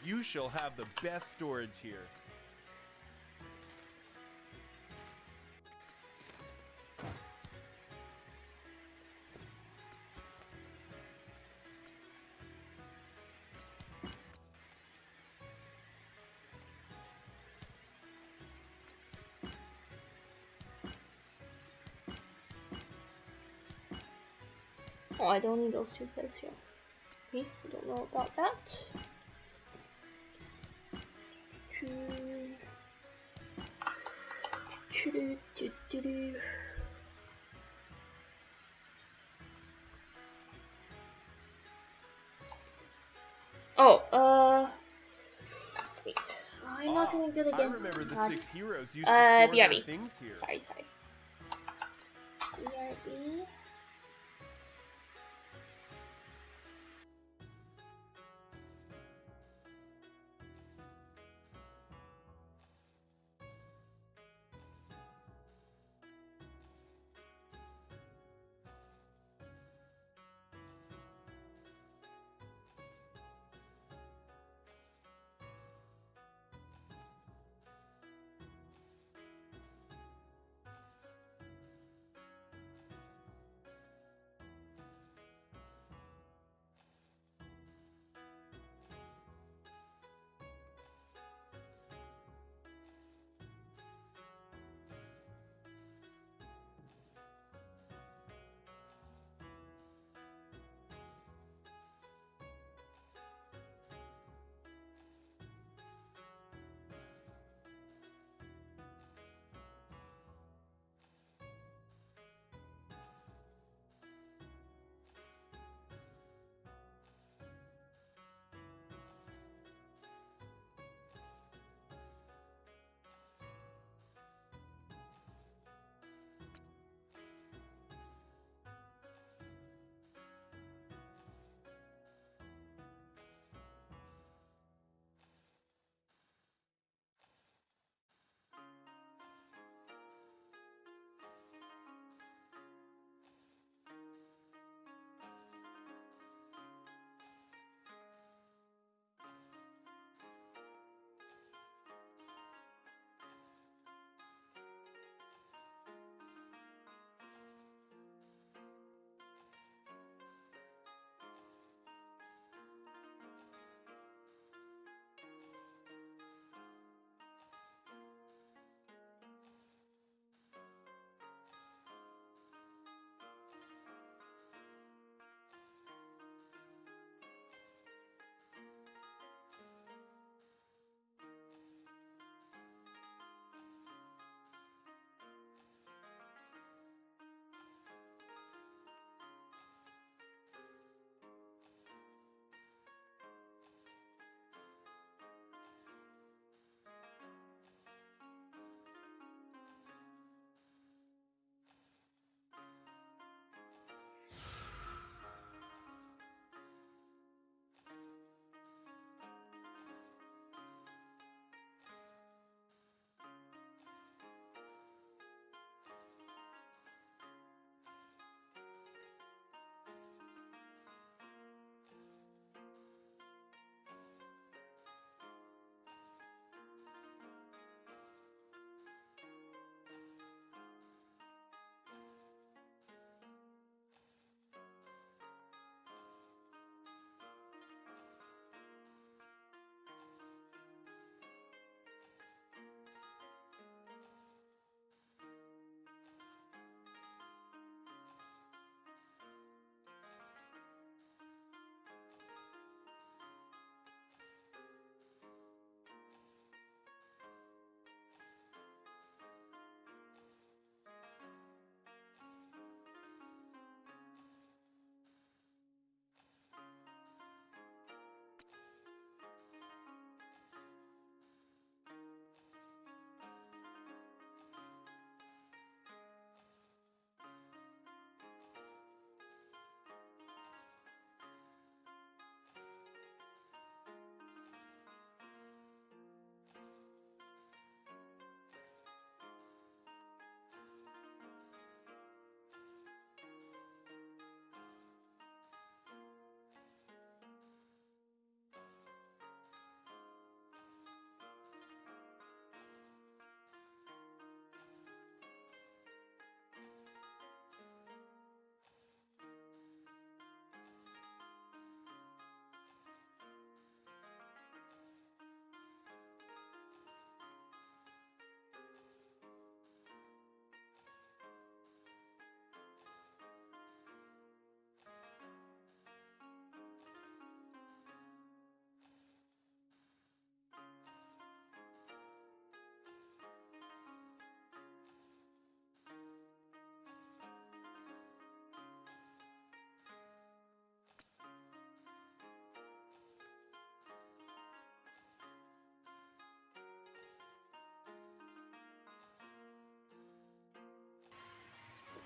You shall have the best storage here. Oh, I don't need those 2 plates here. Okay, I don't know about that. Oh, wait. I'm not feeling good I again. remember the God. 6 heroes used to store their BRB. things here. Sorry. BRB.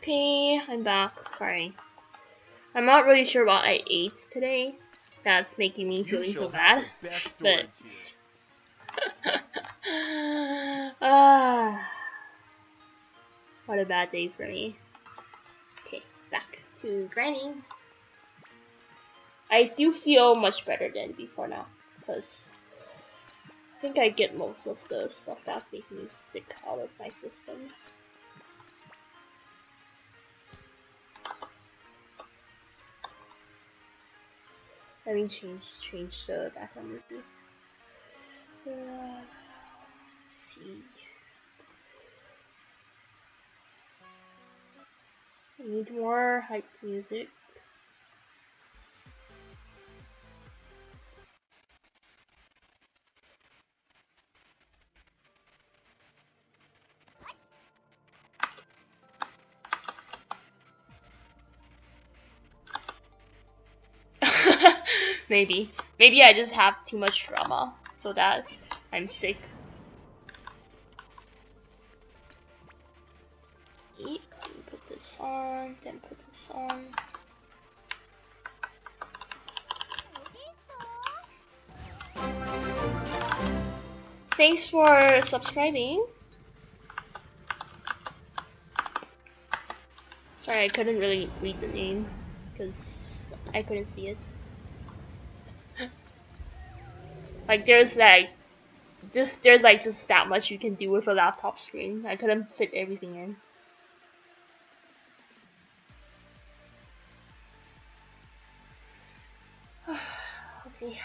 Okay, I'm back. Sorry. I'm not really sure what I ate today. That's making me You feeling so shall have bad. the best But storage here. what a bad day for me. Okay, back to grinding. I do feel much better than before now, because I think I get most of the stuff that's making me sick out of my system. Let me change the background music. Let's see. I need more hyped music. Maybe I just have too much drama, so that I'm sick. Eat, put this on, then put this on. Thanks for subscribing. Sorry, I couldn't really read the name because I couldn't see it. Like there's just that much you can do with a laptop screen. I couldn't fit everything in. Okay.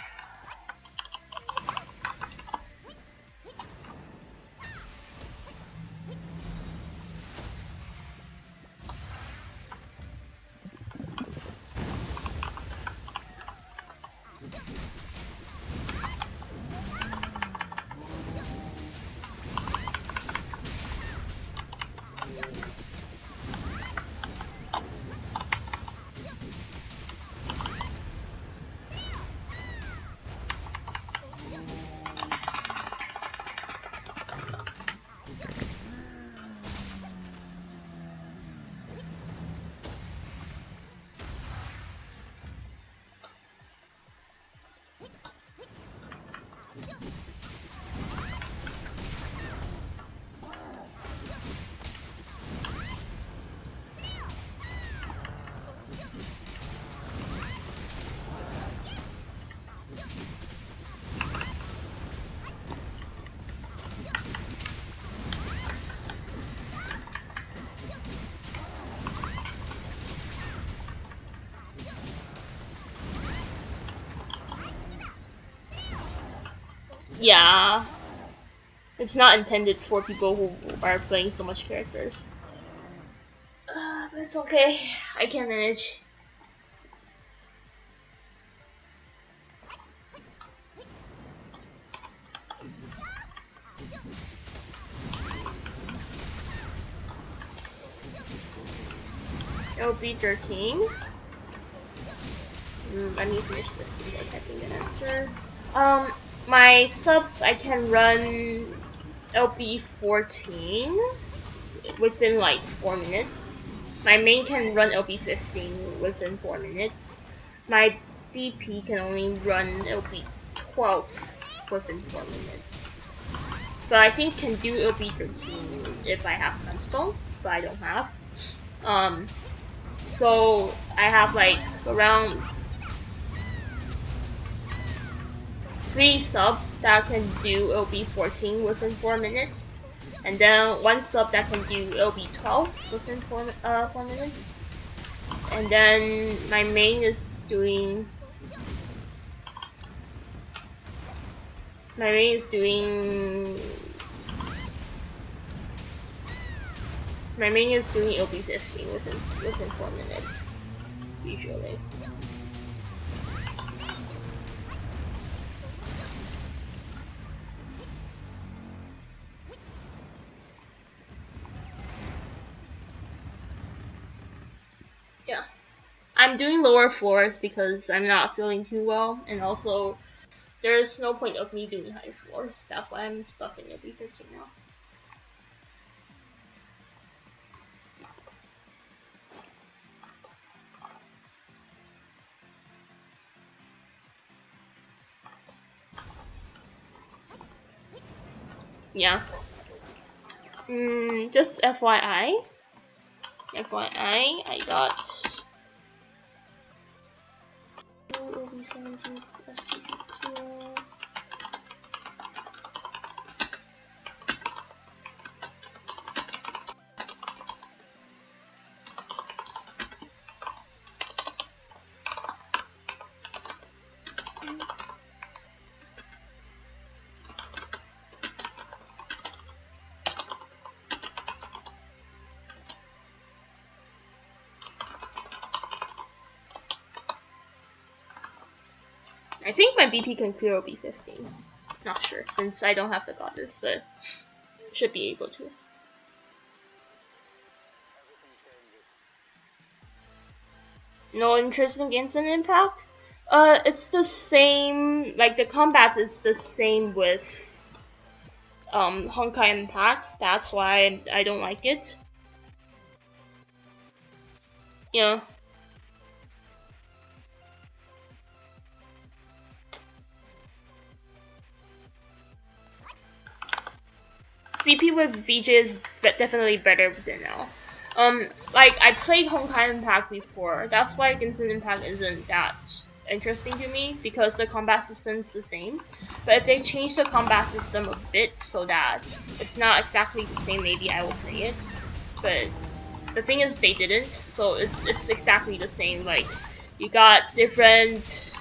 Yeah, it's not intended for people who are playing so much characters. But it's okay. I can manage. It'll be 13. Let me finish this before typing the answer. My subs I can run LB 14 within like 4 minutes. My main can run LB 15 within 4 minutes. My BP can only run LB 12 within 4 minutes. But I think can do LB 13 if I have Sunstone, but I don't have. So I have like around 3 subs that can do LB 14 within 4 minutes, and then 1 sub that can do LB 12 within 4 minutes, and then my main is doing LB 15 within 4 minutes usually. Yeah, I'm doing lower floors because I'm not feeling too well, and also there's no point of me doing high floors. That's why I'm stuck in LB 13 now. Yeah. Just FYI. FYI, I got OB17 SGP. I think my BP can clear OB15. Not sure, since I don't have the goddess, but should be able to. No interest in Genshin Impact? It's the same, like the combat is the same with Honkai Impact. That's why I don't like it. Yeah. VP with VJ is definitely better than now. Like I played Honkai Impact before. That's why Genshin Impact isn't that interesting to me, because the combat system is the same. But if they change the combat system a bit so that it's not exactly the same, maybe I will play it. But the thing is, they didn't, so it's exactly the same. Like you got different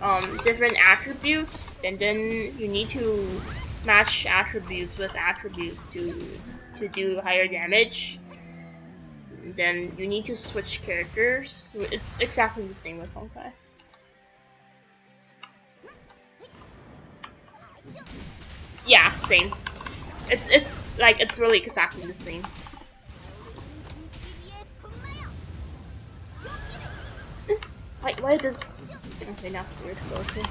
attributes, and then you need to match attributes with attributes to do higher damage. Then you need to switch characters. It's exactly the same with Honkai. Yeah, same. It's really exactly the same. Why does? Okay, that's weird. Okay.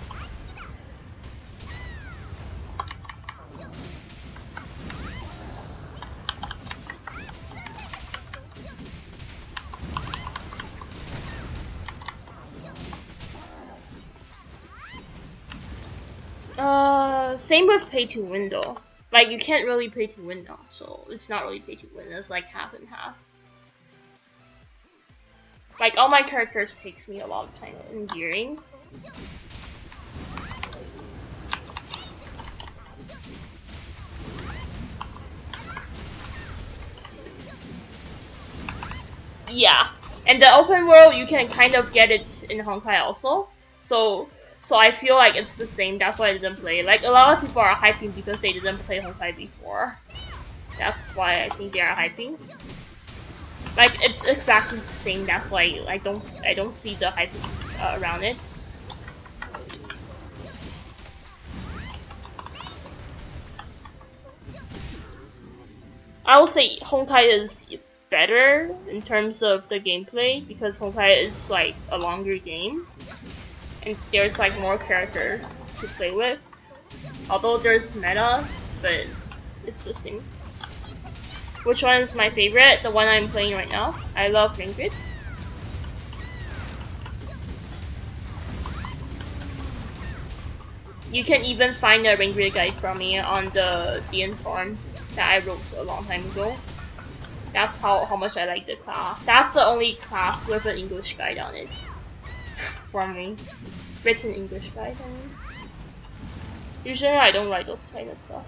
Same with pay to win though. Like you can't really pay to win now, so it's not really pay to win. It's like half and half. Like all my characters takes me a lot of time in gearing. Yeah, and the open world you can kind of get it in Honkai also. So I feel like it's the same. That's why I didn't play. Like a lot of people are hyping because they didn't play Honkai before. That's why I think they are hyping. Like it's exactly the same. That's why I don't see the hype around it. I will say Honkai is better in terms of the gameplay because Honkai is like a longer game. And there's like more characters to play with. Although there's meta, but it's the same. Which one is my favorite? The one I'm playing right now. I love Ringrid. You can even find a Ringrid guide from me on the DN forums that I wrote a long time ago. That's how much I like the class. That's the only class with an English guide on it. From me. Written English guide, I mean. Usually I don't write those kind of stuff.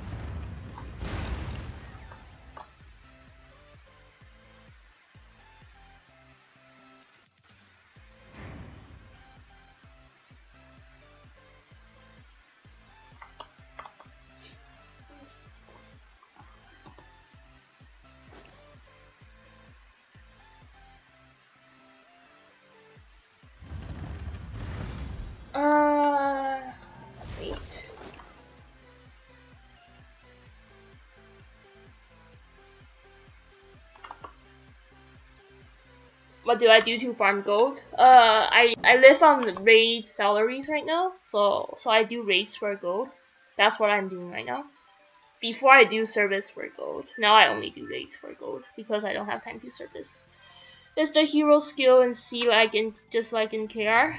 Wait. What do I do to farm gold? I live on raid salaries right now, so I do raids for gold. That's what I'm doing right now. Before I do service for gold. Now I only do raids for gold because I don't have time to service. Is the hero skill in C like just like in KR?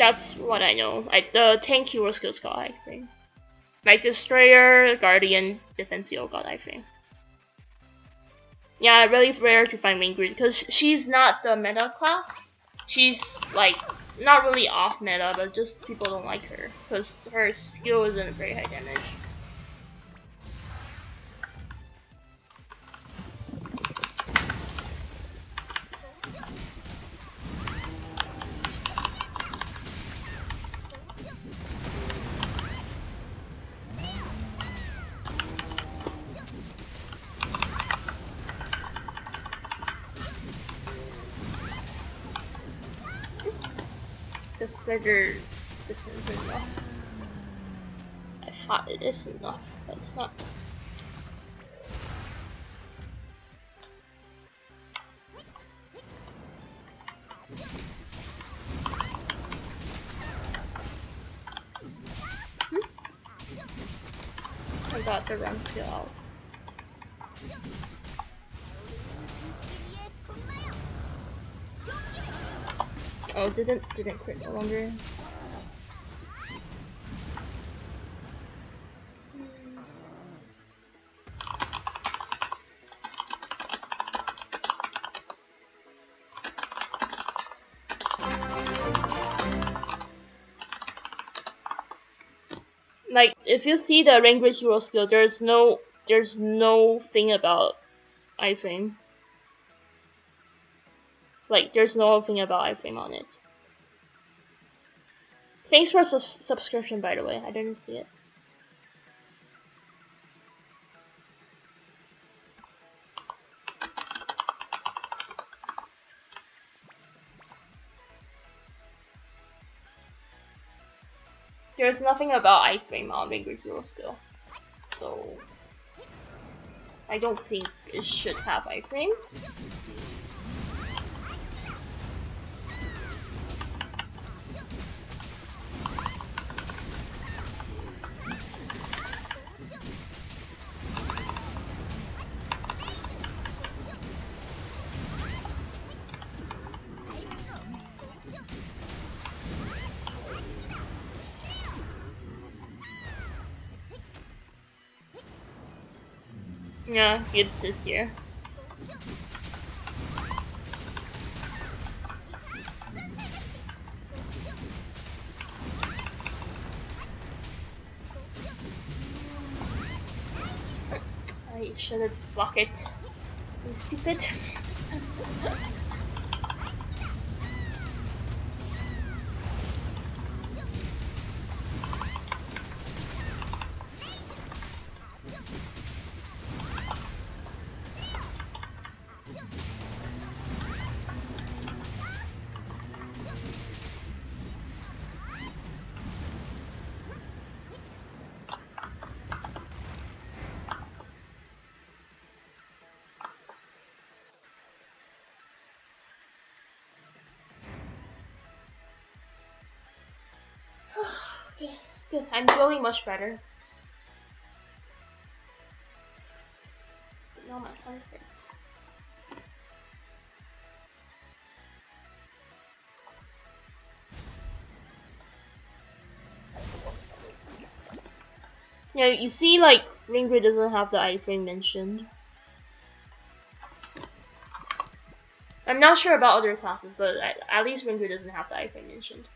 That's what I know. Like the tank hero skills got iframe. Like Destroyer, Guardian, Defensio got iframe. Yeah, really rare to find Wingrid because she's not the meta class. She's like not really off meta, but just people don't like her because her skill isn't very high damage. This bigger distance enough. I thought it is enough, but it's not. I got the run skill out. Oh, didn't crit no longer. Like if you see the Language Hero skill, there's no thing about iframe. Like there's no thing about iframe on it. Thanks for subscription, by the way. I didn't see it. There's nothing about iframe on Language Hero skill, so I don't think it should have iframe. Yeah, Gibbs is here. I should have blocked it. I'm stupid. Okay, good. I'm feeling much better. But now my heart hurts. Yeah, you see, like, Ringgrid doesn't have the iframe mentioned. I'm not sure about other classes, but at least Ringgrid doesn't have the iframe mentioned.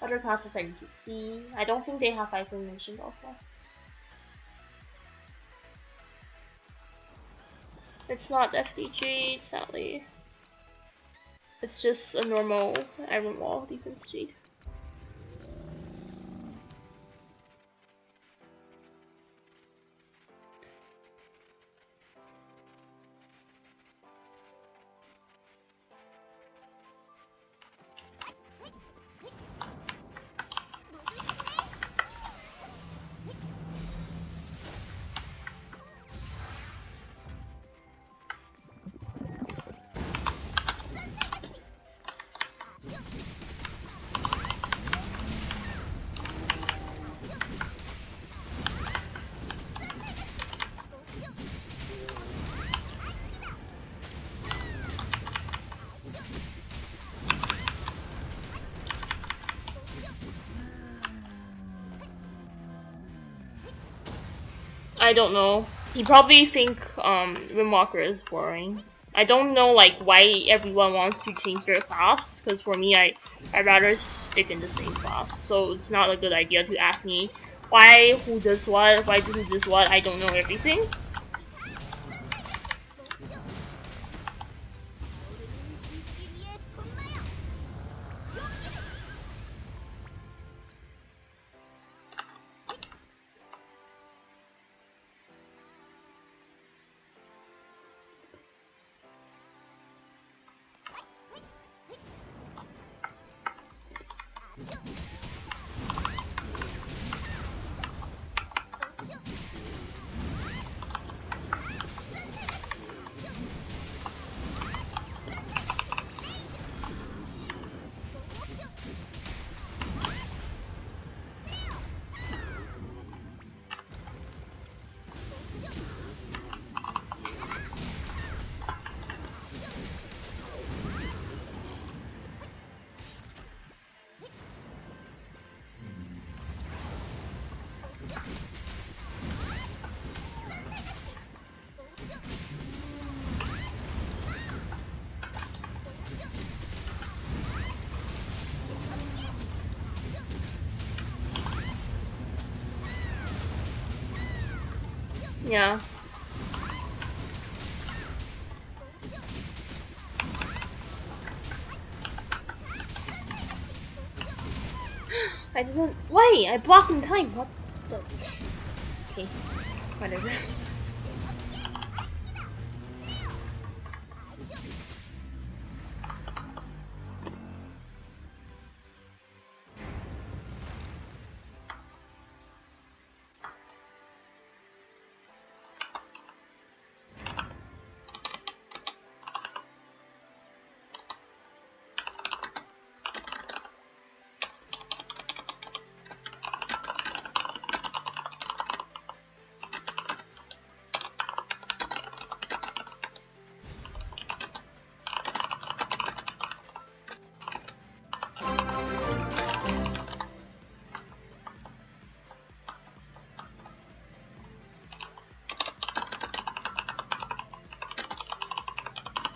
Other classes I need to see. I don't think they have iframe mentioned also. It's not FDG, sadly. It's just a normal Iron Wall defense sheet. I don't know. He probably think Windwalker is boring. I don't know like why everyone wants to change their class, because for me I'd rather stick in the same class. So it's not a good idea to ask me why who does what, why who does what. I don't know everything. Yeah. I didn't. Why? I blocked in time. What the? Okay, whatever.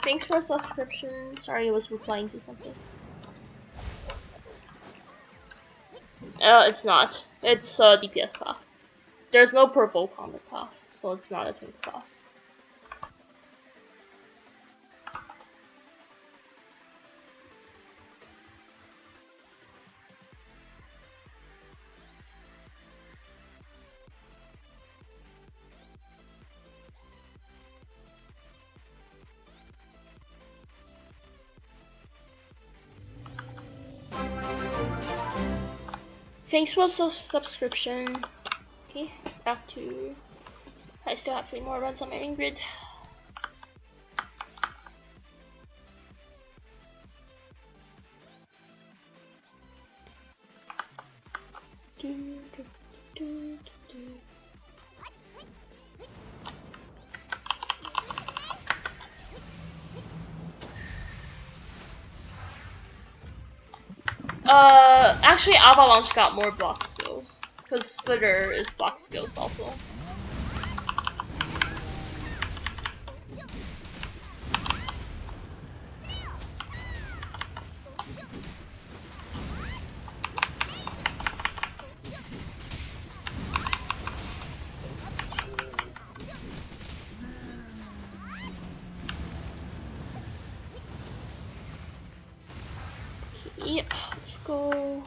Thanks for a subscription. Sorry, I was replying to something. It's not. It's a DPS class. There's no provoke on the class, so it's not a tank class. Thanks for the subscription. Okay, back to. I still have 3 more runs on my ring grid. Actually, Avalanche got more block skills, because Splitter is block skills also. Yeah, let's go.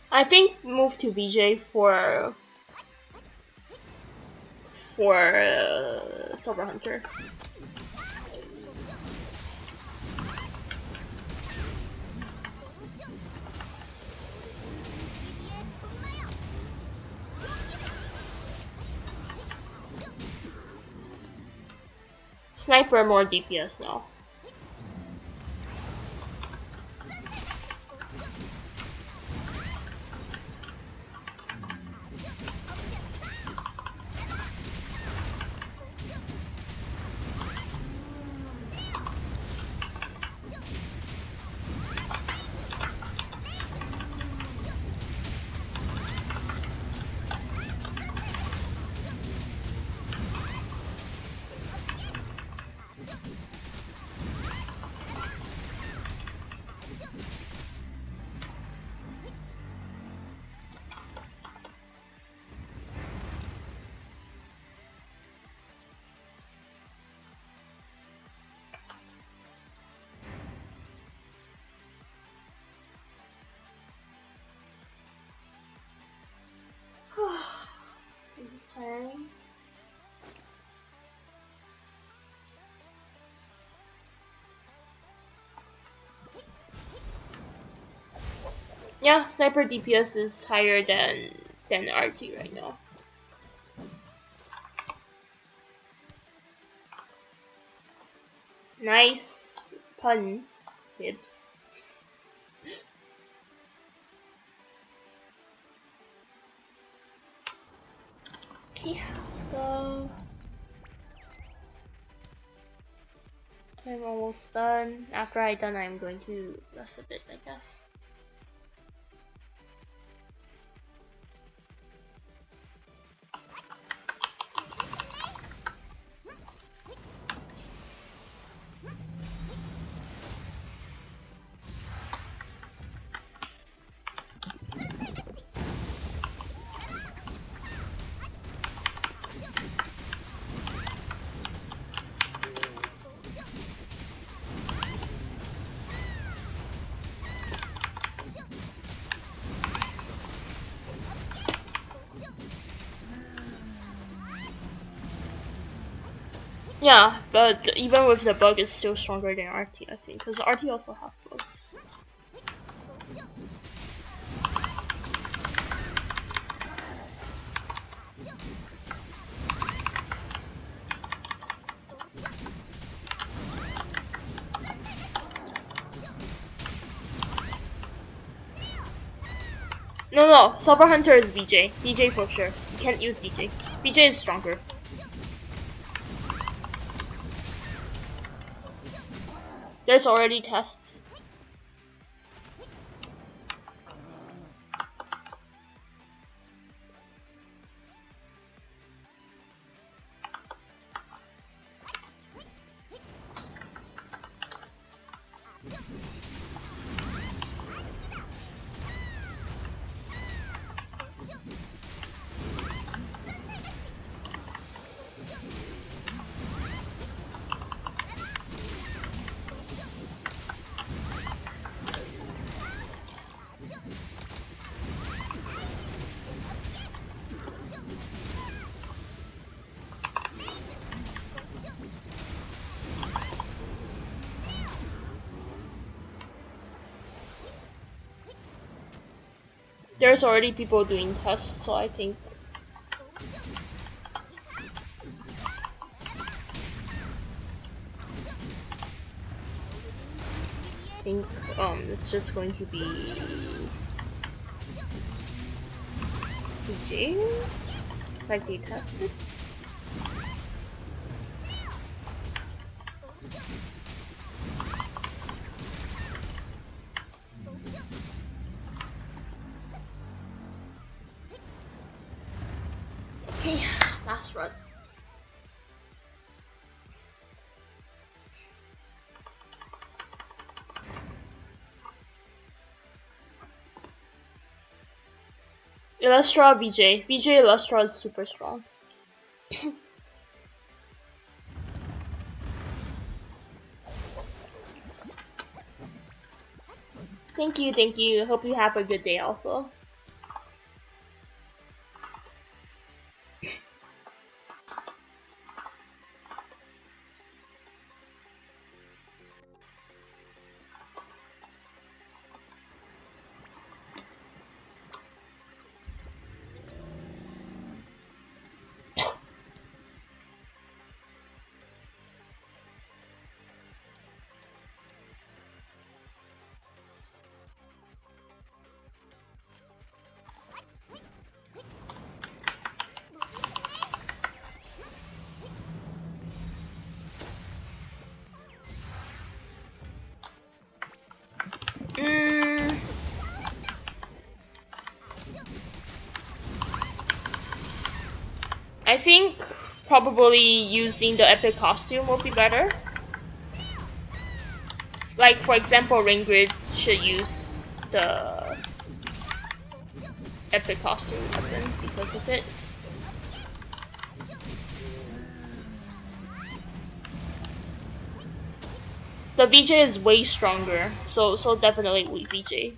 I think move to VJ for Silver Hunter. Sniper more DPS now. This is tiring. Yeah, sniper DPS is higher than RT right now. Nice pun, Bibs. Okay, let's go. I'm almost done. After I'm done, I'm going to rest a bit, I guess. Yeah, but even with the bug, it's still stronger than RT, I think, because RT also have bugs. No, Silver Hunter is BJ. BJ for sure. You can't use DJ. BJ is stronger. There's already tests. There's already people doing tests, so I think it's just going to be DJ, like they tested. Okay, last run. Elustra VJ. VJ Elustra is super strong. Thank you. Hope you have a good day also. I think probably using the epic costume will be better. Like for example, Ringrid should use the epic costume weapon because of it. The VJ is way stronger, so definitely weak VJ.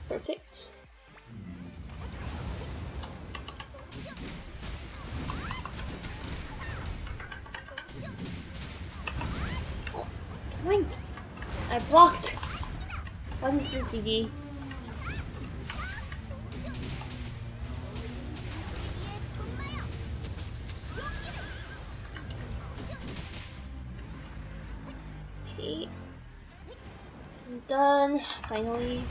Perfect. Wait, I blocked. What is this CD? Okay, I'm done. Finally.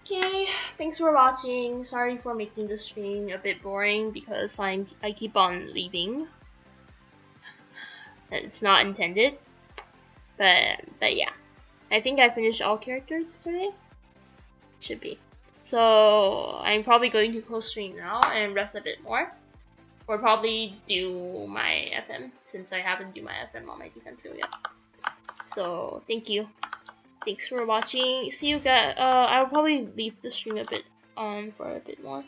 Okay, thanks for watching. Sorry for making the stream a bit boring because I keep on leaving. It's not intended, but yeah, I think I finished all characters today. Should be. So I'm probably going to close stream now and rest a bit more, or probably do my FM since I haven't do my FM on my defensive yet. So thank you. Thanks for watching. See you guys. I'll probably leave the stream a bit on for a bit more.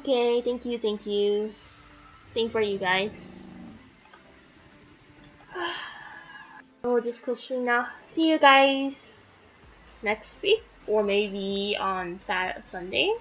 Okay, thank you, thank you. Same for you guys. We'll just close stream now. See you guys next week, or maybe on Sunday.